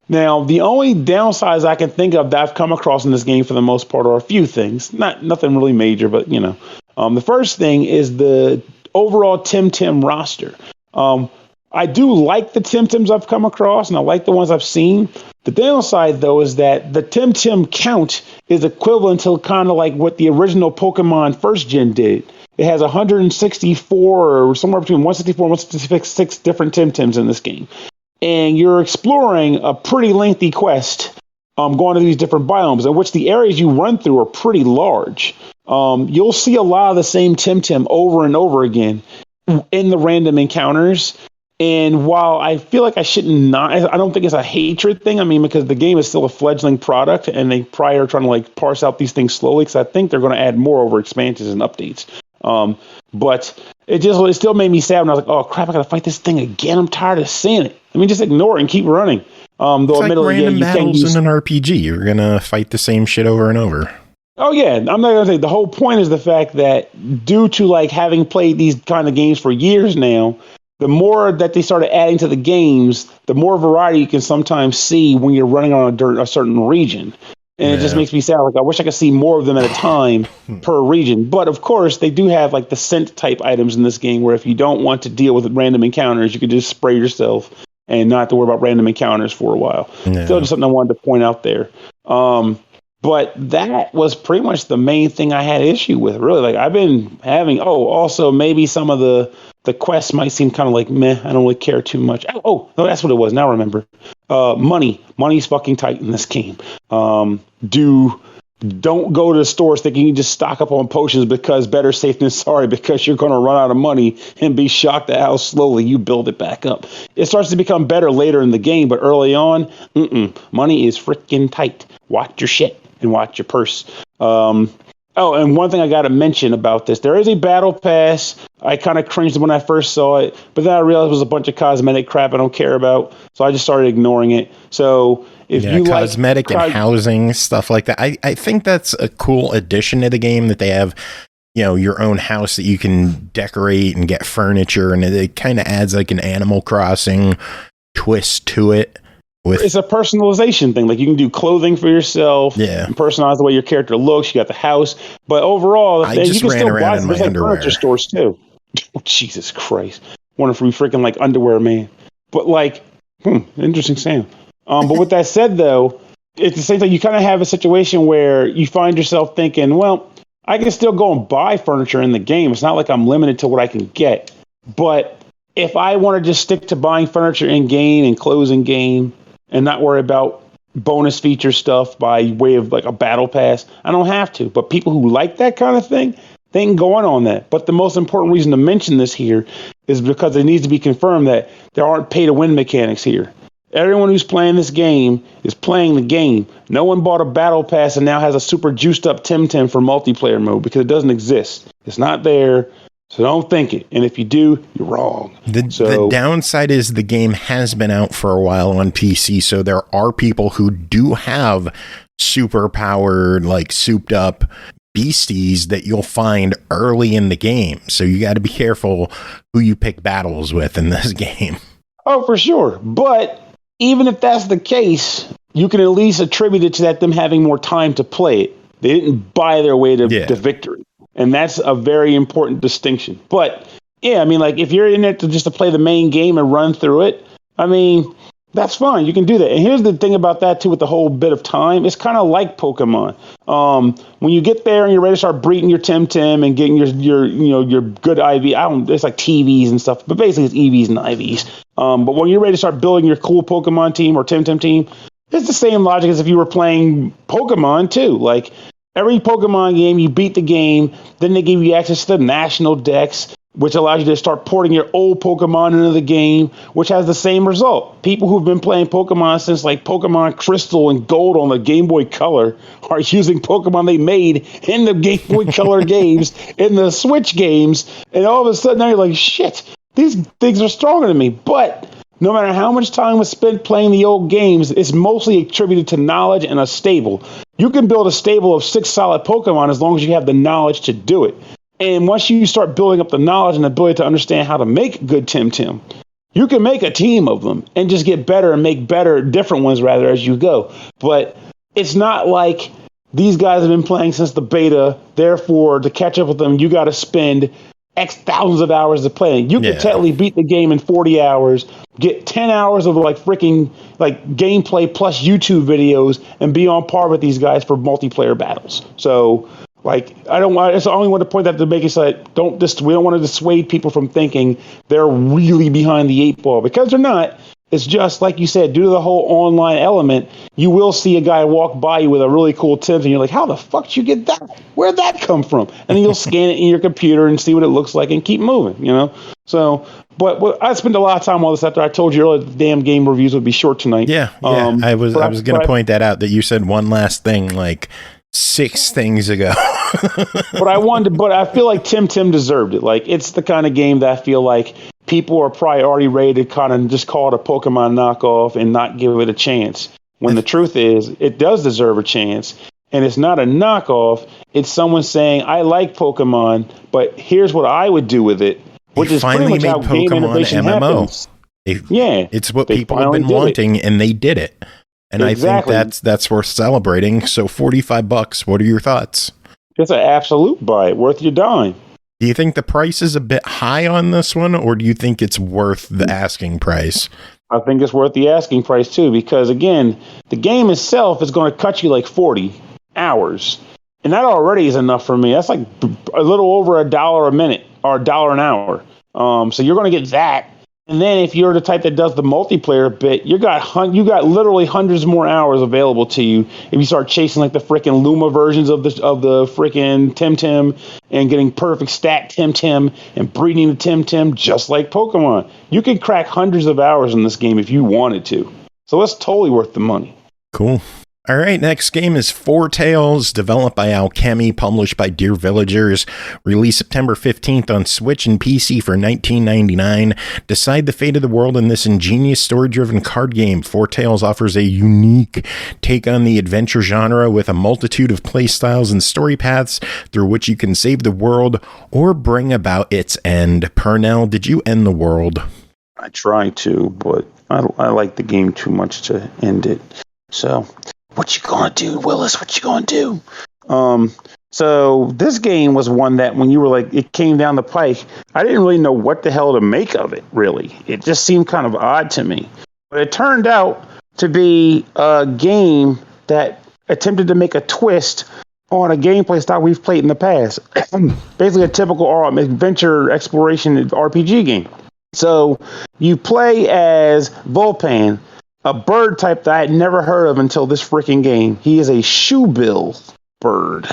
Now, the only downsides I can think of that I've come across in this game for the most part are a few things. Nothing really major, but, the first thing is the overall TemTem roster. I do like the TemTems I've come across, and I like the ones I've seen. The downside, though, is that the TemTem count is equivalent to kind of what the original Pokemon first gen did. It has 164 or somewhere between 164 and 166 different TemTems in this game. And you're exploring a pretty lengthy quest going to these different biomes, in which the areas you run through are pretty large. You'll see a lot of the same TemTem over and over again in the random encounters. And while I feel like I don't think it's a hatred thing. I mean, because the game is still a fledgling product, and they probably are trying to parse out these things slowly, because I think they're going to add more over expansions and updates. But it still made me sad when I was like, oh crap, I got to fight this thing again. I'm tired of seeing it. I mean, just ignore it and keep running. Though it's admittedly, random battles in an RPG. You're going to fight the same shit over and over. Oh, yeah. I'm not going to say the whole point is the fact that due to having played these kind of games for years now, the more that they started adding to the games, the more variety you can sometimes see when you're running on a certain region. And it just makes me sad. I wish I could see more of them at a time per region. But of course, they do have the scent type items in this game where if you don't want to deal with random encounters, you can just spray yourself and not have to worry about random encounters for a while. Still just something I wanted to point out there. But that was pretty much the main thing I had issue with, really. I've been having, also maybe some of the quests might seem kind of meh, I don't really care too much. No, that's what it was. Now I remember. Money's fucking tight in this game. Do don't go to the stores thinking you can just stock up on potions, because better safe than sorry, because you're going to run out of money and be shocked at how slowly you build it back up. It starts to become better later in the game, but early on, money is freaking tight. Watch your shit and watch your purse. Oh, and one thing I got to mention about this, there is a battle pass. I kind of cringed when I first saw it, but then I realized it was a bunch of cosmetic crap I don't care about, so I just started ignoring it. So if you like cosmetic and housing, stuff like that, I think that's a cool addition to the game, that they have, you know, your own house that you can decorate and get furniture, and it kind of adds like an Animal Crossing twist to it. It's a personalization thing. Like, you can do clothing for yourself, and personalize the way your character looks. You got the house, but overall, I just ran around in my underwear. Furniture stores too. Jesus Christ! Wonder if we freaking like underwear, man. But like, interesting sound. But with that said, though, it's the same thing. You kind of have a situation where you find yourself thinking, well, I can still go and buy furniture in the game. It's not like I'm limited to what I can get. But if I want to just stick to buying furniture in game and clothes in game, and not worry about bonus feature stuff by way of like a battle pass, I don't have to. But people who like that kind of thing, they can go on that. But the most important reason to mention this here is because it needs to be confirmed that there aren't pay-to-win mechanics here. Everyone who's playing this game is playing the game. No one bought a battle pass and now has a super juiced up TemTem for multiplayer mode, because it doesn't exist. It's not there. So don't think it. And if you do, you're wrong. The downside is the game has been out for a while on PC, so there are people who do have super powered, like souped up beasties that you'll find early in the game. So you got to be careful who you pick battles with in this game. Oh, for sure. But even if that's the case, you can at least attribute it to them having more time to play it. They didn't buy their way to victory. And that's a very important distinction. But yeah, I mean, like, if you're in it to play the main game and run through it, I mean, that's fine. You can do that. And here's the thing about that too, with the whole bit of time, it's kind of like Pokemon. When you get there and you're ready to start breeding your TemTem and getting your good IV, it's like TVs and stuff, but basically it's EVs and IVs. But when you're ready to start building your cool Pokemon team or TemTem team, it's the same logic as if you were playing Pokemon too. Like, every Pokemon game, you beat the game, then they give you access to the national decks, which allows you to start porting your old Pokemon into the game, which has the same result. People who've been playing Pokemon since like Pokemon Crystal and Gold on the Game Boy Color are using Pokemon they made in the Game Boy Color games, in the Switch games, and all of a sudden now you're like, shit, these things are stronger than me. But no matter how much time was spent playing the old games, it's mostly attributed to knowledge and a stable. You can build a stable of 6 solid Pokemon as long as you have the knowledge to do it. And once you start building up the knowledge and the ability to understand how to make good TemTem, you can make a team of them and just get better and make better, different ones rather, as you go. But it's not like these guys have been playing since the beta. Therefore, to catch up with them, you got to spend X thousands of hours of playing. You could technically beat the game in 40 hours, get 10 hours of like freaking like gameplay plus YouTube videos, and be on par with these guys for multiplayer battles. So like, it's the only one to point that to make it like, we don't want to dissuade people from thinking they're really behind the 8 ball, because they're not. It's just like you said, due to the whole online element, you will see a guy walk by you with a really cool TemTem, and you're like, how the fuck did you get that? Where'd that come from? And then you'll scan it in your computer and see what it looks like and keep moving, you know? So, but I spent a lot of time on this after I told you earlier the damn game reviews would be short tonight. Yeah. I was going to point that out, that you said one last thing like 6 things ago. But I feel like TemTem deserved it. Like, it's the kind of game that I feel like people are probably already ready to kind of just call it a Pokemon knockoff and not give it a chance. When the truth is, it does deserve a chance. And it's not a knockoff. It's someone saying, I like Pokemon, but here's what I would do with it. Which is pretty much how game innovation happens. It's what people have been wanting, and they did it. And exactly. I think that's worth celebrating. So $45. What are your thoughts? It's an absolute buy. Worth your dime. Do you think the price is a bit high on this one, or do you think it's worth the asking price? I think it's worth the asking price too, because again, the game itself is going to cut you like 40 hours. And that already is enough for me. That's like a little over $1 a minute or $1 an hour. So you're going to get that. And then if you're the type that does the multiplayer bit, you got literally hundreds more hours available to you if you start chasing like the freaking Luma versions of the freaking TemTem and getting perfect stacked TemTem and breeding the TemTem just like Pokemon. You could crack hundreds of hours in this game if you wanted to. So it's totally worth the money. Cool. All right, next game is Foretales, developed by Alkemi, published by Dear Villagers, released September 15th on Switch and PC for $19.99. Decide the fate of the world in this ingenious story-driven card game. Foretales offers a unique take on the adventure genre with a multitude of playstyles and story paths through which you can save the world or bring about its end. Pernell, did you end the world? I tried to, but I like the game too much to end it. So... what you gonna do, Willis? What you gonna do? So this game was one that when you were like, it came down the pike, I didn't really know what the hell to make of it, really. It just seemed kind of odd to me. But it turned out to be a game that attempted to make a twist on a gameplay style we've played in the past. Basically a typical adventure exploration RPG game. So you play as Vulpan, a bird type that I had never heard of until this freaking game. He is a shoebill bird.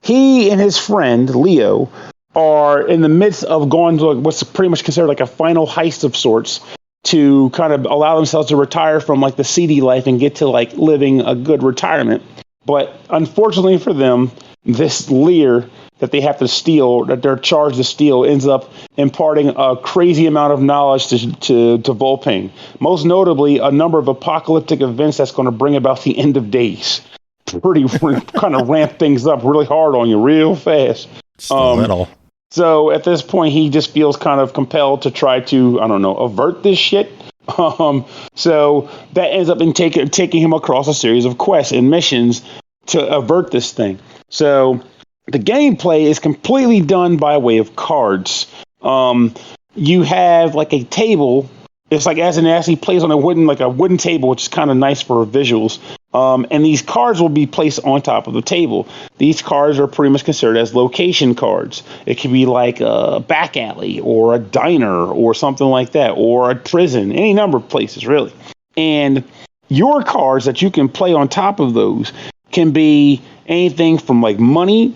He and his friend, Leo, are in the midst of going to what's pretty much considered like a final heist of sorts to kind of allow themselves to retire from like the seedy life and get to like living a good retirement. But unfortunately for them, this Lear that they have to steal, that they're charged to steal, ends up imparting a crazy amount of knowledge to Vulpane. Most notably, a number of apocalyptic events that's going to bring about the end of days. Pretty kind of ramp things up really hard on you real fast. Little. So at this point, he just feels kind of compelled to try to, avert this shit. So that ends up in taking him across a series of quests and missions to avert this thing. So the gameplay is completely done by way of cards. You have like a table. It's like as an actually plays on a wooden table, which is kind of nice for visuals. And these cards will be placed on top of the table. These cards are pretty much considered as location cards. It could be like a back alley or a diner or something like that, or a prison, any number of places really. And your cards that you can play on top of those can be anything from like money,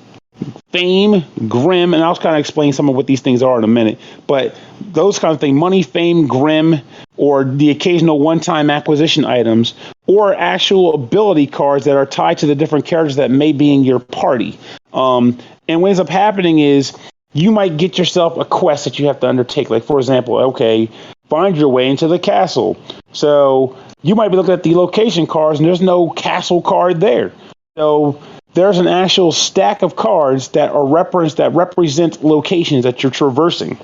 fame, grim, and I'll kind of explain some of what these things are in a minute. But those kind of things, money, fame, grim, or the occasional one-time acquisition items, or actual ability cards that are tied to the different characters that may be in your party. And what ends up happening is you might get yourself a quest that you have to undertake. Like, for example, okay, find your way into the castle. So you might be looking at the location cards, and there's no castle card there. So there's an actual stack of cards that represent locations that you're traversing.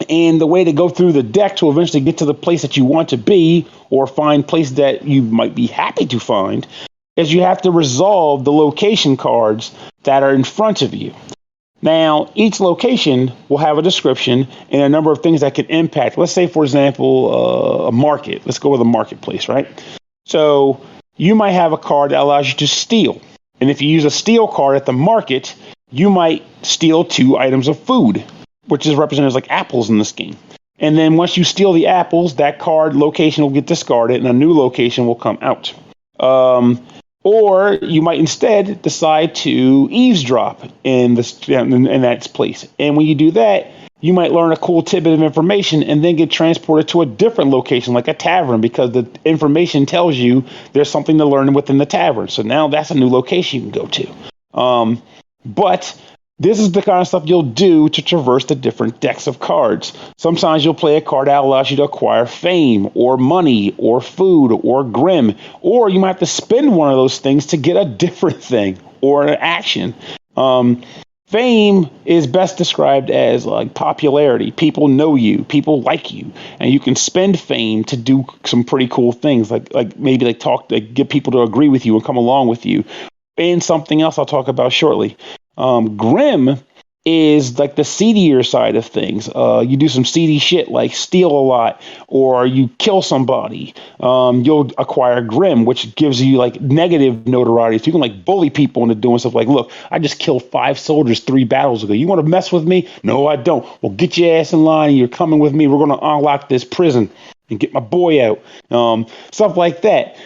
And the way to go through the deck to eventually get to the place that you want to be or find places that you might be happy to find is you have to resolve the location cards that are in front of you. Now, each location will have a description and a number of things that can impact. Let's say, for example, a market. Let's go with a marketplace, right? So you might have a card that allows you to steal. And if you use a steal card at the market, you might steal 2 items of food, which is represented as like apples in this game. And then once you steal the apples, that card location will get discarded and a new location will come out. Or you might instead decide to eavesdrop in that place. And when you do that, you might learn a cool tidbit of information and then get transported to a different location, like a tavern, because the information tells you there's something to learn within the tavern. So now that's a new location you can go to. But this is the kind of stuff you'll do to traverse the different decks of cards. Sometimes you'll play a card that allows you to acquire fame or money or food or grim, or you might have to spend one of those things to get a different thing or an action. Fame is best described as like popularity. People know you, people like you, and you can spend fame to do some pretty cool things, like maybe get people to agree with you and come along with you. And something else I'll talk about shortly. Grim is like the seedier side of things. You do some seedy shit like steal a lot, or you kill somebody. You'll acquire Grim, which gives you like negative notoriety. So you can like bully people into doing stuff like, look, I just killed 5 soldiers 3 battles ago. You want to mess with me? No, I don't. Well, get your ass in line and you're coming with me. We're going to unlock this prison and get my boy out. Stuff like that.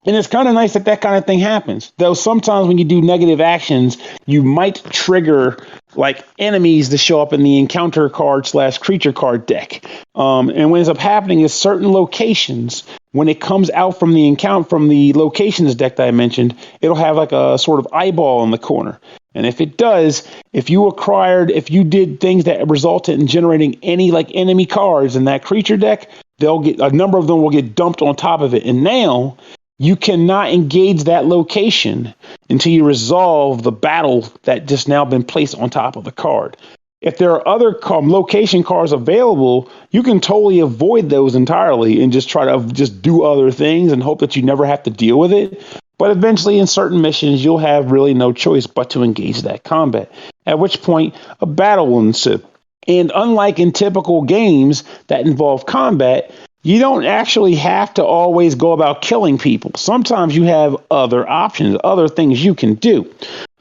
And it's kind of nice that that kind of thing happens. Though sometimes when you do negative actions, you might trigger like enemies to show up in the encounter card / creature card deck. And what ends up happening is certain locations, when it comes out from the locations deck that I mentioned, it'll have like a sort of eyeball in the corner. And if it does, if you did things that resulted in generating any like enemy cards in that creature deck, a number of them will get dumped on top of it. And now you cannot engage that location until you resolve the battle that just now been placed on top of the card. If there are other location cards available, you can totally avoid those entirely and just try to just do other things and hope that you never have to deal with it. But eventually in certain missions, you'll have really no choice but to engage that combat, at which point a battle will ensue. And unlike in typical games that involve combat, you don't actually have to always go about killing people. Sometimes you have other options, other things you can do.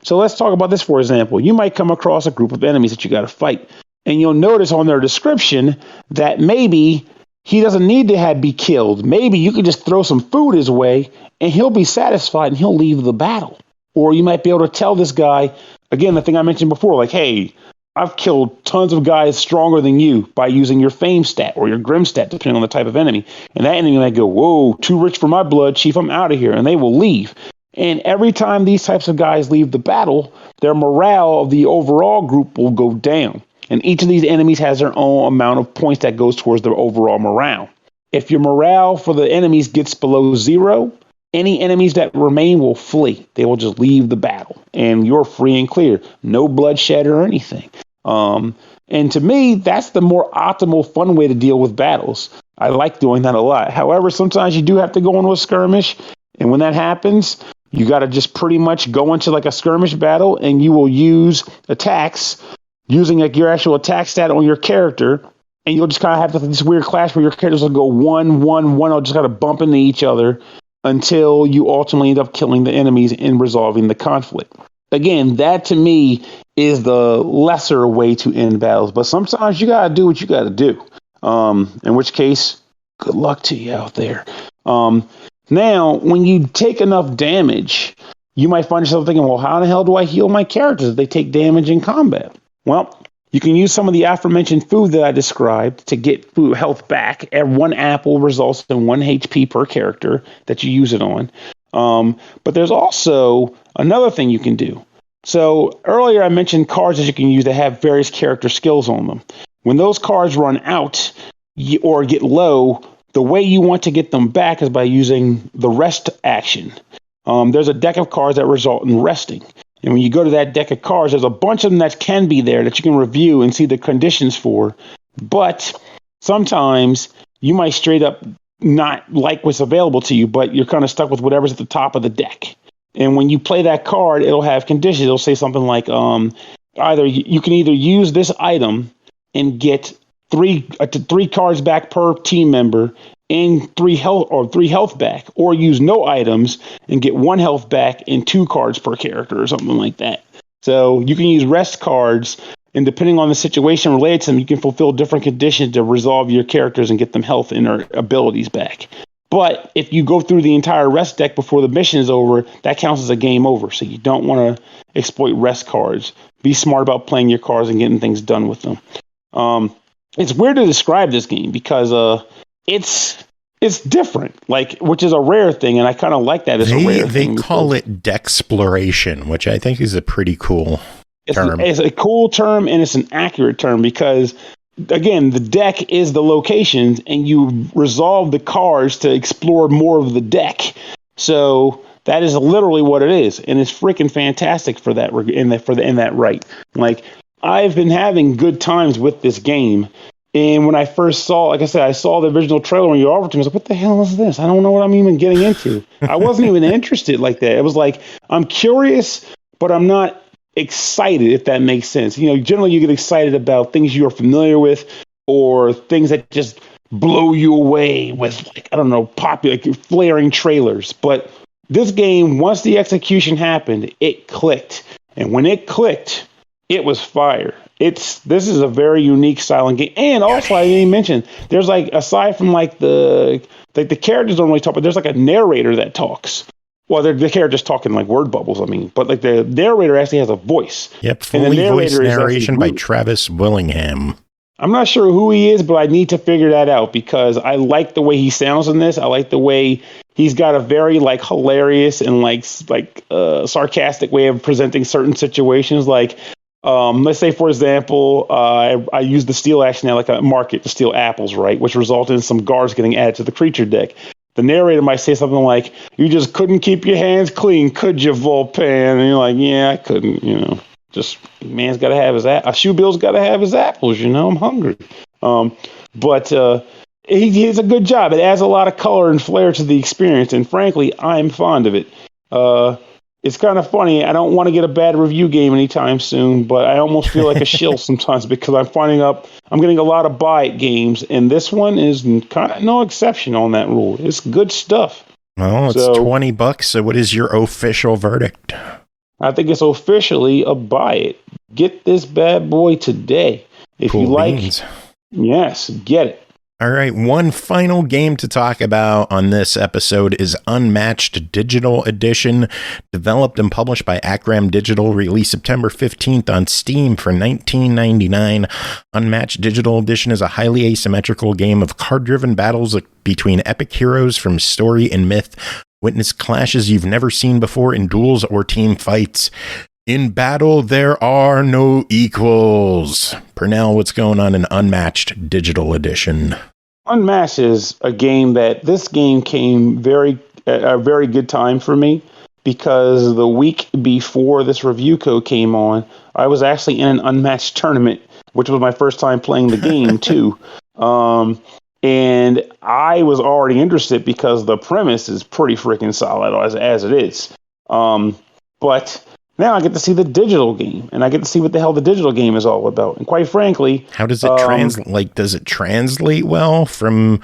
So let's talk about this, for example. You might come across a group of enemies that you got to fight. And you'll notice on their description that maybe he doesn't need to be killed. Maybe you can just throw some food his way and he'll be satisfied and he'll leave the battle. Or you might be able to tell this guy, again, the thing I mentioned before, like, hey, I've killed tons of guys stronger than you by using your fame stat or your grim stat, depending on the type of enemy. And that enemy might go, whoa, too rich for my blood, chief, I'm out of here. And they will leave. And every time these types of guys leave the battle, their morale of the overall group will go down. And each of these enemies has their own amount of points that goes towards their overall morale. If your morale for the enemies gets below 0, any enemies that remain will flee. They will just leave the battle. And you're free and clear. No bloodshed or anything. And to me, that's the more optimal, fun way to deal with battles. I like doing that a lot. However, sometimes you do have to go into a skirmish. And when that happens, you got to just pretty much go into like a skirmish battle and you will use attacks using like your actual attack stat on your character. And you'll just kind of have this weird clash where your characters will go 1, 1, 1, or just kind of bump into each other until you ultimately end up killing the enemies and resolving the conflict. Again, that to me is the lesser way to end battles. But sometimes you got to do what you got to do. In which case, good luck to you out there. Now, when you take enough damage, you might find yourself thinking, well, how the hell do I heal my characters if they take damage in combat? Well, you can use some of the aforementioned food that I described to get food health back. And 1 apple results in 1 HP per character that you use it on. But there's also another thing you can do. So earlier I mentioned cards that you can use that have various character skills on them. When those cards run out or get low, the way you want to get them back is by using the rest action. There's a deck of cards that result in resting. And when you go to that deck of cards, there's a bunch of them that can be there that you can review and see the conditions for. But sometimes you might straight up not like what's available to you, but you're kind of stuck with whatever's at the top of the deck. And when you play that card, it'll have conditions. It'll say something like either you can either use this item and get 3 cards back per team member and 3 health back, or use no items and get 1 health back and 2 cards per character or something like that. So you can use rest cards, and depending on the situation related to them, you can fulfill different conditions to resolve your characters and get them health and their abilities back. But if you go through the entire rest deck before the mission is over, that counts as a game over. So you don't want to exploit rest cards. Be smart about playing your cards and getting things done with them. It's weird to describe this game because it's different, which is a rare thing, and I kind of like that as a rare thing. They call it Dexploration, which I think is a pretty cool term. It's a cool term, and it's an accurate term because, again, the deck is the locations, and you resolve the cards to explore more of the deck. So that is literally what it is, and it's freaking fantastic for that in that right. Like, I've been having good times with this game. And when I first saw, like I said, I saw the original trailer when you offered to me. I was like, what the hell is this? I don't know what I'm even getting into. I wasn't even interested like that. It was like, I'm curious, but I'm not excited, if that makes sense. Generally you get excited about things you're familiar with or things that just blow you away with, like, I don't know, popular, flaring trailers. But this game, once the execution happened, it clicked. And when it clicked, it was fire. This is a very unique silent game. And also, I didn't mention, there's like, aside from like the characters don't really talk, but there's like a narrator that talks. Well, the characters talking like word bubbles, I mean, but like the narrator actually has a voice. Yep, fully voiced narration by Travis Willingham. I'm not sure who he is, but I need to figure that out because I like the way he sounds in this. I like the way he's got a very like hilarious and like sarcastic way of presenting certain situations. Like, let's say, for example, I use the steal action at like a market to steal apples, right? Which resulted in some guards getting added to the creature deck. The narrator might say something like, "You just couldn't keep your hands clean, could you, Volpan?" And you're like, "Yeah, I couldn't, Just man's got to have his Shoebill's got to have his apples, I'm hungry." But he does a good job. It adds a lot of color and flair to the experience, and frankly, I'm fond of it. It's kind of funny. I don't want to get a bad review game anytime soon, but I almost feel like a shill sometimes because I'm getting a lot of buy it games, and this one is kind of no exception on that rule. It's good stuff. Well, it's $20. So what is your official verdict? I think it's officially a buy it. Get this bad boy today. If cool you like, beans. Yes, get it. All right, one final game to talk about on this episode is Unmatched Digital Edition, developed and published by Acram Digital, released September 15th on Steam for $19.99. Unmatched Digital Edition is a highly asymmetrical game of card-driven battles between epic heroes from story and myth. Witness clashes you've never seen before in duels or team fights. In battle, there are no equals. Pernell, what's going on in Unmatched Digital Edition? Unmatched is a game this game came a very good time for me because the week before this review code came on, I was actually in an Unmatched tournament, which was my first time playing the game too. And I was already interested because the premise is pretty freaking solid as it is. But now I get to see the digital game, and I get to see what the hell the digital game is all about. And quite frankly, how does it translate? Like, does it translate well from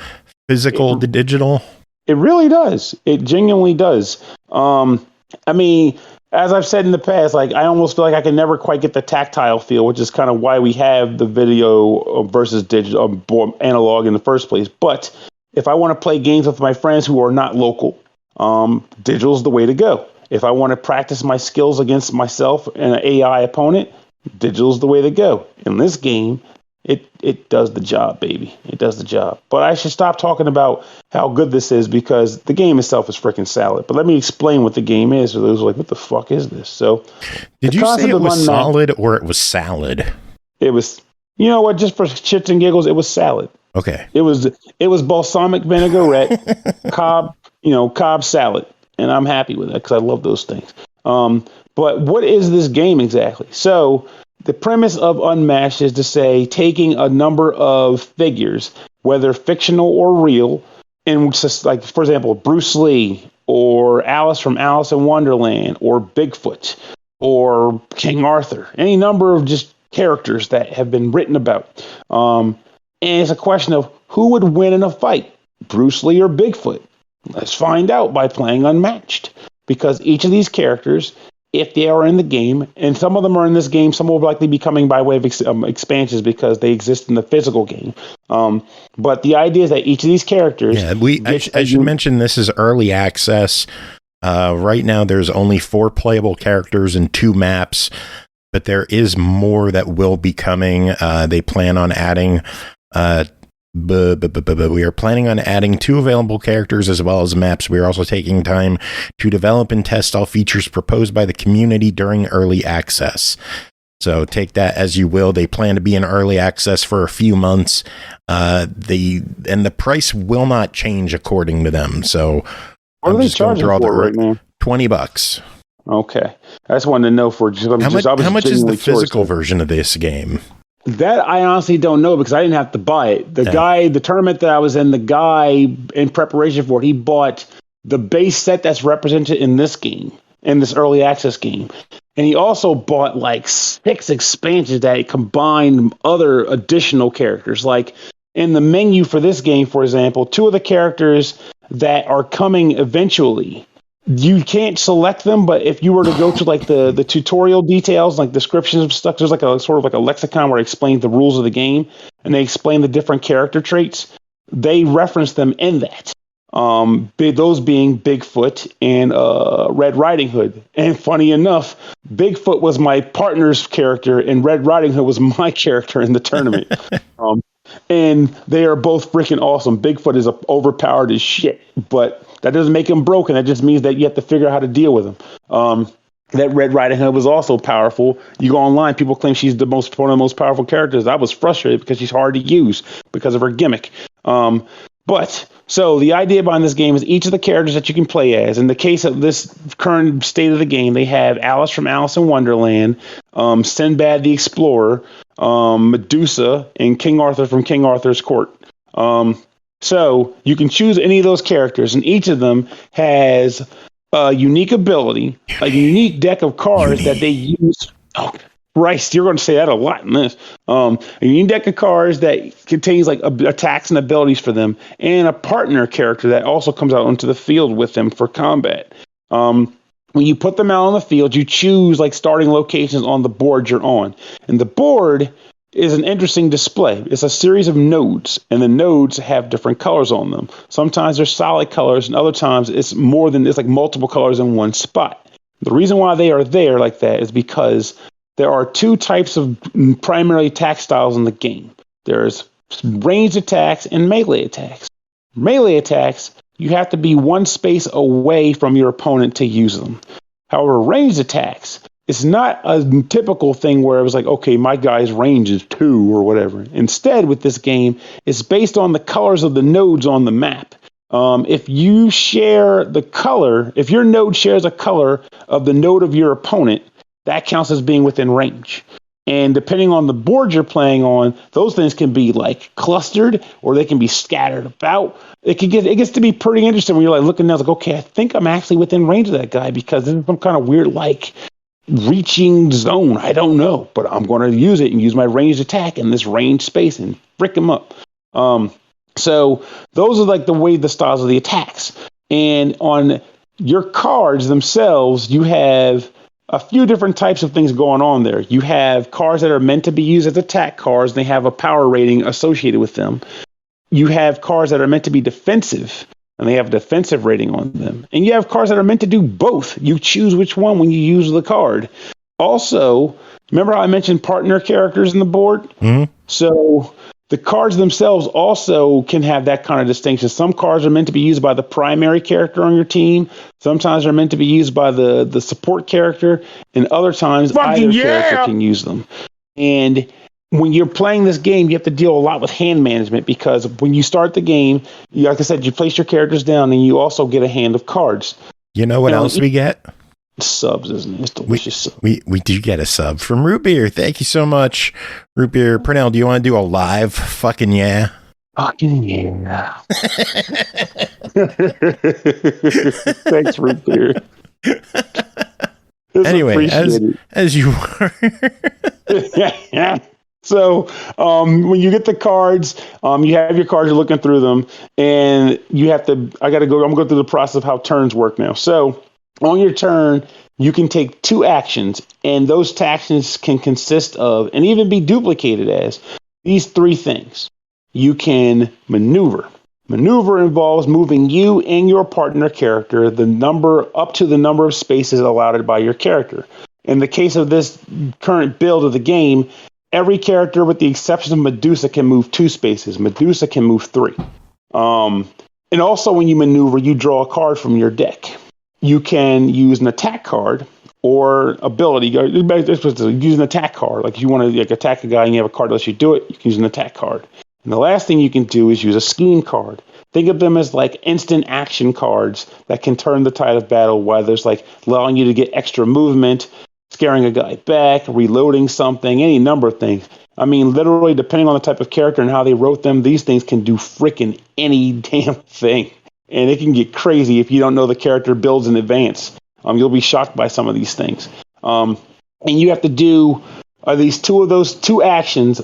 physical to digital? It really does. It genuinely does. I mean, as I've said in the past, like I almost feel like I can never quite get the tactile feel, which is kind of why we have the video versus digital analog in the first place. But if I want to play games with my friends who are not local, digital is the way to go. If I want to practice my skills against myself and an AI opponent, digital is the way to go. In this game, it does the job, baby. It does the job. But I should stop talking about how good this is because the game itself is freaking solid. But let me explain what the game is for those who are like, what the fuck is this? So, did you say it was solid or it was salad? It was, you know what? Just for shits and giggles, it was salad. Okay. It was balsamic vinaigrette, Cobb salad. And I'm happy with that because I love those things. But what is this game exactly? So the premise of Unmatched is to say taking a number of figures, whether fictional or real, and just like, for example, Bruce Lee or Alice from Alice in Wonderland or Bigfoot or King Arthur, any number of just characters that have been written about. And it's a question of who would win in a fight, Bruce Lee or Bigfoot? Let's find out by playing Unmatched, because each of these characters, if they are in the game, and some of them are in this game, some will likely be coming by way of expansions because they exist in the physical game. But the idea is that each of these characters... Yeah, I should mention this is early access. Right now, there's only 4 playable characters and 2 maps, but there is more that will be coming. They plan on adding... we are planning on adding 2 available characters as well as maps. We are also taking time to develop and test all features proposed by the community during early access. So take that as you will. They plan to be in early access for a few months. The price will not change according to them. So what are they charging for right now? $20. Okay, I just wanted to know for just how much is the physical version of this game? That I honestly don't know because I didn't have to buy it. The tournament that I was in, the guy in preparation for it, he bought the base set that's represented in this game, in this early access game. And he also bought like 6 expansions that combined other additional characters. Like in the menu for this game, for example, 2 of the characters that are coming eventually, you can't select them, but if you were to go to like the tutorial details, like descriptions of stuff, there's like a sort of like a lexicon where it explains the rules of the game and they explain the different character traits. They reference them in that. Those being Bigfoot and Red Riding Hood. And funny enough, Bigfoot was my partner's character and Red Riding Hood was my character in the tournament. And they are both freaking awesome. Bigfoot is overpowered as shit, but that doesn't make him broken. That just means that you have to figure out how to deal with him. That Red Riding Hood was also powerful. You go online, people claim she's one of the most powerful characters. I was frustrated because she's hard to use because of her gimmick. So the idea behind this game is each of the characters that you can play as. In the case of this current state of the game, they have Alice from Alice in Wonderland, Sinbad the Explorer, Medusa, and King Arthur from King Arthur's Court. So you can choose any of those characters, and each of them has a unique ability, a unique deck of cards that they use. Oh, Christ, you're going to say that a lot in this. A unique deck of cards that contains like attacks and abilities for them, and a partner character that also comes out onto the field with them for combat. When you put them out on the field, you choose like starting locations on the board you're on, and the board is an interesting display. It's a series of nodes, and the nodes have different colors on them. Sometimes they're solid colors, and other times it's like multiple colors in one spot. The reason why they are there like that is because there are 2 types of primary attack styles in the game. There's ranged attacks and melee attacks. Melee attacks, you have to be 1 space away from your opponent to use them. However, ranged attacks, it's not a typical thing where it was like, okay, my guy's range is 2 or whatever. Instead, with this game, it's based on the colors of the nodes on the map. If you share the color, if your node shares a color of the node of your opponent, that counts as being within range. And depending on the board you're playing on, those things can be like clustered or they can be scattered about. It gets to be pretty interesting when you're like looking down, like, okay, I think I'm actually within range of that guy because there's some kind of weird like reaching zone. I don't know, but I'm going to use it and use my ranged attack in this range space and frick him up. So those are like the styles of the attacks. And on your cards themselves, you have a few different types of things going on there. You have cards that are meant to be used as attack cards. And they have a power rating associated with them. You have cards that are meant to be defensive, and they have a defensive rating on them. And you have cards that are meant to do both. You choose which one when you use the card. Also, remember how I mentioned partner characters in the board? Mm-hmm. So the cards themselves also can have that kind of distinction. Some cards are meant to be used by the primary character on your team. Sometimes they're meant to be used by the support character. And other times, either character can use them. And when you're playing this game, you have to deal a lot with hand management because when you start the game, like I said, you place your characters down and you also get a hand of cards. You know what else we get? Subs, isn't it? It's delicious. We do get a sub from Root Beer. Thank you so much, Root Beer. Pernell, do you want to do a live fucking yeah? Fucking yeah. Thanks, Root Beer. Anyway, as you were. Yeah. So when you get the cards, you have your cards, you're looking through them, and you have to, I'm going to go through the process of how turns work now. So on your turn, you can take 2 actions, and those actions can consist of, and even be duplicated as, these 3 things. You can maneuver. Maneuver involves moving you and your partner character up to the number of spaces allotted by your character. In the case of this current build of the game, every character, with the exception of Medusa, can move 2 spaces. Medusa can move 3. And also when you maneuver, you draw a card from your deck. You can use an attack card or ability. Use an attack card. Like if you want to attack a guy and you have a card that lets you do it, you can use an attack card. And the last thing you can do is use a scheme card. Think of them as like instant action cards that can turn the tide of battle, whether it's like allowing you to get extra movement, scaring a guy back, reloading something, any number of things. I mean, literally, depending on the type of character and how they wrote them, these things can do freaking any damn thing. And it can get crazy if you don't know the character builds in advance. You'll be shocked by some of these things. And you have to do at least two actions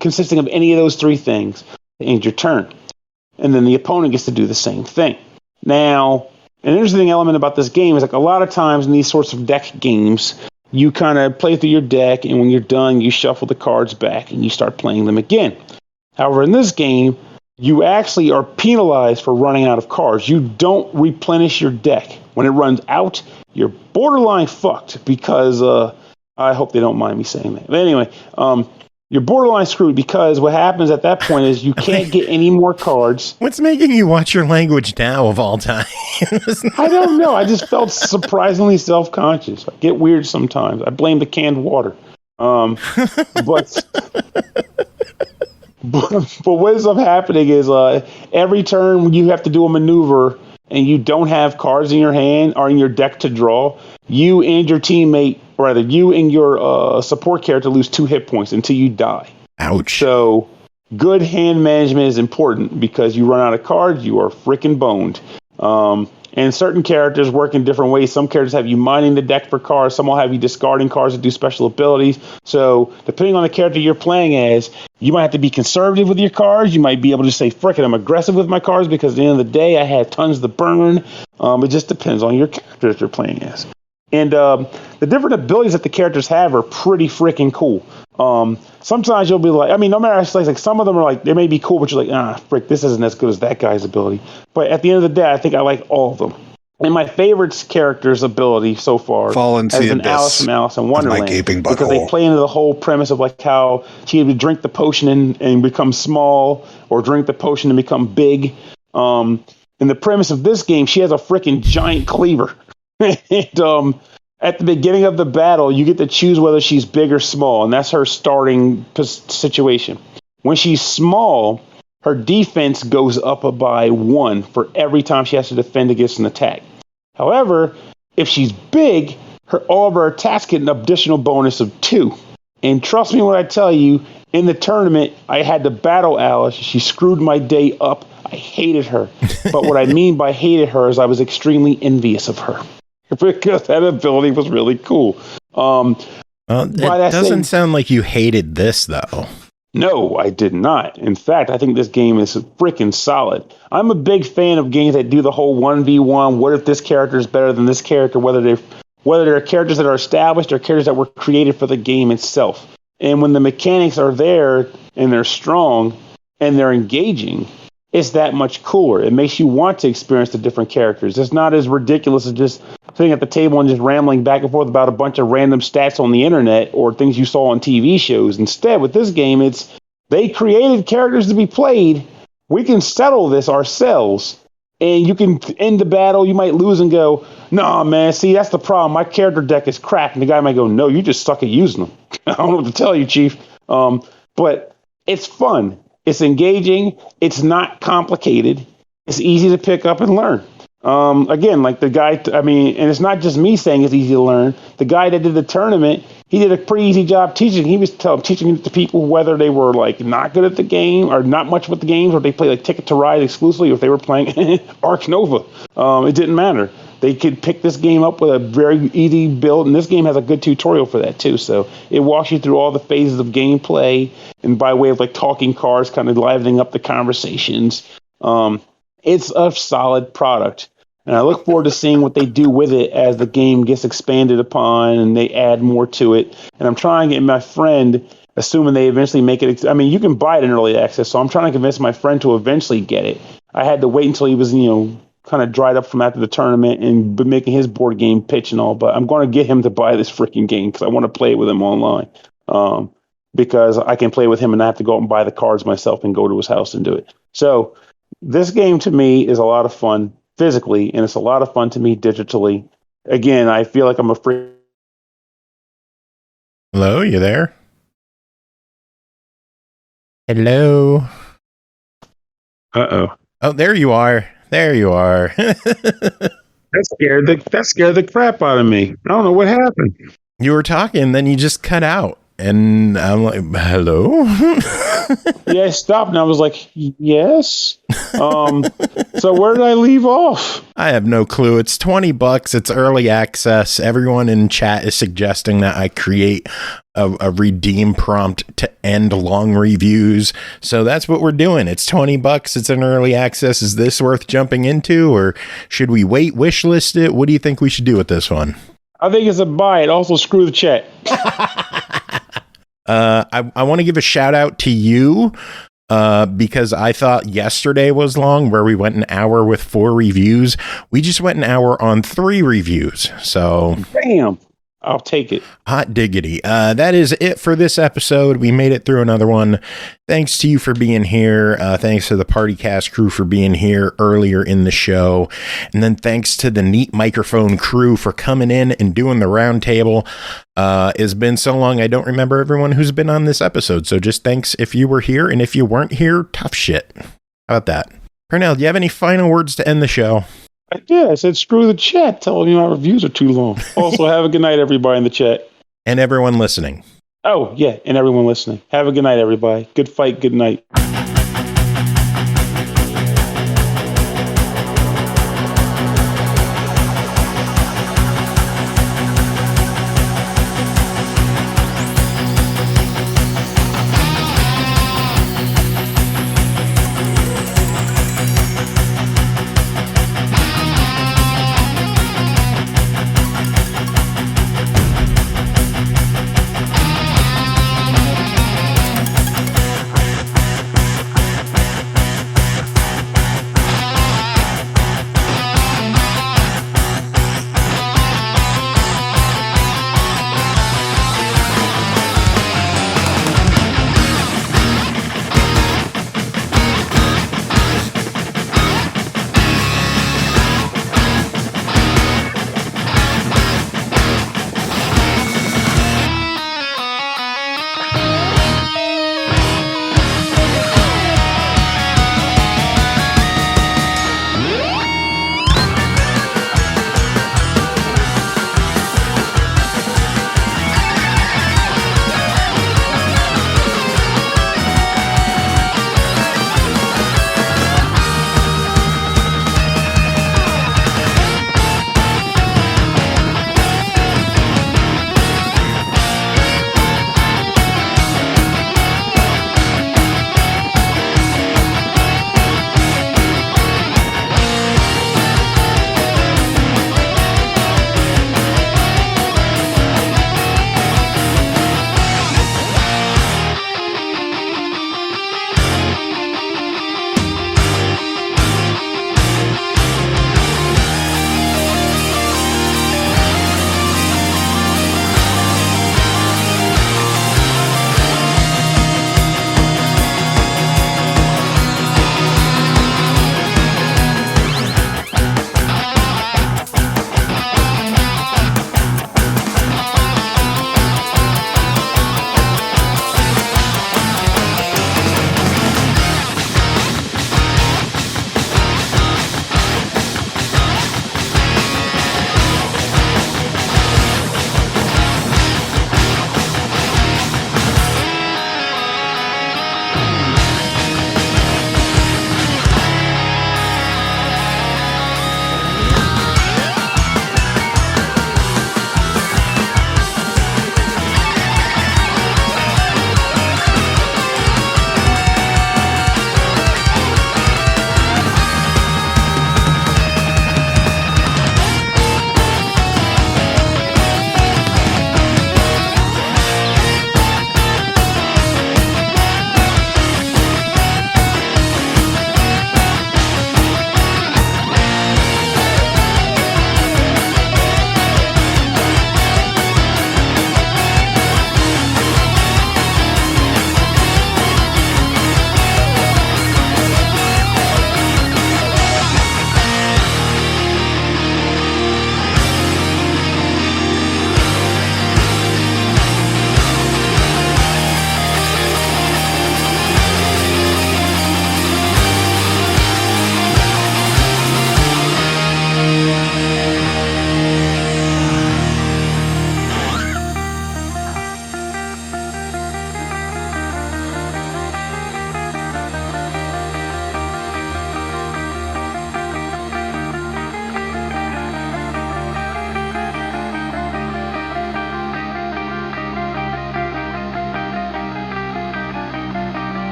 consisting of any of those three things to end your turn. And then the opponent gets to do the same thing. Now, an interesting element about this game is like a lot of times in these sorts of deck games, you kind of play through your deck, and when you're done, you shuffle the cards back and you start playing them again. However, in this game, you actually are penalized for running out of cards. You don't replenish your deck. When it runs out, you're borderline fucked because, I hope they don't mind me saying that. But anyway, you're borderline screwed because what happens at that point is you can't get any more cards. What's making you watch your language now of all time? I don't know. I just felt surprisingly self-conscious. I get weird sometimes. I blame the canned water. But what ends up happening is every turn you have to do a maneuver and you don't have cards in your hand or in your deck to draw, you and your teammate, or rather you and your support character lose 2 hit points until you die. Ouch. So good hand management is important because you run out of cards, you are freaking boned. And certain characters work in different ways. Some characters have you mining the deck for cards. Some will have you discarding cards to do special abilities. So depending on the character you're playing as, you might have to be conservative with your cards. You might be able to say, frick it, I'm aggressive with my cards because at the end of the day, I had tons to burn. It just depends on your character that you're playing as. And the different abilities that the characters have are pretty freaking cool. Sometimes you'll be like, I mean, no matter, like some of them are like, they may be cool, but you're like, frick, this isn't as good as that guy's ability. But at the end of the day, I think I like all of them. And my favorite character's ability so far has been Alice from Alice in Wonderland, because they play into the whole premise of like how she would drink the potion and become small, or drink the potion and become big. And the premise of this game, she has a freaking giant cleaver. And at the beginning of the battle, you get to choose whether she's big or small, and that's her starting situation. When she's small, her defense goes up by 1 for every time she has to defend against an attack. However, if she's big, all of her attacks get an additional bonus of 2. And trust me when I tell you, in the tournament, I had to battle Alice. She screwed my day up. I hated her. But what I mean by hated her is I was extremely envious of her, because that ability was really cool. It doesn't sound like you hated this, though. No, I did not. In fact, I think this game is freaking solid. I'm a big fan of games that do the whole 1v1. What if this character is better than this character? Whether they're characters that are established or characters that were created for the game itself. And when the mechanics are there and they're strong and they're engaging, it's that much cooler. It makes you want to experience the different characters. It's not as ridiculous as just sitting at the table and just rambling back and forth about a bunch of random stats on the internet or things you saw on TV shows. Instead, with this game, they created characters to be played. We can settle this ourselves. And you can end the battle. You might lose and go, nah, man, see, that's the problem. My character deck is crap. And the guy might go, no, you just suck at using them. I don't know what to tell you, Chief. But it's fun. It's engaging. It's not complicated. It's easy to pick up and learn. Again, like the guy, and it's not just me saying it's easy to learn. The guy that did the tournament, he did a pretty easy job teaching. He was teaching it to people whether they were like not good at the game or not much with the games, or they play like Ticket to Ride exclusively, or if they were playing Arc Nova. It didn't matter. They could pick this game up with a very easy build, and this game has a good tutorial for that too. So it walks you through all the phases of gameplay, and by way of like talking cards, kind of livening up the conversations. It's a solid product. And I look forward to seeing what they do with it as the game gets expanded upon and they add more to it. And I'm trying to get my friend, assuming they eventually make it. You can buy it in early access, so I'm trying to convince my friend to eventually get it. I had to wait until he was, kind of dried up from after the tournament and been making his board game pitch and all. But I'm going to get him to buy this freaking game because I want to play it with him online. Because I can play with him and not have to go out and buy the cards myself and go to his house and do it. So this game to me is a lot of fun physically, and it's a lot of fun to me digitally. Again, I feel like I'm a free. Hello, you there? Hello. Uh-oh. Oh, there you are. There you are. That scared the crap out of me. I don't know what happened. You were talking, then you just cut out. And I'm like, hello? Yeah, I stopped and I was like, yes. So where did I leave off? I have no clue. It's $20. It's early access. Everyone in chat is suggesting that I create a redeem prompt to end long reviews. So that's what we're doing. It's $20. It's an early access. Is this worth jumping into, or should we wait, wish list it? What do you think we should do with this one? I think it's a buy it. Also, screw the chat. I want to give a shout out to you because I thought yesterday was long, where we went an hour with 4 reviews. We just went an hour on 3 reviews. So Bam. I'll take it. Hot diggity. That is it for this episode. We made it through another one. Thanks to you for being here. Thanks to the PartyCast crew for being here earlier in the show. And then thanks to the Neat Microphone crew for coming in and doing the roundtable. It's been so long, I don't remember everyone who's been on this episode. So just thanks if you were here. And if you weren't here, tough shit. How about that? Pernell, do you have any final words to end the show? Yeah, I said screw the chat, telling me my reviews are too long. Also, have a good night, everybody in the chat. And everyone listening. Oh, yeah, and everyone listening. Have a good night, everybody. Good fight, good night.